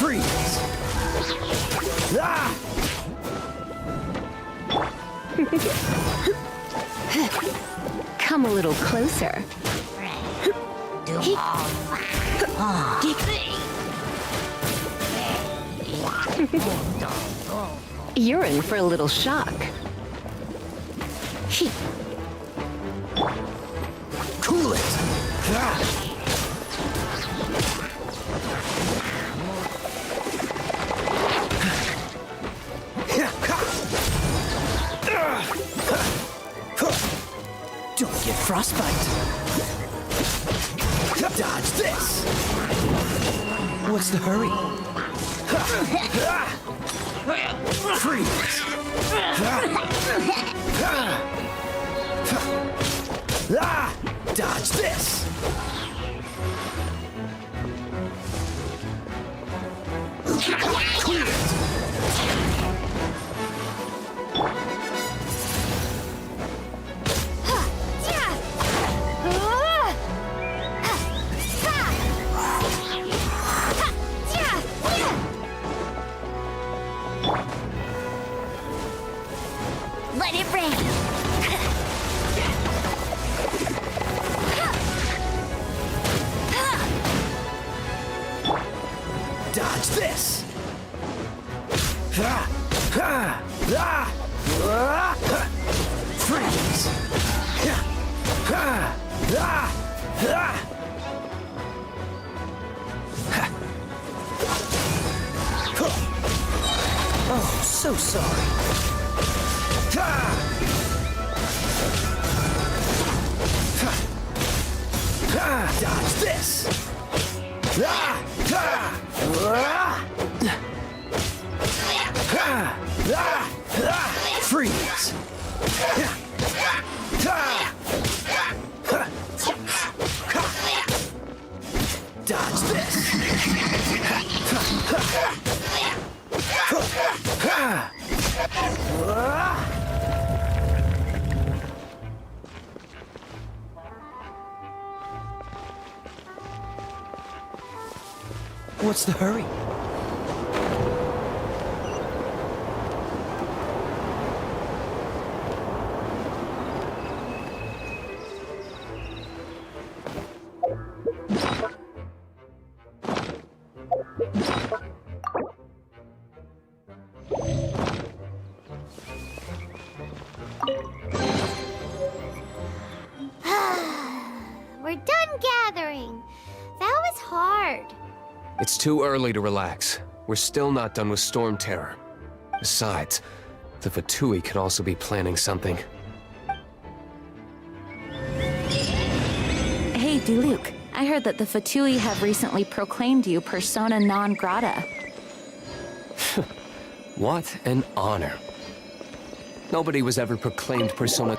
Freeze! Ah! Come a little closer. You're in for a little shock. Cool it! Don't get frostbite. Dodge this! What's the hurry? Freeze! Dodge this! Clear it! Let it rain! Dodge this! Freeze! Oh, so sorry. Dodge this! Freeze! Dodge this! What's the hurry? We're done gathering. That was hard. It's too early to relax. We're still not done with Storm Terror. Besides, the Fatui could also be planning something. Hey, Diluc. I heard that the Fatui have recently proclaimed you persona non grata. What an honor. Nobody was ever proclaimed persona...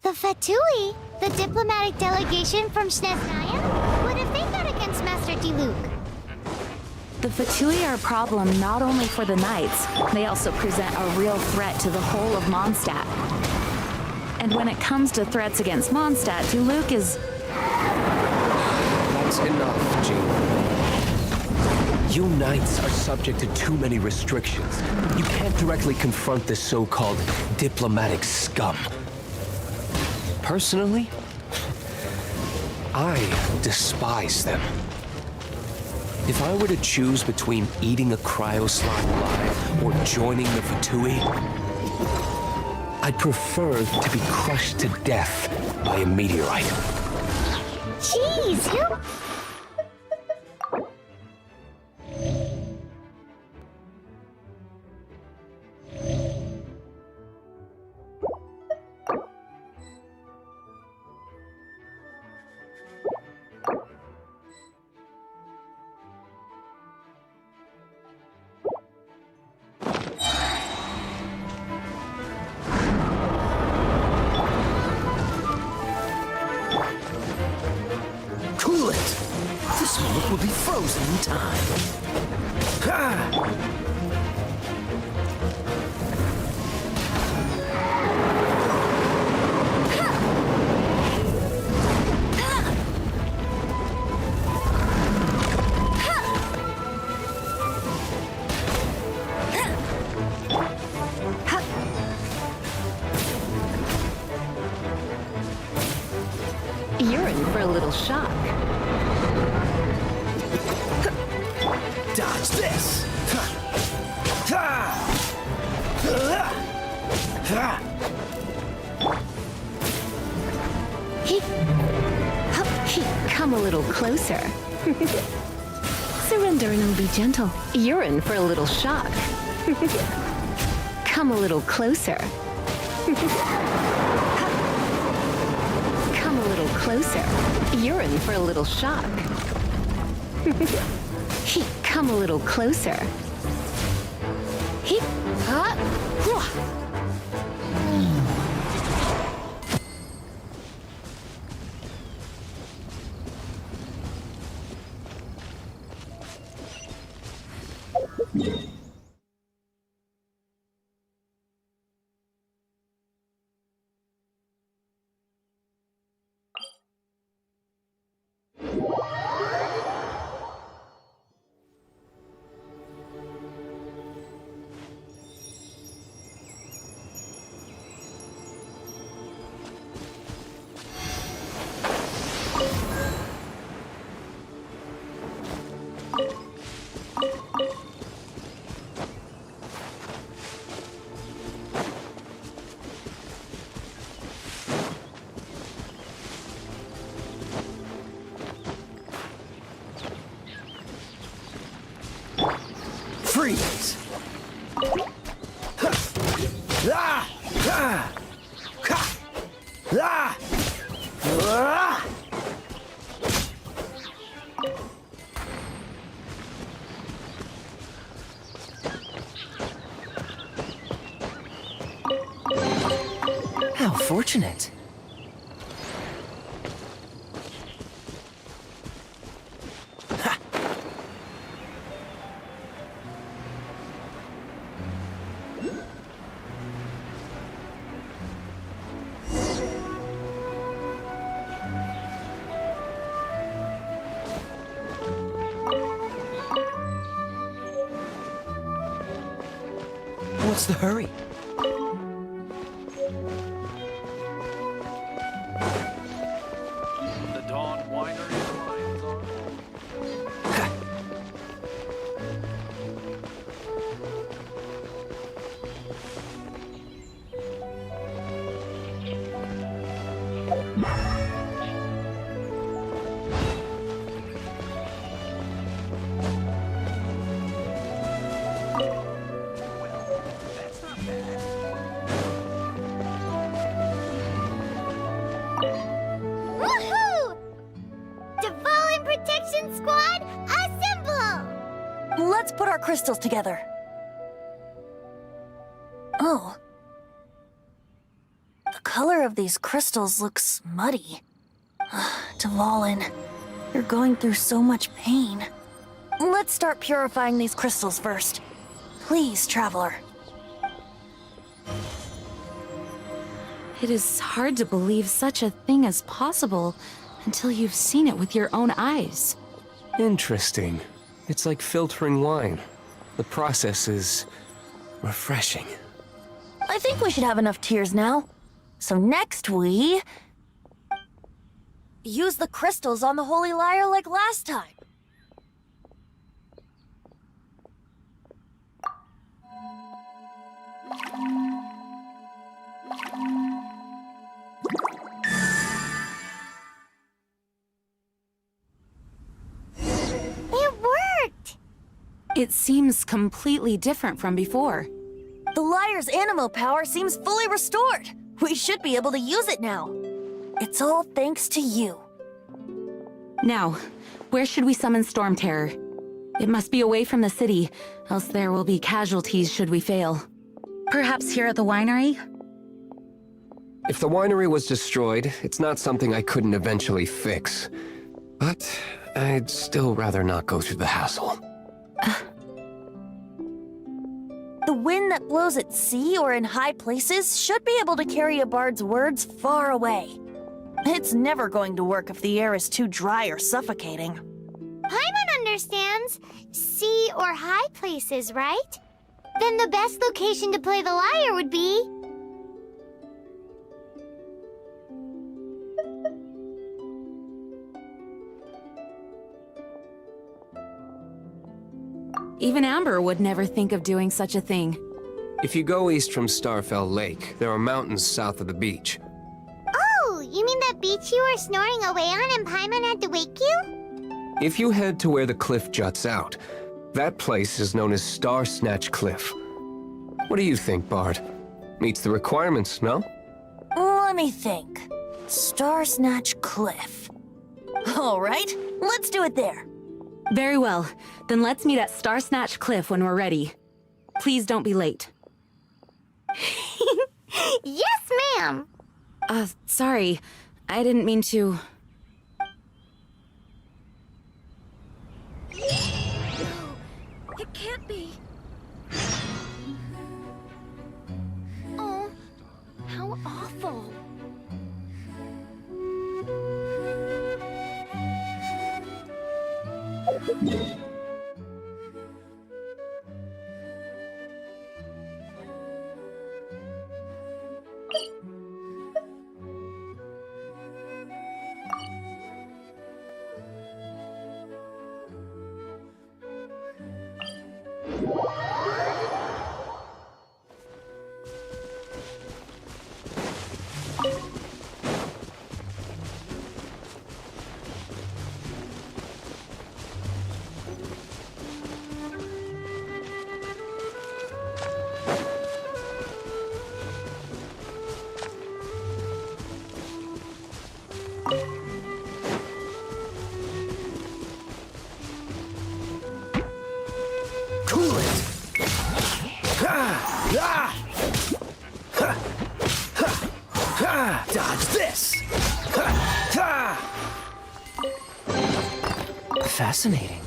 The Fatui? The diplomatic delegation from Snezhnaya? What have they got against Master Diluc? The Fatui are a problem not only for the Knights, they also present a real threat to the whole of Mondstadt. And when it comes to threats against Mondstadt, Diluc is... That's enough, Jean. You Knights are subject to too many restrictions. You can't directly confront this so-called diplomatic scum. Personally, I despise them. If I were to choose between eating a cryoslot alive or joining the Fatui, I'd prefer to be crushed to death by a meteorite. Jeez, you... Cool it! This moment will be frozen in time. Ha! You're in for a little shock. Dodge this! Come a little closer. Surrender and it'll be gentle. You're in for a little shock. Come a little closer. Come a little closer. You're in for a little shock. Come a little closer. Freeze! fortunate. Ha! What's the hurry? The Dawn Winery lines are. Woohoo! Devolin Protection Squad, assemble! Let's put our crystals together. Oh. The color of these crystals looks muddy. Devolin, you're going through so much pain. Let's start purifying these crystals first. Please, Traveler. It is hard to believe such a thing is possible until you've seen it with your own eyes. Interesting. It's like filtering wine. The process is refreshing. I think we should have enough tears now. So next we... use the crystals on the Holy Lyre like last time. It worked! It seems completely different from before. The lyre's animo power seems fully restored. We should be able to use it now. It's all thanks to you. Now, where should we summon Storm Terror? It must be away from the city, else there will be casualties should we fail. Perhaps here at the winery? If the winery was destroyed, it's not something I couldn't eventually fix. But I'd still rather not go through the hassle. The wind that blows at sea or in high places should be able to carry a bard's words far away. It's never going to work if the air is too dry or suffocating. Paimon understands sea or high places, right? Then the best location to play the lyre would be... Even Amber would never think of doing such a thing. If you go east from Starfell Lake, there are mountains south of the beach. Oh, you mean that beach you were snoring away on and Paimon had to wake you? If you head to where the cliff juts out, that place is known as Star Snatch Cliff. What do you think, Bard? Meets the requirements, no? Let me think. Star Snatch Cliff. All right, let's do it there. Very well. Then let's meet at Star Snatch Cliff when we're ready. Please don't be late. Yes, ma'am! Sorry. I didn't mean to... It can't be. Oh, how awful. Cool it! Fascinating.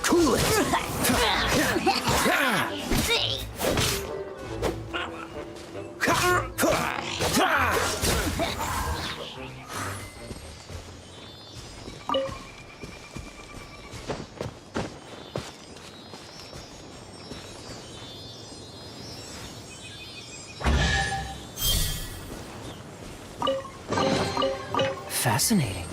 Cool it! Fascinating.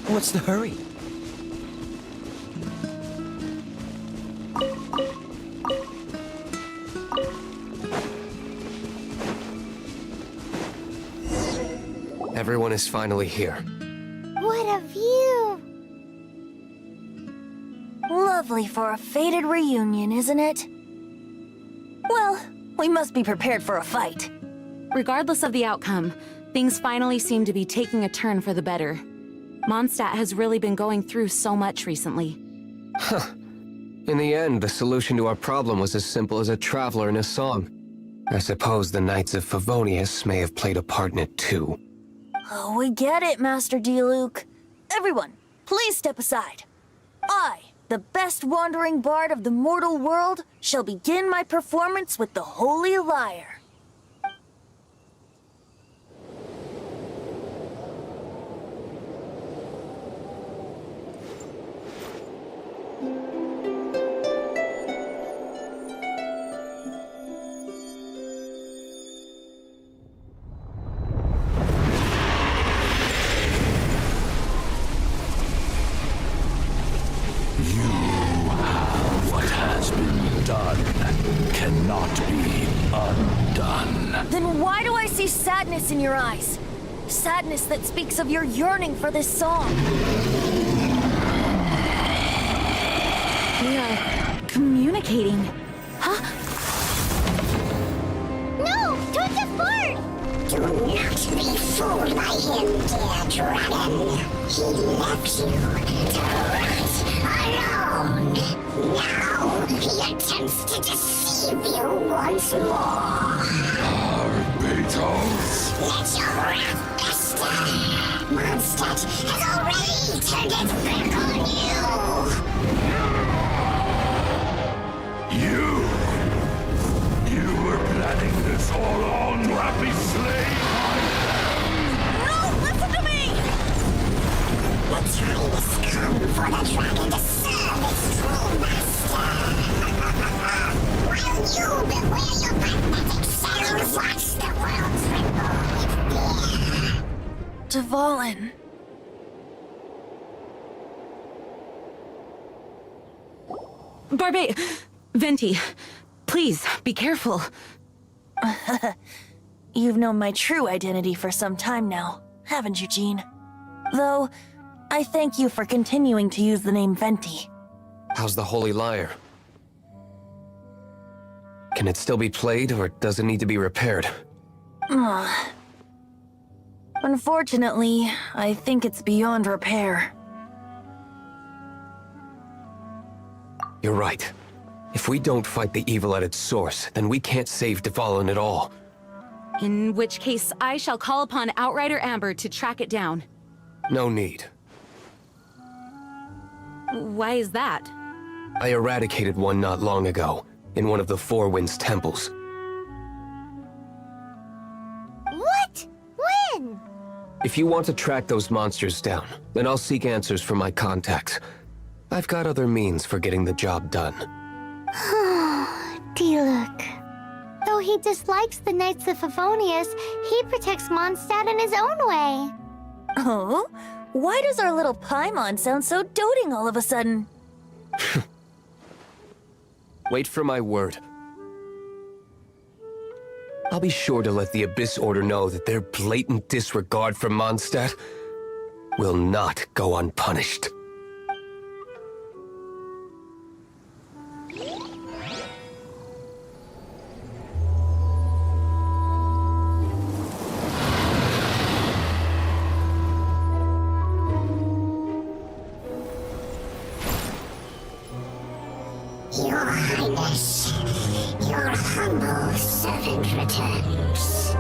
What's the hurry? Everyone is finally here. What a view! Lovely for a fated reunion, isn't it? Well, we must be prepared for a fight. Regardless of the outcome, things finally seem to be taking a turn for the better. Mondstadt has really been going through so much recently. Huh. In the end, the solution to our problem was as simple as a traveler in a song. I suppose the Knights of Favonius may have played a part in it too. Oh, we get it, Master D-Luke. Everyone, please step aside. I, the best wandering bard of the mortal world, shall begin my performance with the Holy Lyre. Cannot be undone. Then why do I see sadness in your eyes? Sadness that speaks of your yearning for this song. We are communicating. Huh? No! Don't depart! Do not be fooled by him, dear dragon. He left you to rot alone. Now he attempts to deceive you once more. mortals! Let your wrath fester! Mondstadt has already turned its back on you! You were planning this all along to have me slain by them! No, listen to me! The time has come for the dragon to serve its true master! While you beware your pathetic selves, watch the world tremble with fear! Dvalin. Barbe... Venti, please, be careful. You've known my true identity for some time now, haven't you, Jean? Though, I thank you for continuing to use the name Venti. How's the Holy Lyre? Can it still be played, or does it need to be repaired? Unfortunately, I think it's beyond repair. You're right. If we don't fight the evil at its source, then we can't save Dvalin at all. In which case, I shall call upon Outrider Amber to track it down. No need. Why is that? I eradicated one not long ago, in one of the Four Winds temples. What? When? If you want to track those monsters down, then I'll seek answers from my contacts. I've got other means for getting the job done. Diluc. Though he dislikes the Knights of Favonius, he protects Mondstadt in his own way. Oh? Why does our little Paimon sound so doting all of a sudden? Wait for my word. I'll be sure to let the Abyss Order know that their blatant disregard for Mondstadt will not go unpunished. Your Highness, your humble servant returns.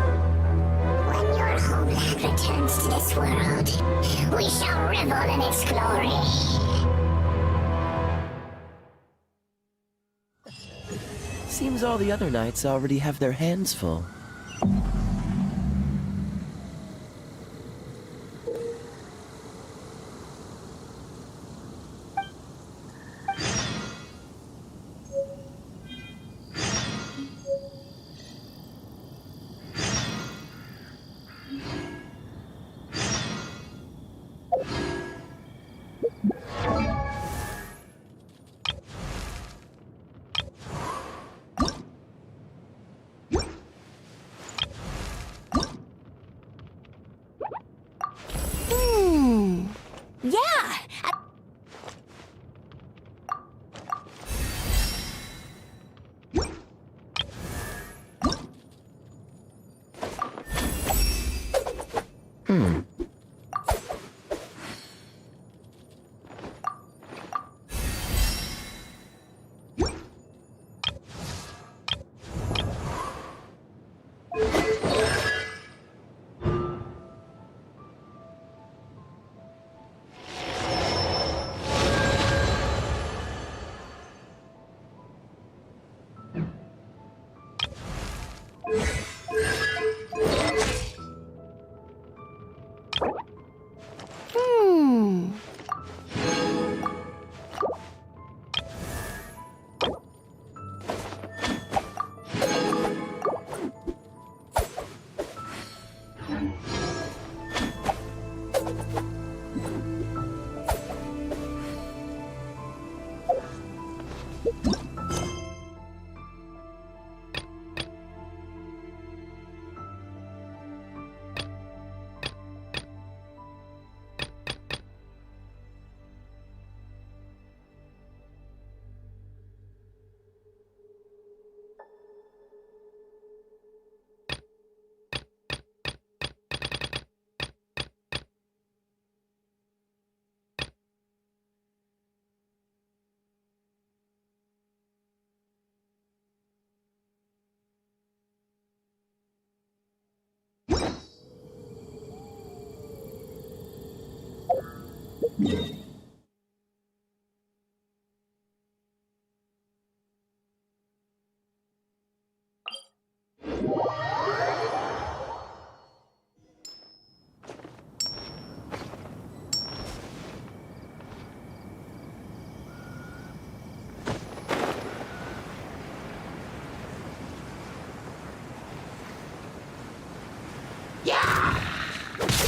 When your homeland returns to this world, we shall revel in its glory. Seems all the other knights already have their hands full. Yeah!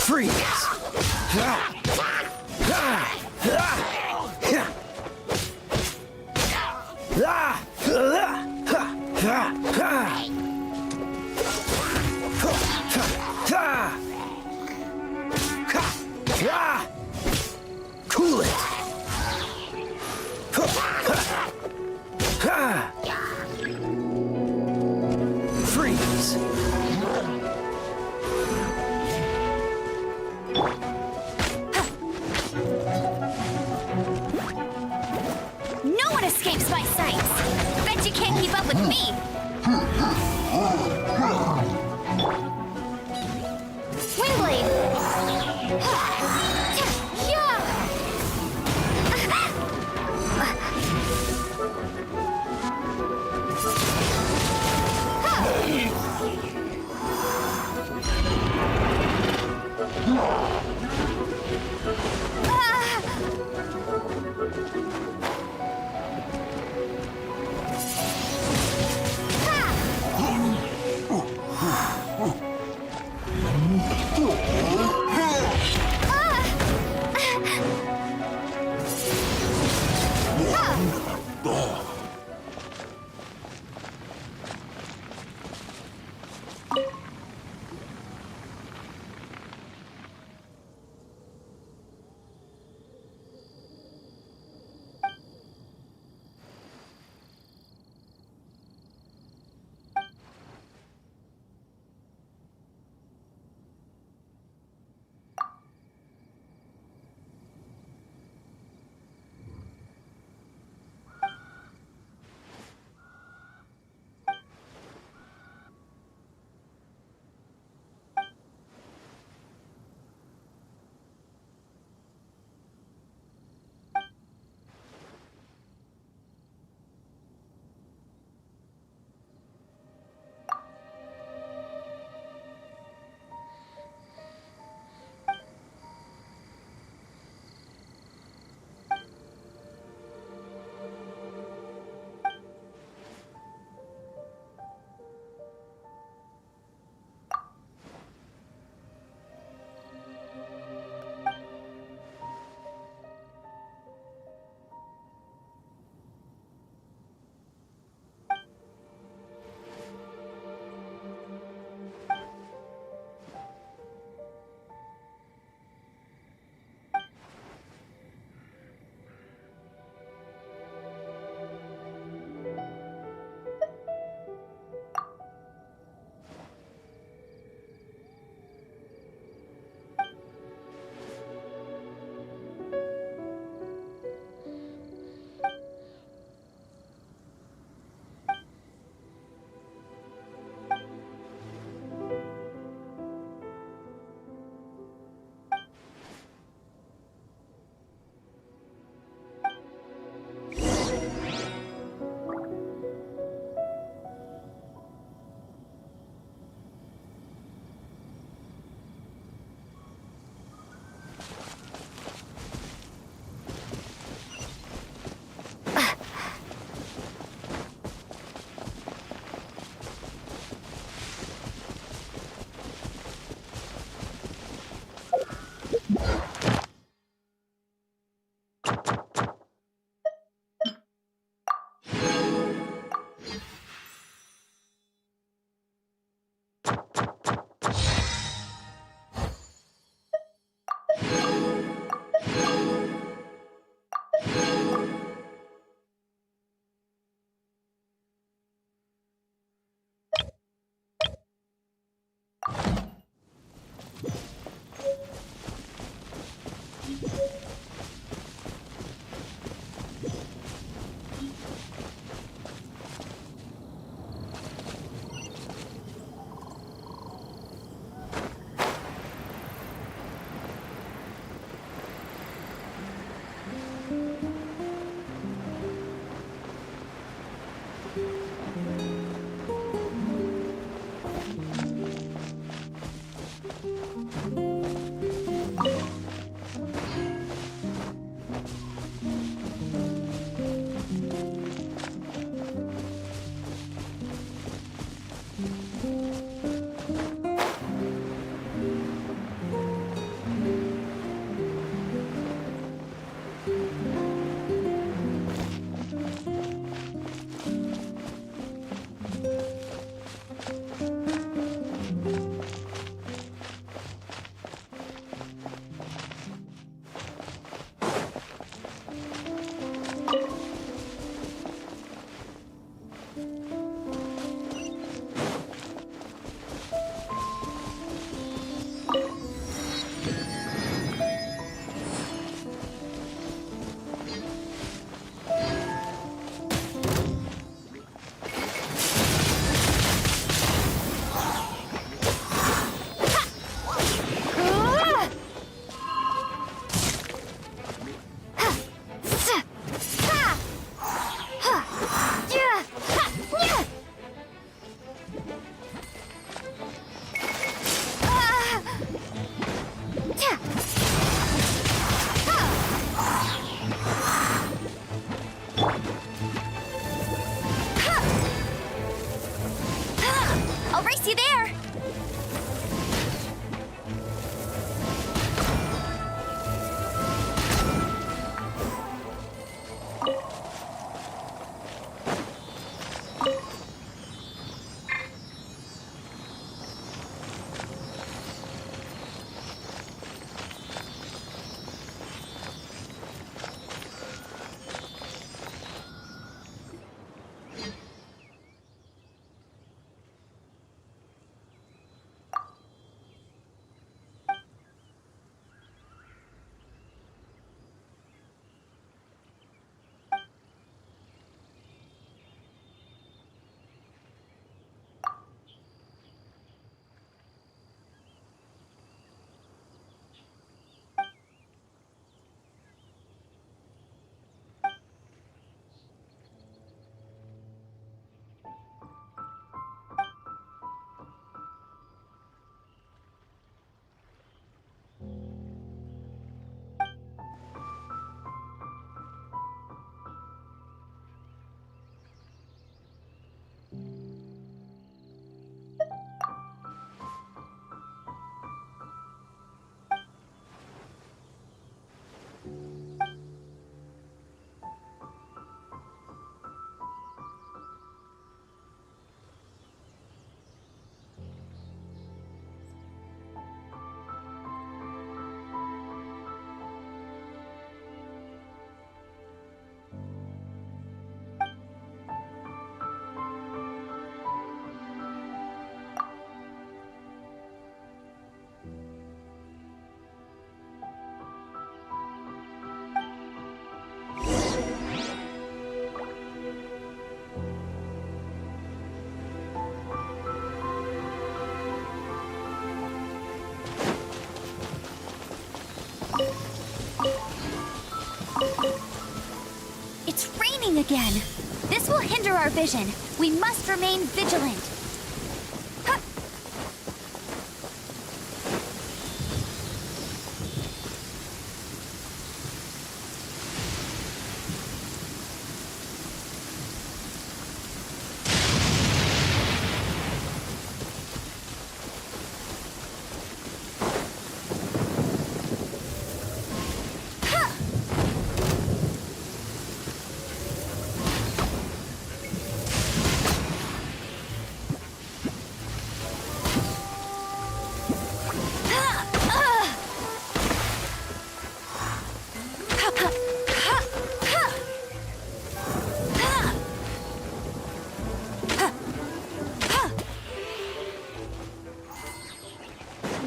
Freeze! Cool it! Freeze! No one escapes my sights! Bet you can't keep up with me! It's raining again. This will hinder our vision. We must remain vigilant. Huh.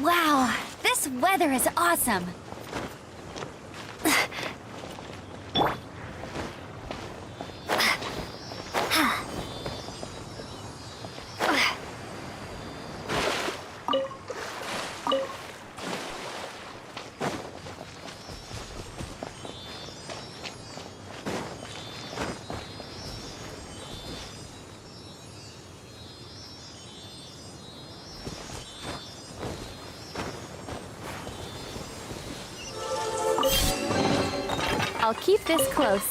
Wow, this weather is awesome. I'll keep this close.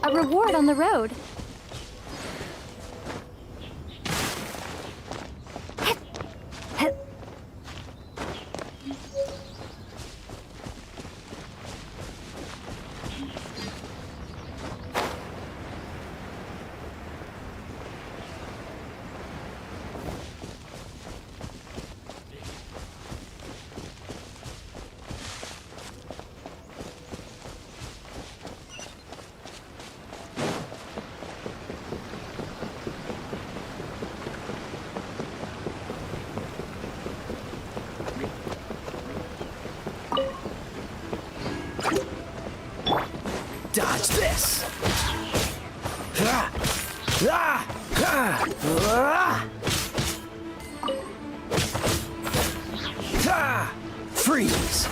A reward on the road. Dodge this! Ah! Ah! Ah! Ah! Ah! Freeze!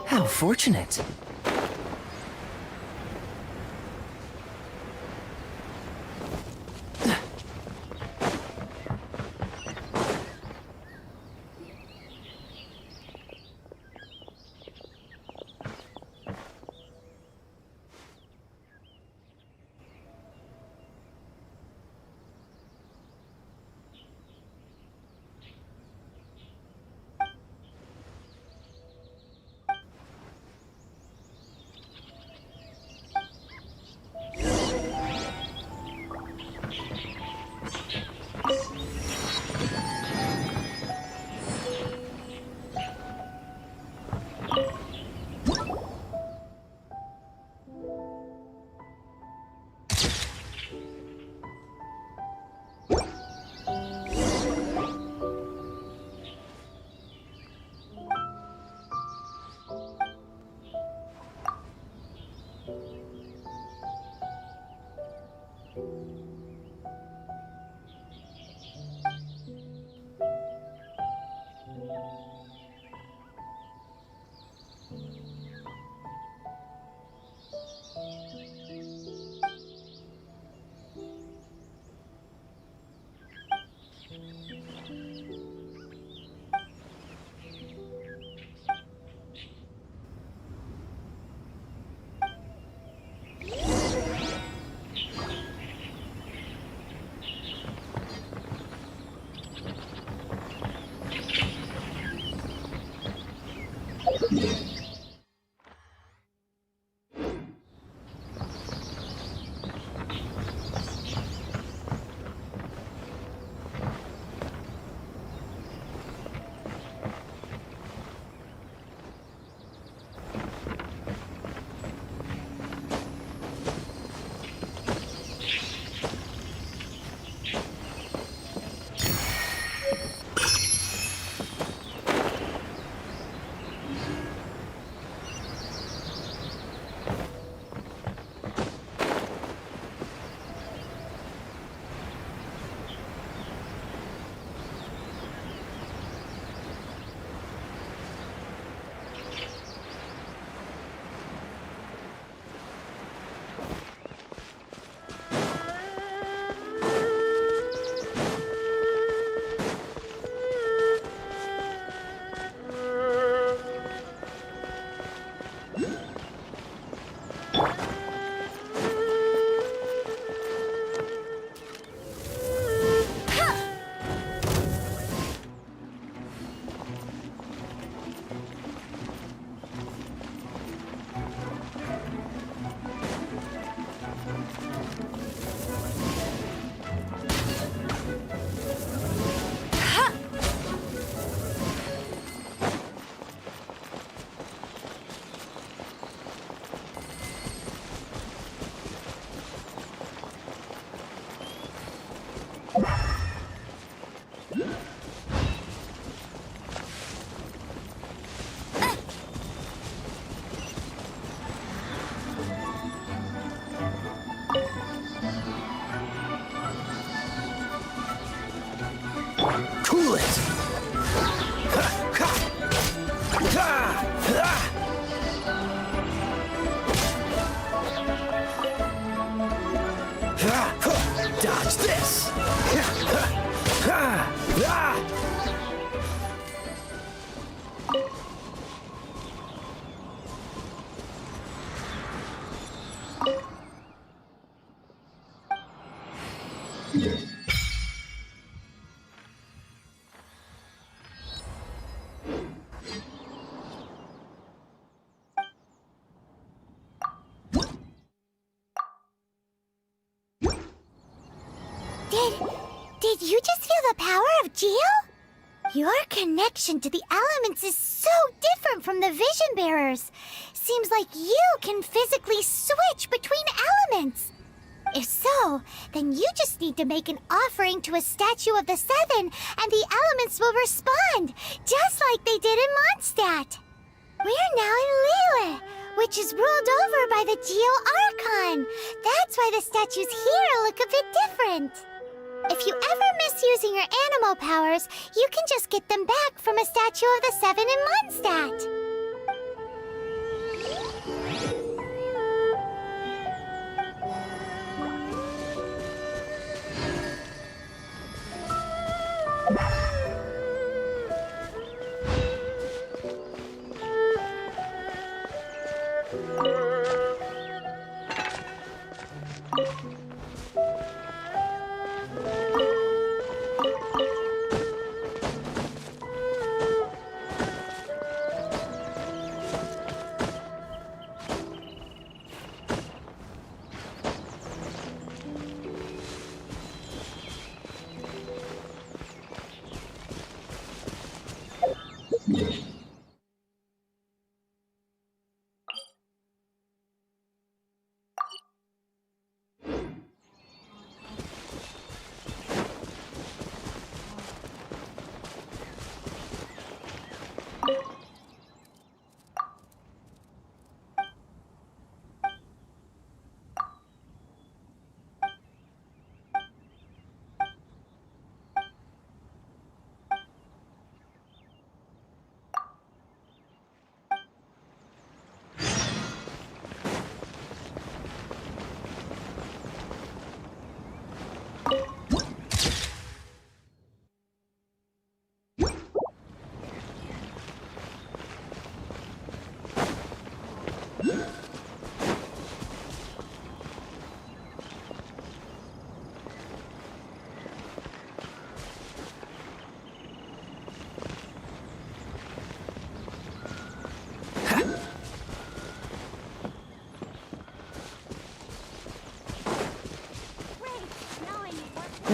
How fortunate. Dodge this! Did you just feel the power of Geo? Your connection to the elements is so different from the Vision Bearers. Seems like you can physically switch between elements. If so, then you just need to make an offering to a statue of the Seven, and the elements will respond, just like they did in Mondstadt. We're now in Liyue, which is ruled over by the Geo Archon. That's why the statues here look a bit different. If you ever miss using your animal powers, you can just get them back from a statue of the Seven in Mondstadt.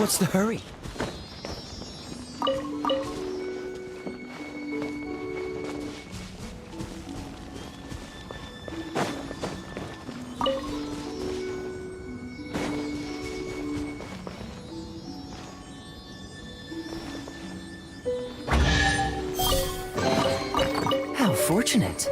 What's the hurry? How fortunate.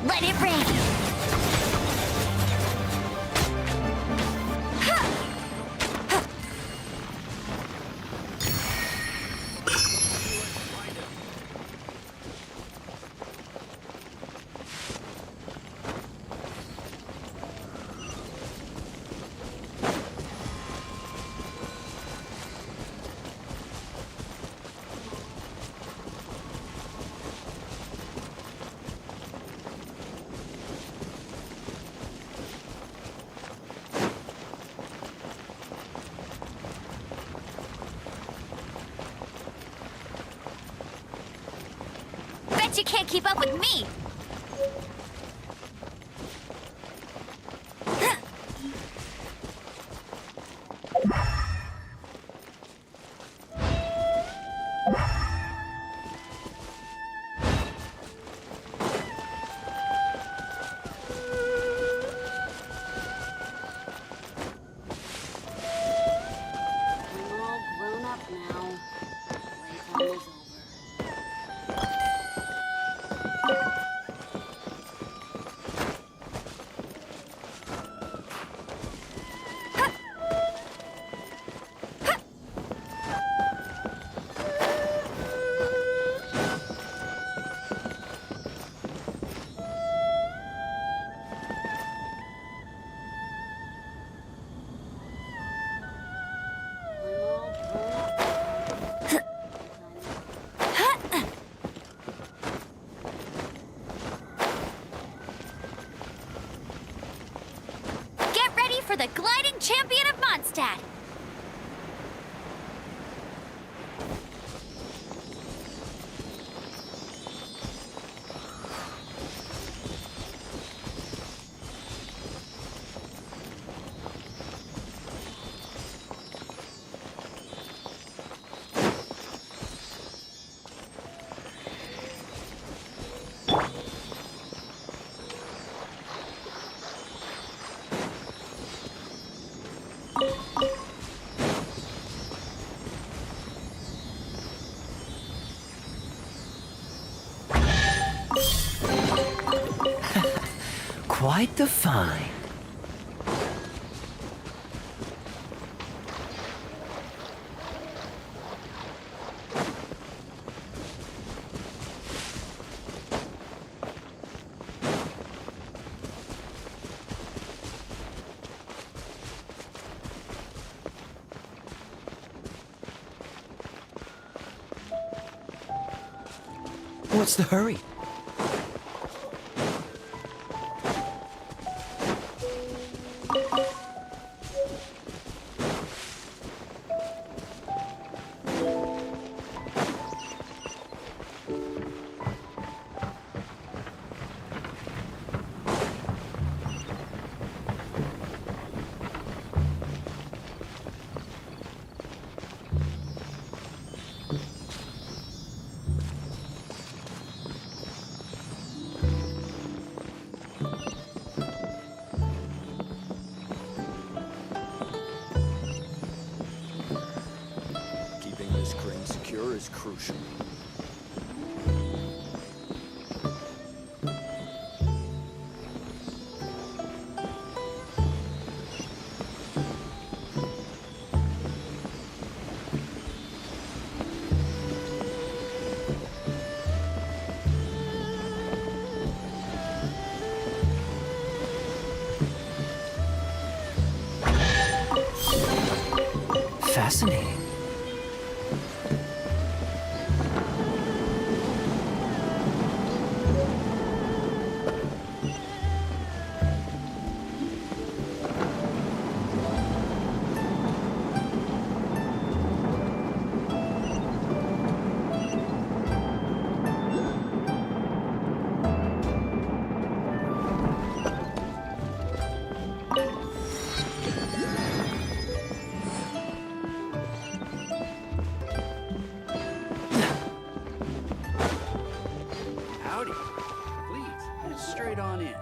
Let it rain! Bet you can't keep up with me! For the gliding champion of Mondstadt! Quite the find. What's the hurry? Is crucial. Fascinating. straight on in.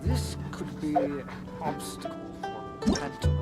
This could be an obstacle for pantaloon.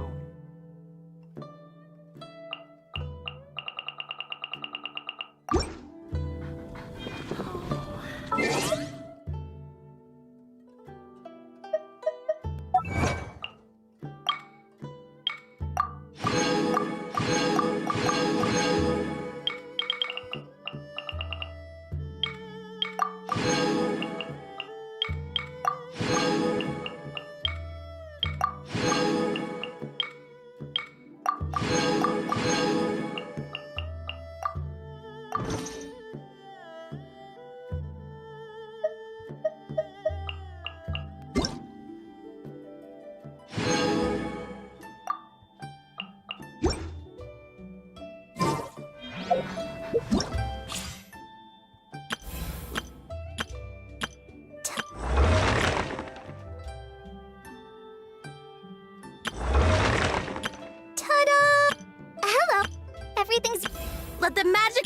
Let the magic...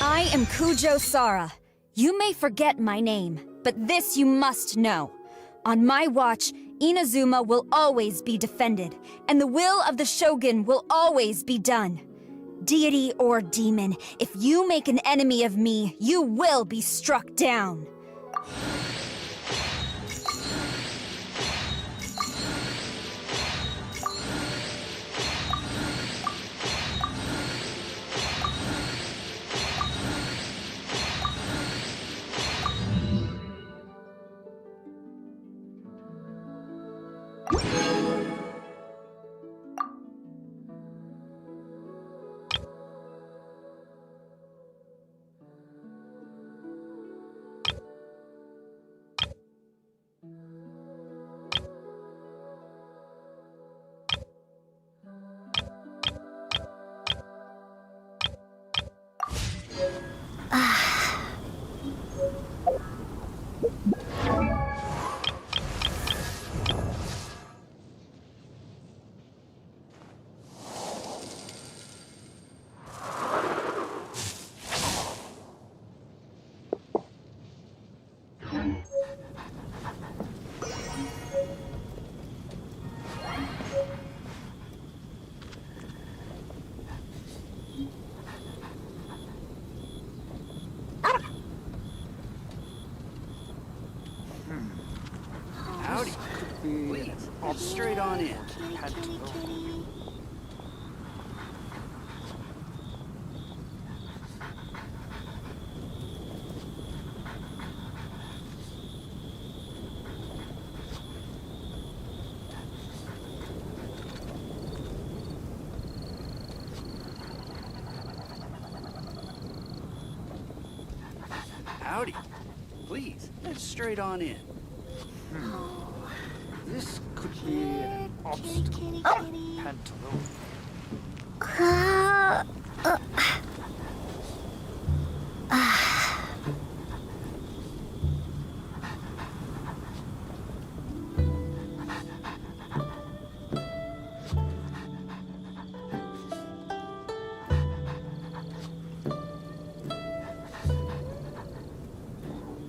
I am Kujo Sara. You may forget my name, but this you must know. On my watch, Inazuma will always be defended, and the will of the Shogun will always be done. Deity or demon, if you make an enemy of me, you will be struck down. Howdy. Please, hop straight on in. Pantaloon. Let's straight on in. This could be an obstacle. Pantaloon.